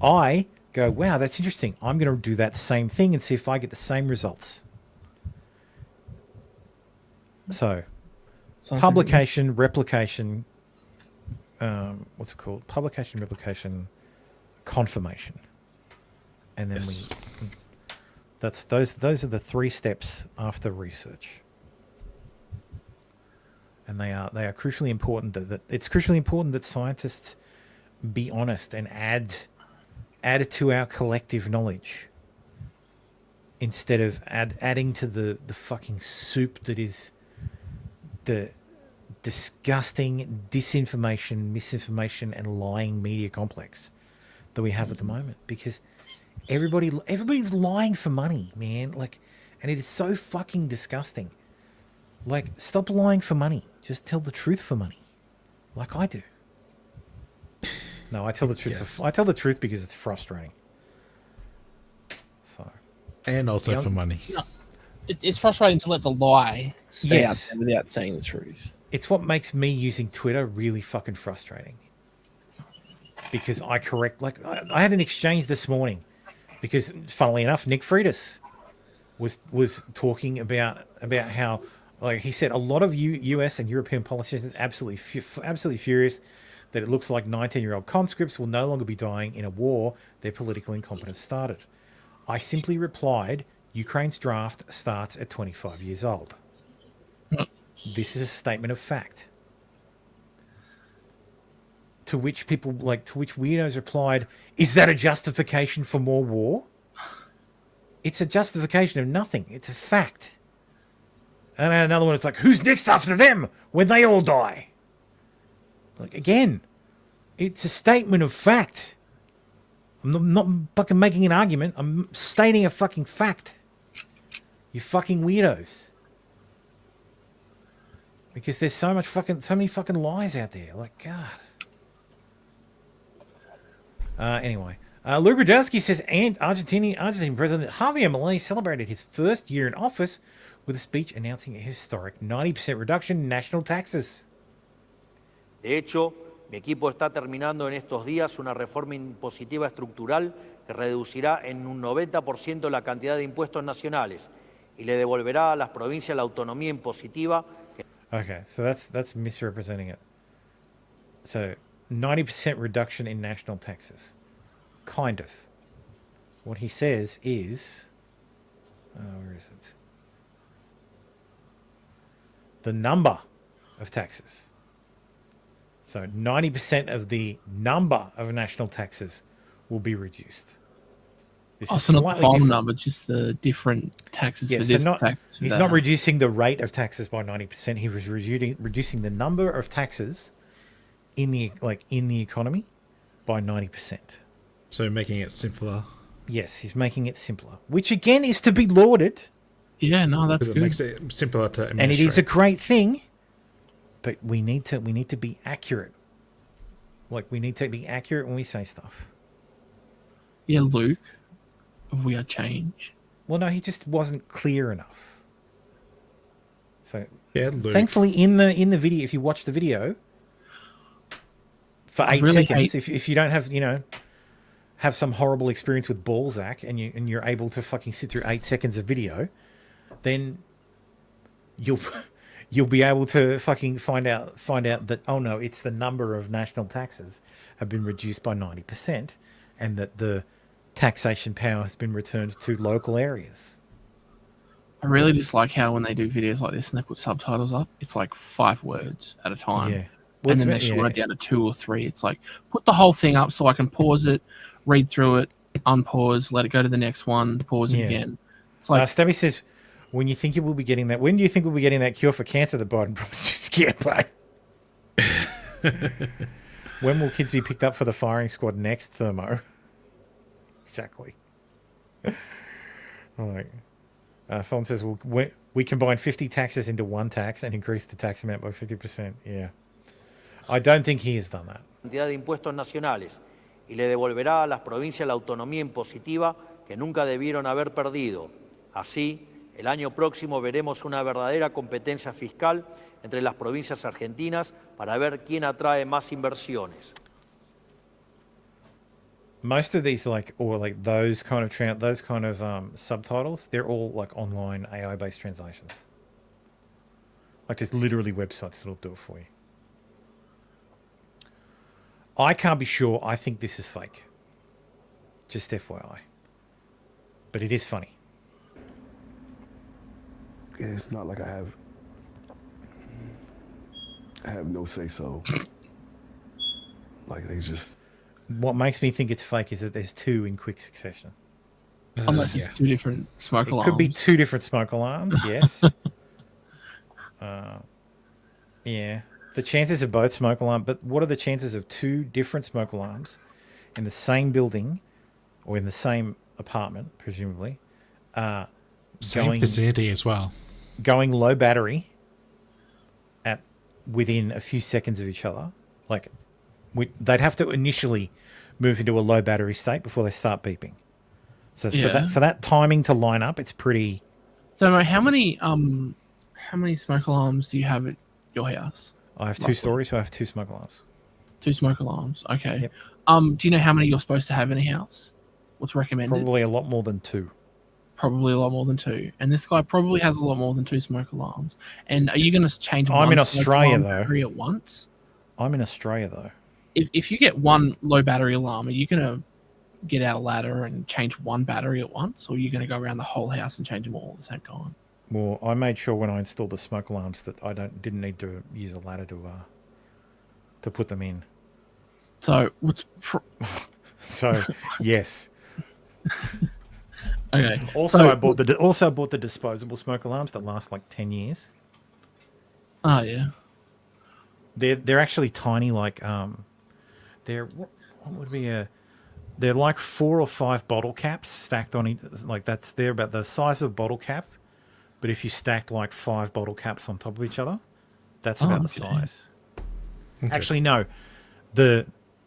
I go, wow, that's interesting. I'm going to do that same thing and see if I get the same results. So, publication, replication, what's it called? Publication, replication, confirmation. And then those are the 3 steps after research. And they are crucially important that it's crucially important that scientists be honest and add it to our collective knowledge instead of adding to the fucking soup that is the disgusting disinformation, misinformation, and lying media complex that we have at the moment. Because everybody's lying for money, man. And it is so fucking disgusting. Stop lying for money. Just tell the truth for money, like I do. No, I tell the truth. Yes. I tell the truth because it's frustrating. So, and also for money. No, it's frustrating to let the lie stay out Yes. there without saying the truth. It's what makes me using Twitter really fucking frustrating. Because I had an exchange this morning. Because, funnily enough, Nick Freitas was talking about how, he said, a lot of US and European politicians absolutely furious that it looks like 19-year-old conscripts will no longer be dying in a war their political incompetence started. I simply replied, Ukraine's draft starts at 25 years old. This is a statement of fact. To which weirdos replied, is that a justification for more war? It's a justification of nothing. It's a fact. And another one, it's like, who's next after them when they all die? Again, it's a statement of fact. I'm not fucking making an argument. I'm stating a fucking fact. You fucking weirdos. Because there's so many fucking lies out there. Like, God. Anyway. Lou Brodowski says, and Argentine President Javier Milei celebrated his first year in office with a speech announcing a historic 90% reduction in national taxes. De hecho, mi equipo está terminando en estos días una reforma impositiva estructural que reducirá en un 90% la cantidad de impuestos nacionales y le devolverá a las provincias la autonomía impositiva. Okay, so that's misrepresenting it. So 90% reduction in national taxes. Kind of. What he says is, where is it? The number of taxes. So 90% of the number of national taxes will be reduced. This is so not the slightly final different. number, just the different taxes Yeah, for so this, not, taxes for he's that. not reducing the rate of taxes by 90%. He was reducing the number of taxes in the economy by 90%. So making it simpler. Yes, he's making it simpler, which again is to be lauded. Yeah, no, that's Because good. it makes it simpler to administrate. And it is a great thing, but we need to be accurate. Like, we need to be accurate when we say stuff. Yeah, Luke, we are change. Well, no, he just wasn't clear enough. So, yeah, Luke. thankfully, in the video, if you watch the video for 8 really seconds, if you don't have some horrible experience with Balzac and you're able to fucking sit through 8 seconds of video, then you'll be able to fucking find out that, oh no, it's the number of national taxes have been reduced by 90% and that the taxation power has been returned to local areas. I really dislike how when they do videos like this and they put subtitles up, it's like 5 words at a time. Yeah. Well, And then they it's- shorten yeah. it down to 2 or 3. It's like, put the whole thing up so I can pause it, read through it, unpause, let it go to the next one, pause it Yeah. again. It's like, Stabby says, when do you think we'll be getting that cure for cancer that Biden promised you to get? When will kids be picked up for the firing squad next, Thermo? Exactly. All right. Phone says, we combine 50 taxes into one tax and increase the tax amount by 50%. Yeah. I don't think he has done that. Cantidad de impuestos nacionales y le devolverá a las provincias la autonomía impositiva que nunca debieron haber perdido. Así, el año próximo veremos una verdadera competencia fiscal entre las provincias argentinas para ver quién atrae más inversiones. Most of these, those kind of subtitles, they're all like online AI-based translations. Like, there's literally websites that'll do it for you. I can't be sure. I think this is fake. Just FYI. But it is funny. And it's not like I have no say so. Like, they just. What makes me think it's fake is that there's 2 in quick succession. unless it's 2 different smoke It alarms. could be 2 different smoke alarms, yes. Yeah. The chances of both smoke alarms, but what are the chances of 2 different smoke alarms in the same building or in the same apartment, presumably? Same vicinity as well. Going low battery at within a few seconds of each other. Like, they'd have to initially move into a low battery state before they start beeping. So for that timing to line up, it's pretty. So how many smoke alarms do you have at your house? I have 2 stories, so I have 2 smoke alarms. 2 smoke alarms. Okay. Yep. Do you know how many you're supposed to have in a house? What's recommended? Probably a lot more than 2. Probably a lot more than 2. And this guy probably has a lot more than 2 smoke alarms. And are you going to change I'm one in smoke Australia, alarm though. battery at once? I'm in Australia, though. If you get one low battery alarm, are you going to get out a ladder and change one battery at once? Or are you going to go around the whole house and change them all at the same time? Well, I made sure when I installed the smoke alarms that I didn't need to use a ladder to put them in. So what's so yes. Okay. Also, I bought the disposable smoke alarms that last like 10 years. Oh yeah. They're actually tiny, like they're what would be They're like 4 or 5 bottle caps stacked on each. Like they're about the size of a bottle cap, but if you stack like 5 bottle caps on top of each other, that's about the size. Okay. Actually, no, they're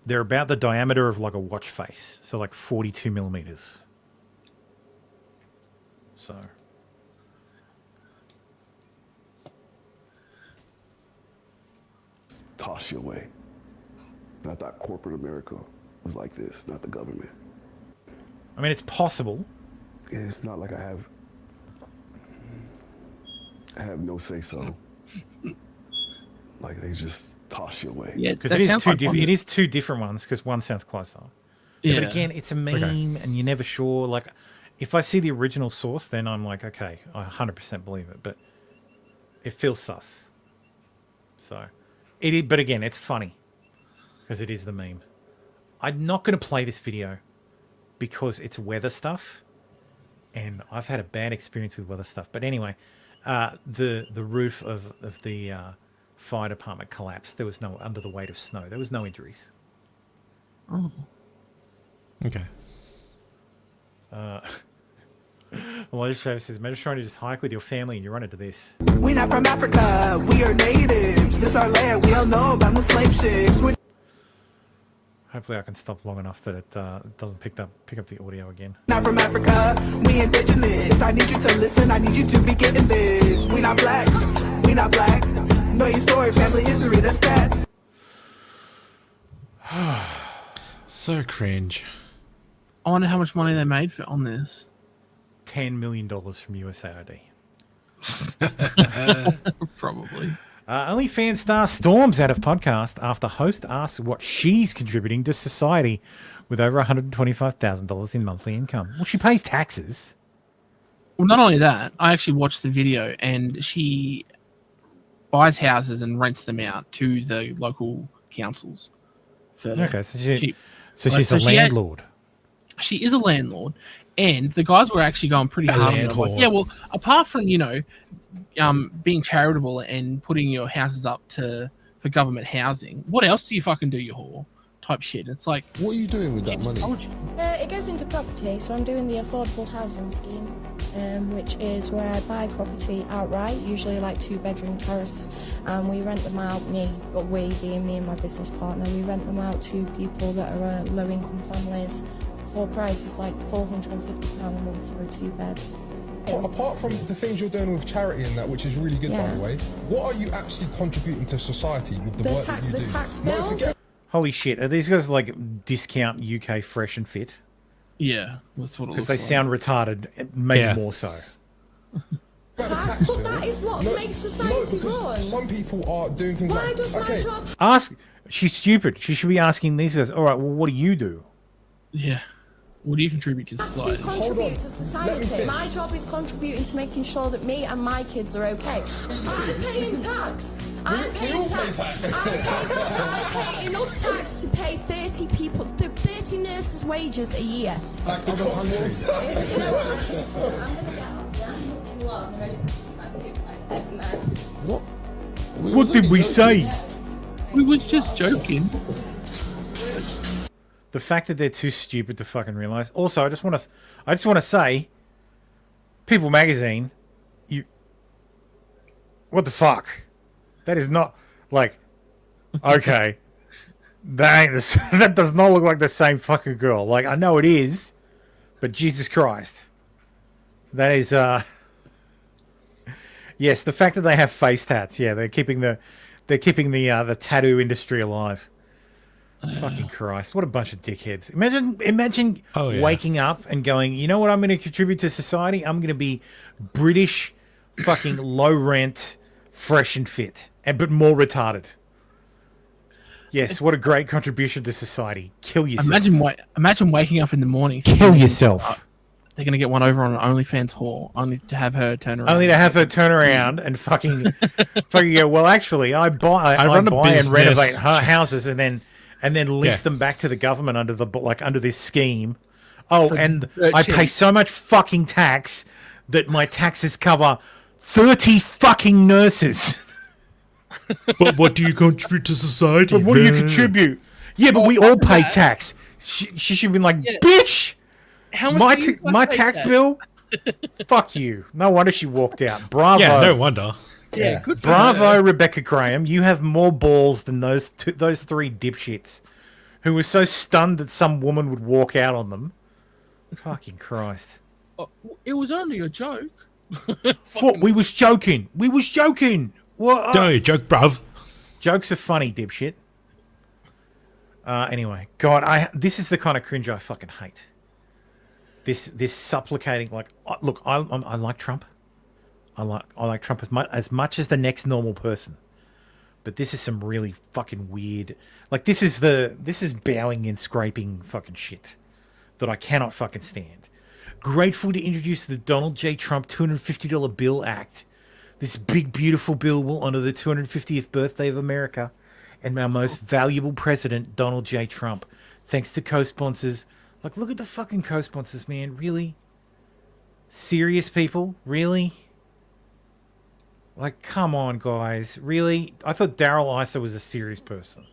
about the diameter of like a watch face, so like 42 millimeters. So. Toss you away. And I thought corporate America was like this, not the government. I mean, it's possible. And it's not like I have no say so. Like they just toss you away. Yeah, because it is two different ones. Because one sounds closer. Yeah. But again, it's a meme, and you're never sure. Like, if I see the original source, then I'm like, okay, I 100% believe it. But it feels sus. So, it is. But again, it's funny because it is the meme. I'm not going to play this video because it's weather stuff, and I've had a bad experience with weather stuff. But anyway, the roof of the fire department collapsed. There was no under the weight of snow. There was no injuries. Oh. Okay. Elijah Travis says, imagine trying to just hike with your family and you run into this. We're not from Africa, we are natives. This our land, we all know about the slave ships. Hopefully I can stop long enough that it doesn't pick up the audio again. Not from Africa, we indigenous. I need you to listen, I need you to be getting this. We not black, we not black. Know your story, family history, that's stats. So cringe. I wonder how much money they made on this. $10 million from USAID. Probably. OnlyFans star storms out of podcast after host asks what she's contributing to society with over $125,000 in monthly income. Well, she pays taxes. Well, not only that, I actually watched the video, and she buys houses and rents them out to the local councils. Okay, so she's a landlord. She is a landlord, and the guys were actually going pretty hard on her. Like, yeah, well, apart from being charitable and putting your houses up for government housing, what else do you fucking do, you whore? Type shit. It's like, what are you doing with that money? It goes into property, so I'm doing the affordable housing scheme, which is where I buy property outright, usually like 2-bedroom terrace, and we rent them out, we being me and my business partner, we rent them out to people that are low-income families for prices like £450 a month for a 2-bed. Apart from the things you're doing with charity and that, which is really good, by the way, what are you actually contributing to society with the work that you do? The tax bill? Holy shit, are these guys like discount UK Fresh and Fit? Yeah, that's what it looks because they sound retarded, maybe more so. Tax, but that is what makes society run. Some people are doing things Why does my job... She's stupid. She should be asking these guys, all right, well, what do you do? Yeah. What do you contribute to society? Contribute to society. My job is contributing to making sure that me and my kids are okay. I'm paying tax. I'm paying tax. I pay enough tax to pay 30 nurses' wages a year. What did we say? We was just joking. The fact that they're too stupid to fucking realize. Also, I just want to say, People Magazine, what the fuck? That is not like, okay, that does not look like the same fucking girl. Like, I know it is, but Jesus Christ, that is yes, the fact that they have face tats. Yeah, they're keeping the tattoo industry alive. Fucking Christ, what a bunch of dickheads. Imagine waking up and going, you know what I'm going to contribute to society? I'm going to be British, fucking low rent, fresh and fit, but more retarded. Yes, what a great contribution to society. Kill yourself. Imagine waking up in the morning. Kill yourself. They're going to get one over on an OnlyFans whore, only to have her turn around. Only to have her turn around and fucking go, well, actually, I buy and renovate her houses and then lease them back to the government under this scheme. Oh, and I pay so much fucking tax that my taxes cover 30 fucking nurses. But what do you contribute to society? But what do you contribute? Yeah, but we all pay tax. She should have been like, Yeah. bitch! How much do you My pay tax that? bill? Fuck you. No wonder she walked out. Bravo. Yeah, no wonder. Yeah, good for Bravo, her. Rebecca Graham. You have more balls than those three dipshits who were so stunned that some woman would walk out on them. Fucking Christ. Oh, it was only a joke. What? We was joking. We was joking. What? No, joke, bruv. Jokes are funny, dipshit. Anyway, God, this is the kind of cringe I fucking hate. This supplicating, like, look, I like Trump. I like Trump as much as the next normal person, but this is some really fucking weird. Like, this is bowing and scraping fucking shit that I cannot fucking stand. Grateful to introduce the Donald J. Trump $250 Bill Act. This big, beautiful bill will honor the 250th birthday of America and our most valuable president, Donald J. Trump. Thanks to co-sponsors. Like, look at the fucking co-sponsors, man. Really? Serious people? Really? Like, come on, guys. Really? I thought Daryl Issa was a serious person.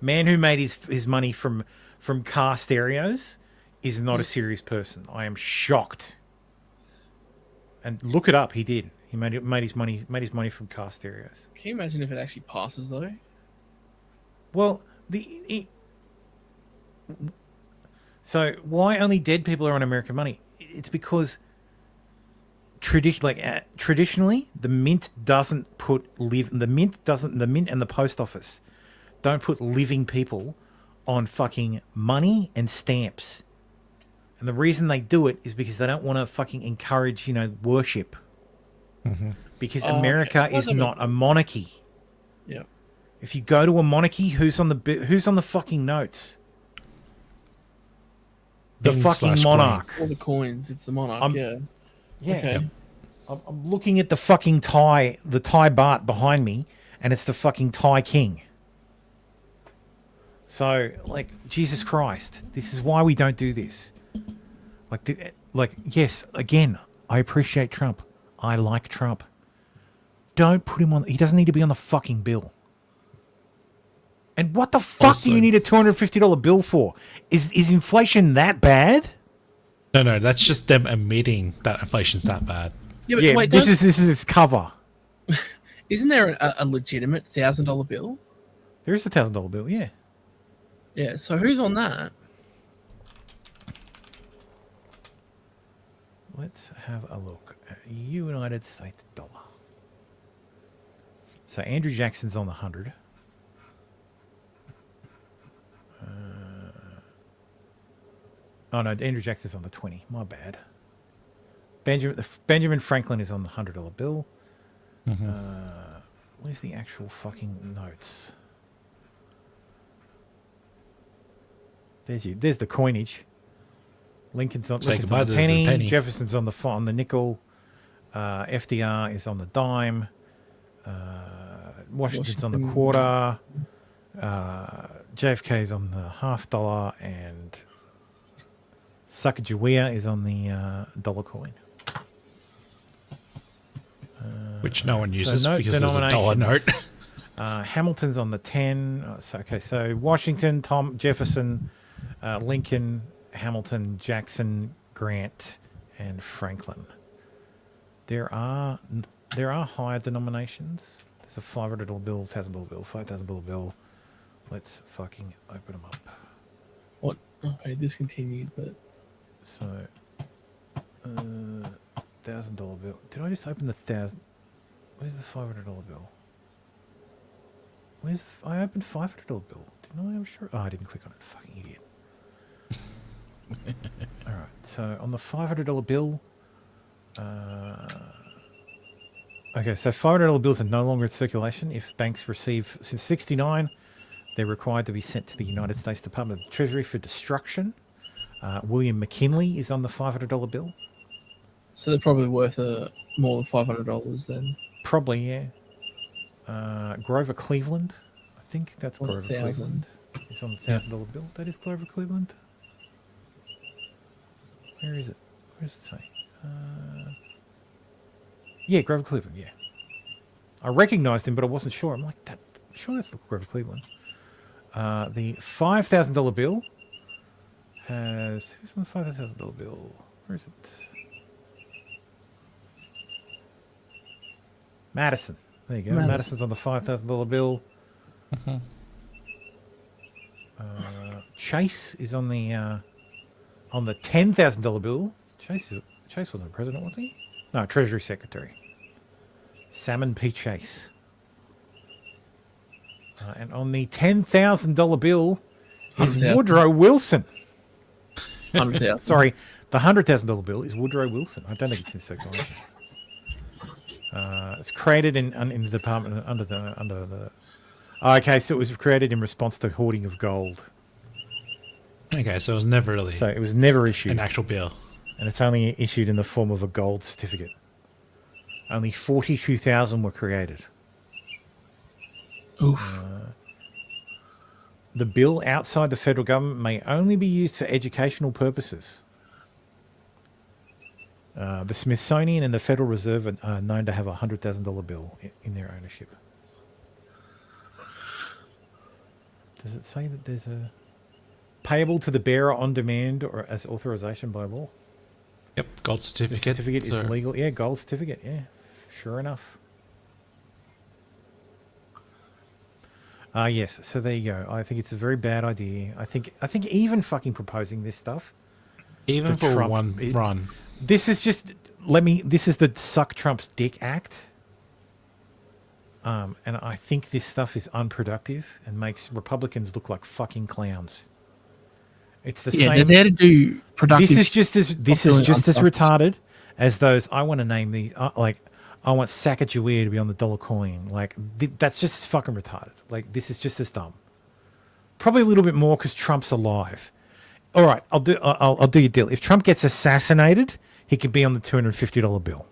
Man who made his money from car stereos is not a serious person. I am shocked. And look it up. He did. He made his money from car stereos. Can you imagine if it actually passes though? Well, so why only dead people are on American money? It's because traditionally the mint doesn't put the mint and the post office don't put living people on fucking money and stamps. And the reason they do it is because they don't want to fucking encourage, worship. Mm-hmm. Because America is not a monarchy. Yeah. If you go to a monarchy, who's on the fucking notes? The fucking monarch. All the coins. It's the monarch. Yeah. Okay. I'm looking at the fucking Thai baht behind me, and it's the fucking Thai king. So, like, Jesus Christ, this is why we don't do this. Yes, again, I appreciate Trump. I like Trump. Don't put him on. He doesn't need to be on the fucking bill. And what the fuck do you need a $250 bill for? Is inflation that bad? No, that's just them admitting that inflation's that bad. Yeah, but wait, this is its cover. Isn't there a legitimate $1,000 bill? There is a $1,000 bill, yeah. Yeah, so who's on that? Let's have a look at United States dollar. So Andrew Jackson's on the 100. Oh no, Andrew Jackson's on the 20. My bad. Benjamin Franklin is on the $100 bill. Mm-hmm. Where's the actual fucking notes? There's the coinage. Lincoln's on the penny. Jefferson's on the nickel. FDR is on the dime. Washington's on the quarter. JFK's on the $50, and Sacagawea is on the dollar coin. Which no one uses because there's a dollar note. Hamilton's on the 10. So Washington, Jefferson, Lincoln, Hamilton, Jackson, Grant, and Franklin. There are higher denominations. There's a $500 bill, $1,000 bill, $5,000 bill. Let's fucking open them up. What? Okay, discontinued, but so $1,000 bill. Did I just open the 1,000? Where's the $500 bill? I opened $500 bill. Didn't I? I'm sure. Oh, I didn't click on it. Fucking idiot. All right. So on the $500 bill. Okay, so $500 bills are no longer in circulation if banks receive, since '69, they're required to be sent to the United States Department of the Treasury for destruction. William McKinley is on the $500 bill. so they're probably worth more than $500 then. Probably, yeah. Grover Cleveland, I think that's Grover 1,000. Cleveland. He's on the $1,000 bill. That is Grover Cleveland. Where is it? Where does it say? Yeah, Grover Cleveland, yeah. I recognized him, but I wasn't sure. I'm like, sure that's Grover Cleveland. The $5,000 bill has... Who's on the $5,000 bill? Where is it? Madison. There you go. Madison's on the $5,000 bill. Chase is on the $10,000 bill. Chase wasn't president, was he? No, Treasury Secretary. Salmon P. Chase. And on the $10,000 bill is 100,000. Woodrow Wilson. 100,000. Sorry, the $100,000 bill is Woodrow Wilson. I don't think it's in circulation. It's created in the department under the. Okay, so it was created in response to hoarding of gold. Okay, so it was never really. So it was never issued an actual bill, and it's only issued in the form of a gold certificate. Only 42,000 were created. Oof. The bill outside the federal government may only be used for educational purposes. The Smithsonian and the Federal Reserve are known to have a $100,000 bill in their ownership. Does it say that there's a payable to the bearer on demand or as authorization by law? Yep, gold certificate. The certificate is legal. Yeah, gold certificate. Yeah, sure enough. Yes. So there you go. I think it's a very bad idea. I think even fucking proposing this stuff, even for Trump, one run. This is just this is the suck Trump's dick act. And I think this stuff is unproductive and makes Republicans look like fucking clowns. It's the same. They're there to do productive. This is just as retarded as those. I want to name these I want Sacagawea to be on the dollar coin. Like that's just fucking retarded. Like this is just as dumb. Probably a little bit more because Trump's alive. All right, I'll do your deal. If Trump gets assassinated, he could be on the $250 bill.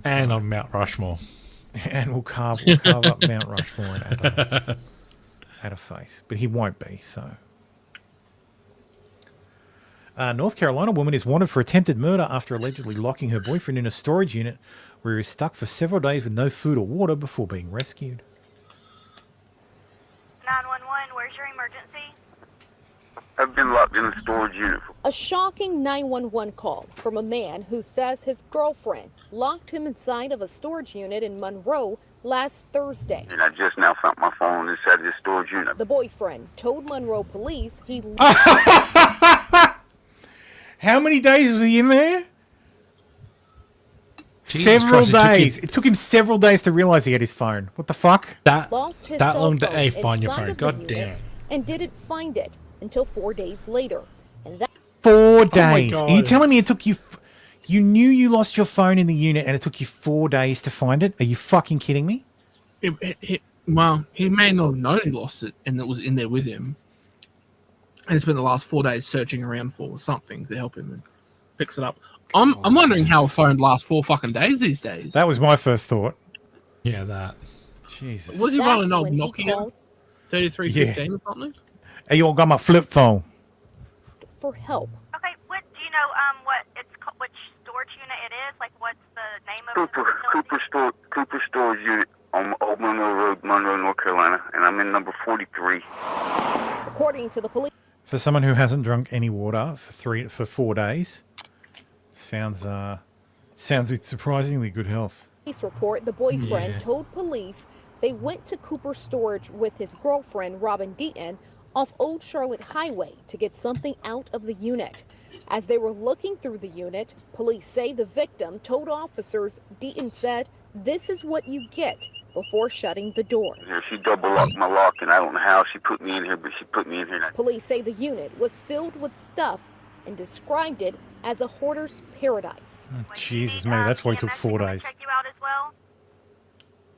And on Mount Rushmore. And we'll carve up Mount Rushmore and add a face. But he won't be, so. North Carolina woman is wanted for attempted murder after allegedly locking her boyfriend in a storage unit where he was stuck for several days with no food or water before being rescued. 911, where's your emergency? I've been locked in a storage unit. A shocking 911 call from a man who says his girlfriend locked him inside of a storage unit in Monroe last Thursday. And I just now found my phone inside of this storage unit. The boyfriend told Monroe police he... How many days was he in there? Jesus several Christ, days. It took him several days to realize he had his phone. What the fuck? That long to find your phone. God damn. And didn't find it until 4 days later. And that 4 days. God. Are you telling me it took you... You knew you lost your phone in the unit and it took you 4 days to find it? Are you fucking kidding me? Well, he may not have known he lost it and it was in there with him. And spent the last 4 days searching around for something to help him and fix it up. I'm wondering how a phone lasts 4 fucking days these days. That was my first thought. Yeah, that. Jesus. Was he running an old Nokia 3315 or something? Hey, you all got my flip phone. For help. Okay, do you know which storage unit it is? Like, what's the name of it? Cooper storage unit on Old Monroe Road, Monroe, North Carolina, and I'm in number 43. According to the police. For someone who hasn't drunk any water for 4 days, sounds it's surprisingly good health. Police report the boyfriend told police they went to Cooper storage with his girlfriend Robin Deaton off Old Charlotte Highway to get something out of the unit. As they were looking through the unit, police say the victim told officers Deaton said, "This is what you get," before shutting the door. She double locked my lock, and I don't know how she put me in here, but she put me in here. Police say the unit was filled with stuff and described it as a hoarder's paradise. Oh, Jesus, mate, that's why it took 4 days. Check you out as well?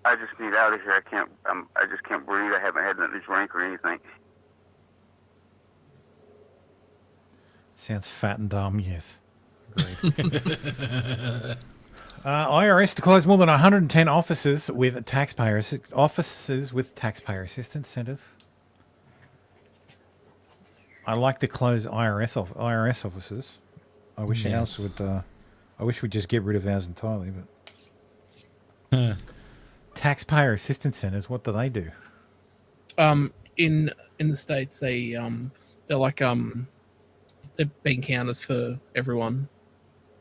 I just need out of here. I just can't breathe. I haven't had nothing to drink or anything. Sounds fat and dumb, yes. Agreed. IRS to close more than 110 offices with taxpayer assistance centers. I like to close IRS offices. I wish ours would. I wish we'd just get rid of ours entirely, but taxpayer assistance centers, what do they do? In the States, they're like they're bank counters for everyone.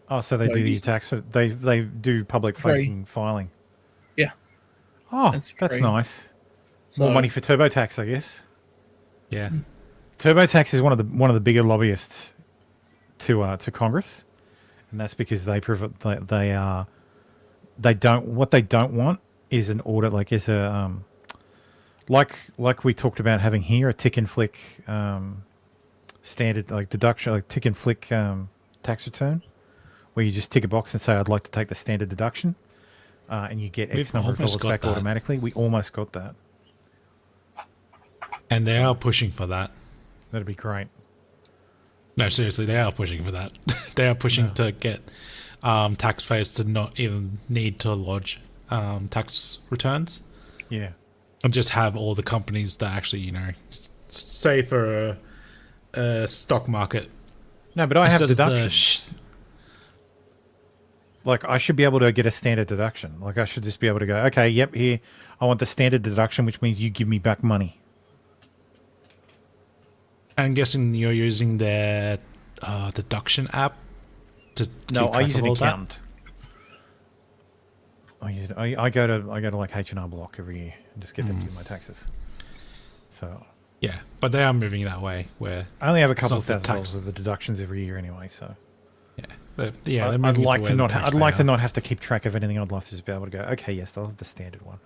Oh, so they do the tax. They do public facing filing. Yeah. Oh, that's nice. More money for TurboTax, I guess. Yeah. TurboTax is one of the bigger lobbyists to Congress, and that's because they don't want is an audit like like we talked about having here, a tick and flick standard like deduction, like tick and flick tax return, where you just tick a box and say I'd like to take the standard deduction, and you get X number of dollars back automatically. We almost got that, and they are pushing for that. That'd be great. No, seriously, they are pushing for that. They are pushing to get taxpayers to not even need to lodge tax returns. Yeah. And just have all the companies that actually, say for a stock market. No, but I have deductions. Like, I should be able to get a standard deduction. Like, I should just be able to go, okay, yep, here, I want the standard deduction, which means you give me back money. I'm guessing you're using their deduction app to No, keep I track use of an all that? accountant. I go to like H&R Block every year and just get them to do my taxes. So yeah, but they are moving that way where I only have a it's couple not of the $1,000 of the deductions every year anyway. So yeah, I'd like to not have to keep track of anything. I'd love to just be able to go, okay, yes, I'll have the standard one.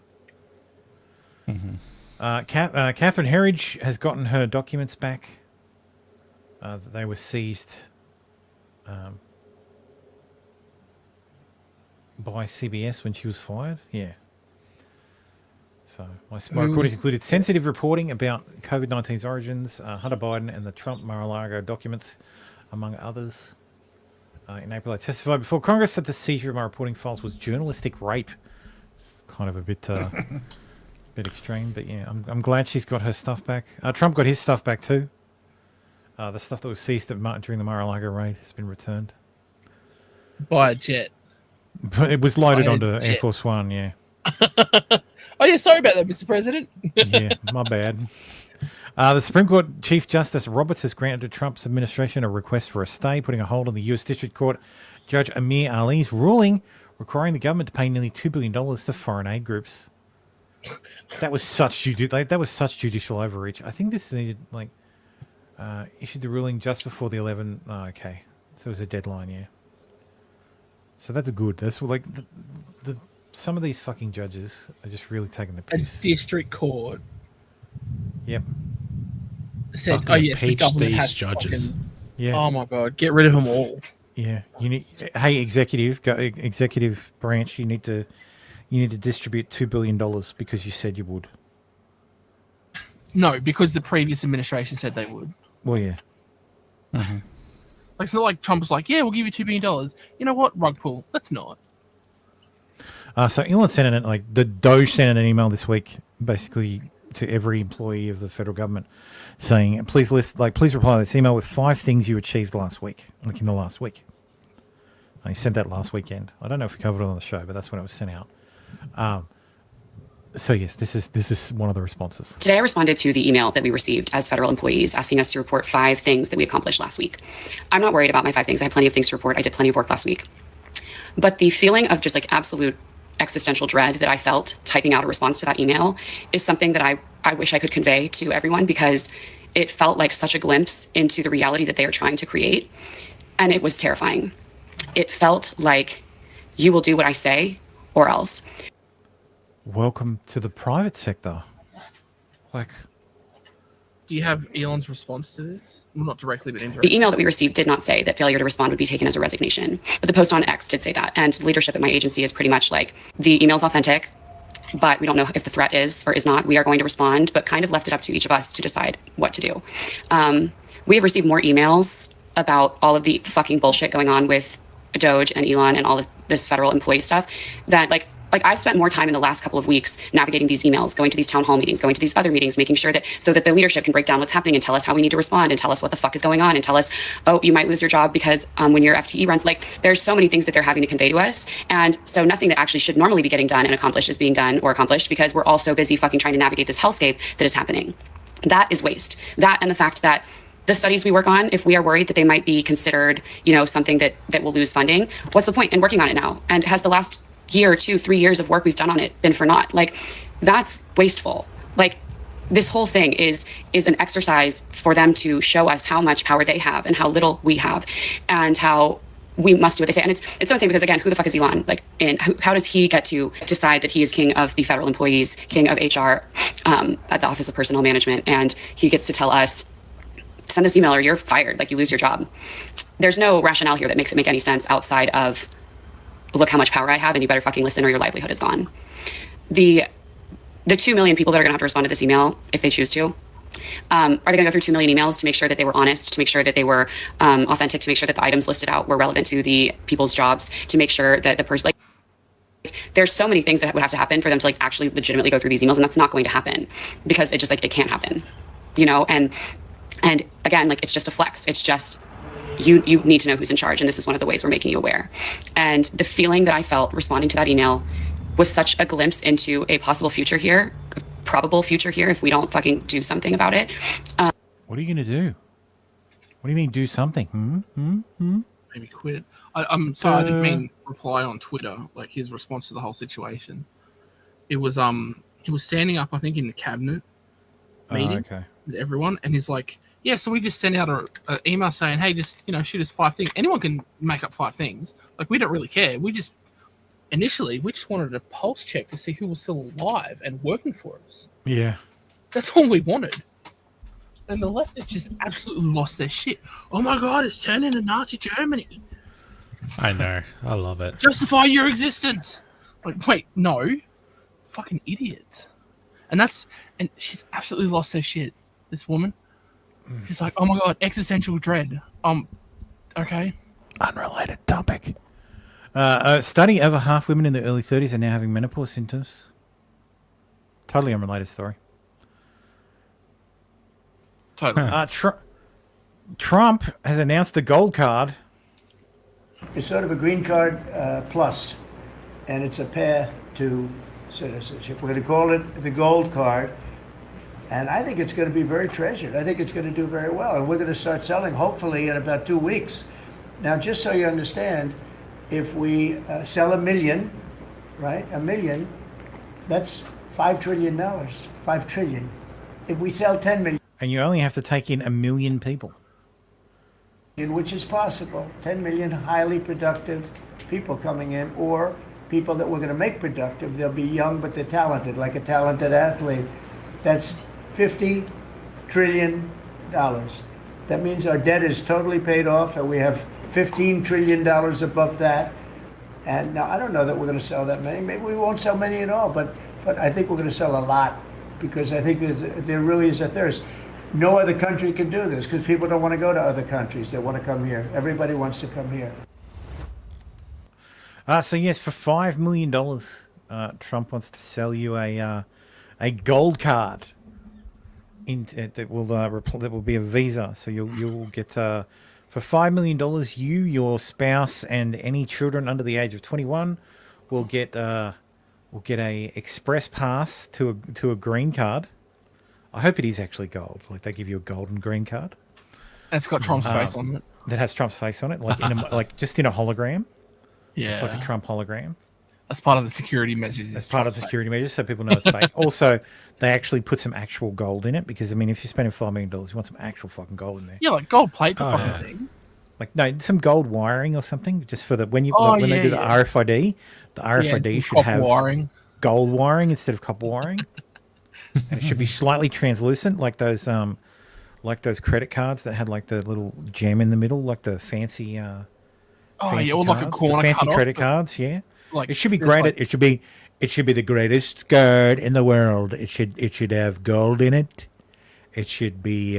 Catherine Herridge has gotten her documents back. They were seized by CBS when she was fired. Yeah. So my recordings included sensitive reporting about COVID-19's origins, Hunter Biden and the Trump Mar-a-Lago documents, among others. In April, I testified before Congress that the seizure of my reporting files was journalistic rape. It's kind of a bit bit extreme, but yeah, I'm glad she's got her stuff back. Trump got his stuff back too. The stuff that was seized during the Mar-a-Lago raid has been returned. By a jet. But it was loaded onto Air Force One, yeah. Oh, yeah, sorry about that, Mr. President. Yeah, my bad. The Supreme Court Chief Justice Roberts has granted Trump's administration a request for a stay, putting a hold on the U.S. District Court Judge Amir Ali's ruling requiring the government to pay nearly $2 billion to foreign aid groups. That was such judicial overreach. I think this needed, issued the ruling just before the 11. Oh, okay. So it was a deadline, yeah. So that's good. That's like some of these fucking judges are just really taking the piss. A district court. Yep. Said, oh yes, the government has judges. Yeah. Oh my god, get rid of them all. Yeah. Hey, executive branch, you need to distribute $2 billion because you said you would. No, because the previous administration said they would. Well, yeah. Mm-hmm. Like, it's not like Trump was like, yeah, we'll give you $2 billion. You know what? Rug pull. Let's not. So Elon sent the Doge sent an email this week, basically to every employee of the federal government, saying, please reply to this email with 5 things you achieved last week, like in the last week. He sent that last weekend. I don't know if we covered it on the show, but that's when it was sent out. So yes, this is one of the responses. Today I responded to the email that we received as federal employees asking us to report 5 things that we accomplished last week. I'm not worried about my 5 things. I have plenty of things to report. I did plenty of work last week. But the feeling of just absolute existential dread that I felt typing out a response to that email is something that I wish I could convey to everyone, because it felt like such a glimpse into the reality that they are trying to create. And it was terrifying. It felt like, you will do what I say or else. Welcome to the private sector. Do you have Elon's response to this? Well, not directly, but indirectly. The email that we received did not say that failure to respond would be taken as a resignation, but the post on X did say that. And leadership at my agency is pretty much like, the email's authentic, but we don't know if the threat is or is not. We are going to respond, but kind of left it up to each of us to decide what to do. We have received more emails about all of the fucking bullshit going on with Doge and Elon and all of this federal employee stuff that like I've spent more time in the last couple of weeks navigating these emails, going to these town hall meetings, going to these other meetings, making sure that so that the leadership can break down what's happening and tell us how we need to respond and tell us what the fuck is going on and tell us, oh, you might lose your job because when your FTE runs, like there's so many things that they're having to convey to us. And so nothing that actually should normally be getting done and accomplished is being done or accomplished because we're all so busy fucking trying to navigate this hellscape that is happening. That is waste. That and the fact that the studies we work on, if we are worried that they might be considered, something that will lose funding, what's the point in working on it now? And has the last year, 2, 3 years of work we've done on it been for naught? Like, that's wasteful. Like, this whole thing is an exercise for them to show us how much power they have and how little we have and how we must do what they say. And it's so insane because, again, who the fuck is Elon? Like, and how does he get to decide that he is king of the federal employees, king of HR at the Office of Personnel Management, and he gets to tell us, send this email or you're fired, like you lose your job. There's no rationale here that makes it make any sense outside of, look how much power I have and you better fucking listen or your livelihood is gone. The 2 million people that are gonna have to respond to this email, if they choose to, are they gonna go through 2 million emails to make sure that they were honest, to make sure that they were authentic, to make sure that the items listed out were relevant to the people's jobs, to make sure that the person, like, there's so many things that would have to happen for them to like actually legitimately go through these emails, and that's not going to happen because it just like, it can't happen, and again, like, it's just a flex. It's just, you need to know who's in charge, and this is one of the ways we're making you aware. And the feeling that I felt responding to that email was such a glimpse into a possible future here, a probable future here, if we don't fucking do something about it. What are you going to do? What do you mean do something? Maybe quit. I'm sorry, I didn't mean reply on Twitter, like his response to the whole situation. It was, he was standing up, I think, in the cabinet meeting with everyone, and he's like, yeah, so we just sent out an email saying, hey, just, shoot us 5 things. Anyone can make up 5 things. Like, we don't really care. Initially, we just wanted a pulse check to see who was still alive and working for us. Yeah. That's all we wanted. And the left has just absolutely lost their shit. Oh my God, it's turned into Nazi Germany. I know. I love it. Justify your existence. Like, wait, no. Fucking idiots. And she's absolutely lost her shit, this woman. She's like, oh my God, existential dread. Okay. Unrelated topic. A study, over half women in their early 30s are now having menopause symptoms. Totally unrelated story. Totally. Trump has announced a gold card. It's sort of a green card plus, and it's a path to citizenship. We're going to call it the gold card. And I think it's going to be very treasured. I think it's going to do very well. And we're going to start selling, hopefully, in about 2 weeks. Now, just so you understand, if we sell 1 million, right, 1 million, that's $5 trillion. 5 trillion. If we sell 10 million. And you only have to take in 1 million people. Which is possible. 10 million highly productive people coming in, or people that we're going to make productive. They'll be young, but they're talented, like a talented athlete. That's $50 trillion. That means our debt is totally paid off, and we have $15 trillion above that. And now I don't know that we're going to sell that many. Maybe we won't sell many at all, but I think we're going to sell a lot because I think there really is a thirst. No other country can do this because people don't want to go to other countries. They want to come here. Everybody wants to come here. So yes, for $5 million, Trump wants to sell you a gold card that will be a visa. So you'll get for $5 million, you, your spouse, and any children under the age of 21 will get a express pass to a green card. I hope it is actually gold. Like they give you a golden green card. And it's got Trump's face on it. That has Trump's face on it, like just in a hologram. Yeah, it's like a Trump hologram. That's part of the security measures. That's part of the security measures, so people know it's fake. Also, they actually put some actual gold in it because, I mean, if you're spending $5 million, you want some actual fucking gold in there. Yeah, like gold plate, the fucking thing. Like, no, some gold wiring or something, just for the when they do the RFID, the RFID should have gold wiring instead of copper wiring, and it should be slightly translucent, like those credit cards that had like the little gem in the middle, like the fancy. Fancy or cards, like a corner the fancy credit cards, yeah. Like, it should be great. It should be the greatest card in the world. It should have gold in it. It should be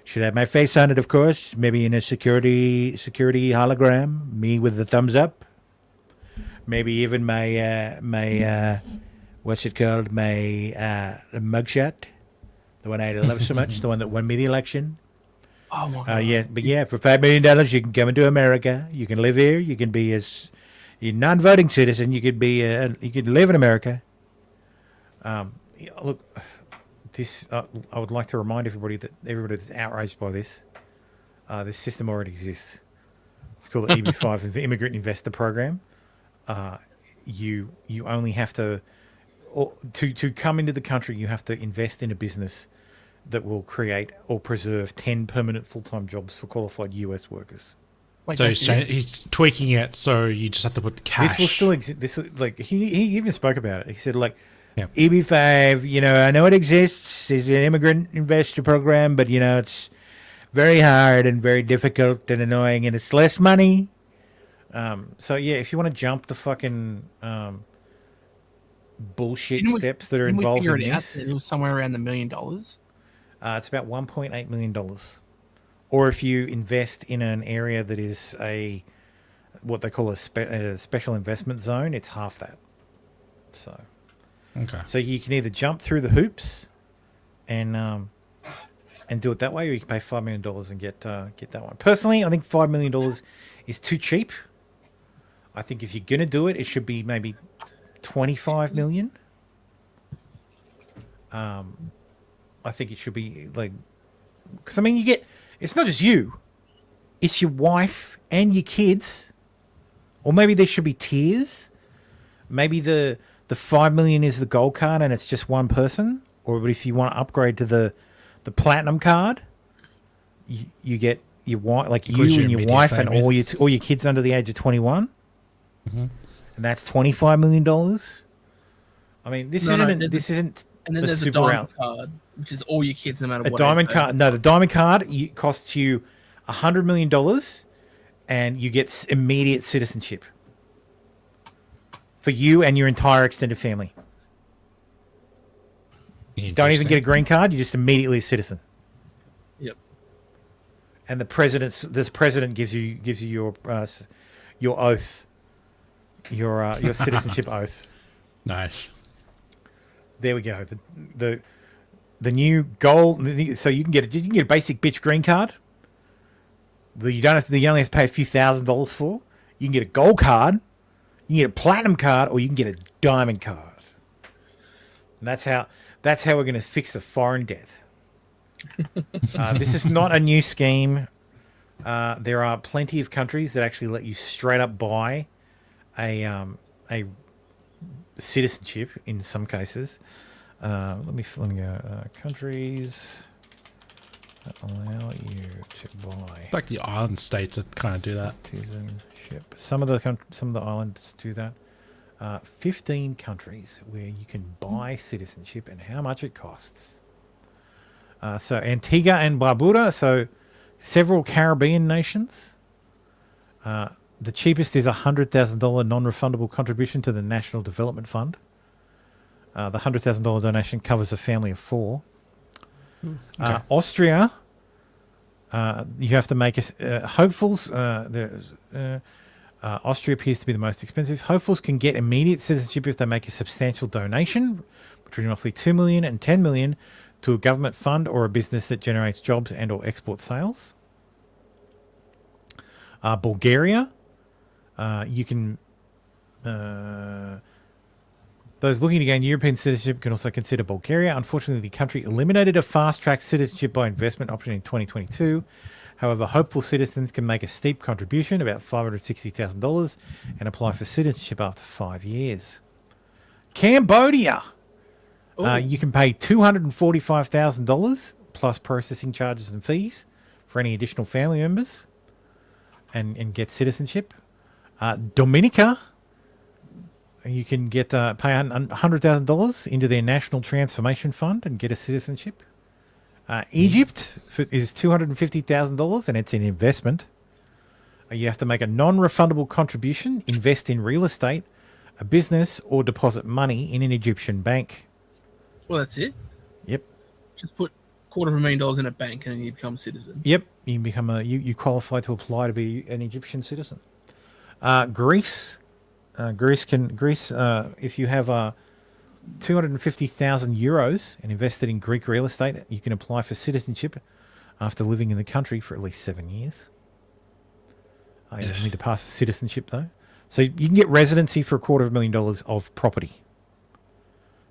should have my face on it, of course. Maybe in a security hologram, me with the thumbs up. maybe even my what's it called? My mugshot, the one I love so much, the one that won me the election. Oh my god! Yeah, but yeah, for $5 million, you can come into America. You can live here. You can be a non-voting citizen. You could be you could live in America. Look, this I would like to remind everybody that's outraged by this. This system already exists. It's called the EB5 Immigrant Investor Program. You only have to come into the country. You have to invest in a business that will create or preserve 10 permanent full-time jobs for qualified US workers. So he's tweaking it, so you just have to put cash. This will still exist. This like he even spoke about it. He said like EB5. I know it exists. It's an immigrant investor program, but it's very hard and very difficult and annoying, and it's less money. So yeah, if you want to jump the fucking bullshit steps that are involved in this, it was somewhere around $1 million. It's about $1.8 million. Or if you invest in an area that is what they call a special investment zone, it's half that. So, so you can either jump through the hoops and do it that way, or you can pay $5 million and get that one. Personally, I think $5 million is too cheap. I think if you're gonna do it, it should be maybe $25 million. I think it should be like, because I mean, you get, it's not just you, it's your wife and your kids, or maybe there should be tiers. Maybe the $5 million is the gold card and it's just one person, or if you want to upgrade to the platinum card, you get your wife, like you and your wife and all your kids under the age of 21, and that's $25 million. I mean, this isn't. And then there's a diamond card, which is all your kids, no matter what. A diamond card. No, the diamond card costs you $100 million, and you get immediate citizenship for you and your entire extended family. You don't even get a green card; you're just immediately a citizen. Yep. And this president gives you your oath, your citizenship oath. Nice. There we go. The new gold. So you can get a basic bitch green card. You only have to pay a few $1,000s for. You can get a gold card. You can get a platinum card, or you can get a diamond card. And that's how we're going to fix the foreign debt. This is not a new scheme. There are plenty of countries that actually let you straight up buy a citizenship in some cases. Let me go. Countries that allow you to buy. Like the island states that kind of do that. Citizenship. Some of the islands do that. 15 countries where you can buy citizenship and how much it costs. So Antigua and Barbuda. So several Caribbean nations. The cheapest is a $100,000 non-refundable contribution to the National Development Fund. The $100,000 donation covers a family of 4. Austria, you have to make hopefuls. Austria appears to be the most expensive. Hopefuls can get immediate citizenship if they make a substantial donation between roughly $2 million and $10 million to a government fund or a business that generates jobs and/or export sales. Bulgaria. You can those looking to gain European citizenship can also consider Bulgaria. Unfortunately, the country eliminated a fast-track citizenship by investment option in 2022. However, hopeful citizens can make a steep contribution, about $560,000, and apply for citizenship after 5 years. Cambodia. You can pay $245,000 plus processing charges and fees for any additional family members and get citizenship. Dominica, you can get pay $100,000 into their National Transformation Fund and get a citizenship. Egypt is $250,000 and it's an investment. You have to make a non-refundable contribution, invest in real estate, a business, or deposit money in an Egyptian bank. Well, that's it. Yep. Just put $250,000 in a bank and you become a citizen. Yep. You become you qualify to apply to be an Egyptian citizen. Greece, Greece, if you have 250,000 euros and invested in Greek real estate, you can apply for citizenship after living in the country for at least 7 years. You need to pass citizenship though. So you can get residency for $250,000 of property.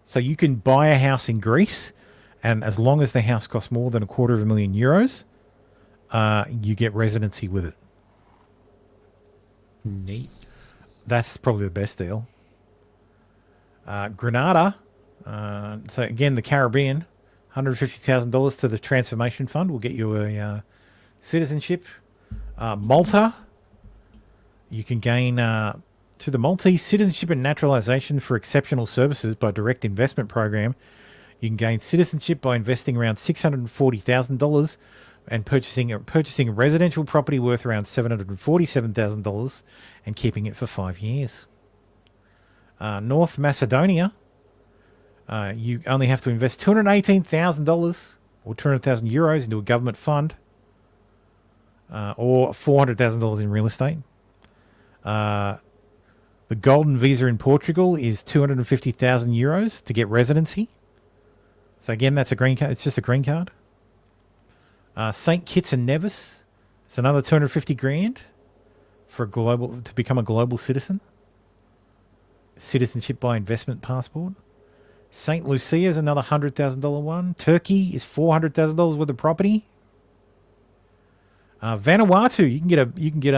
So you can buy a house in Greece, and as long as the house costs more than €250,000, you get residency with it. Neat. That's probably the best deal. Grenada. So again, the Caribbean, $150,000 to the Transformation Fund will get you a citizenship. Malta. You can gain to the Maltese Citizenship and Naturalization for Exceptional Services by Direct Investment Program. You can gain citizenship by investing around $640,000 and purchasing a residential property worth around $747,000 and keeping it for 5 years. North Macedonia, you only have to invest $218,000 or 200,000 euros into a government fund, or $400,000 in real estate. The golden visa in Portugal is 250,000 euros to get residency. So again, that's a green card. It's just a green card. St. Kitts and Nevis, it's another 250 grand for to become a global citizen. Citizenship by investment passport. St. Lucia is another $100,000 one. Turkey is $400,000 worth of property. Vanuatu, you can get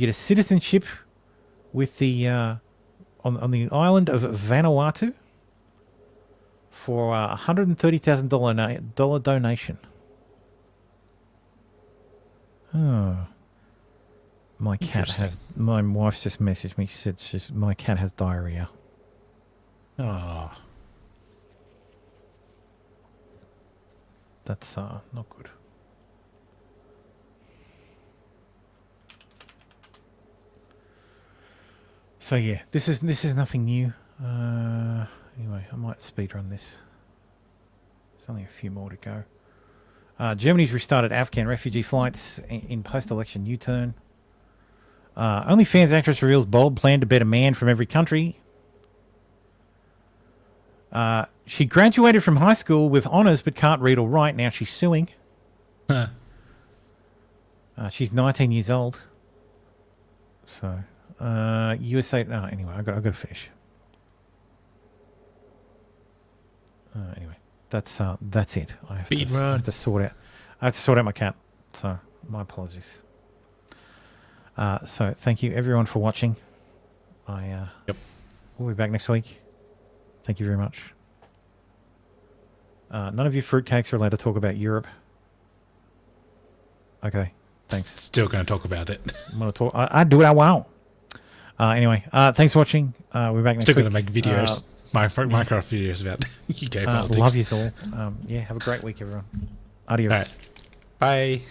a citizenship with the on the island of Vanuatu for a $130,000 donation. Oh, my wife's just messaged me. She said my cat has diarrhea. Oh, that's not good. So yeah, this is nothing new. Anyway, I might speedrun this. There's only a few more to go. Germany's restarted Afghan refugee flights in post-election U-turn. OnlyFans actress reveals bold plan to bet a man from every country. She graduated from high school with honours but can't read or write. Now she's suing. She's 19 years old. So... USA. No, anyway, I've got to finish. Anyway, that's it. I have to sort out. I have to sort out my cat. So my apologies. So thank you everyone for watching. We'll be back next week. Thank you very much. None of you fruitcakes are allowed to talk about Europe. Okay, thanks. Still going to talk about it. I'm going to talk. I do what I want. Anyway, thanks for watching. We're back next week. Still going to make videos, Minecraft videos about UK politics. Love you all. Yeah, have a great week, everyone. Adios. All right. Bye.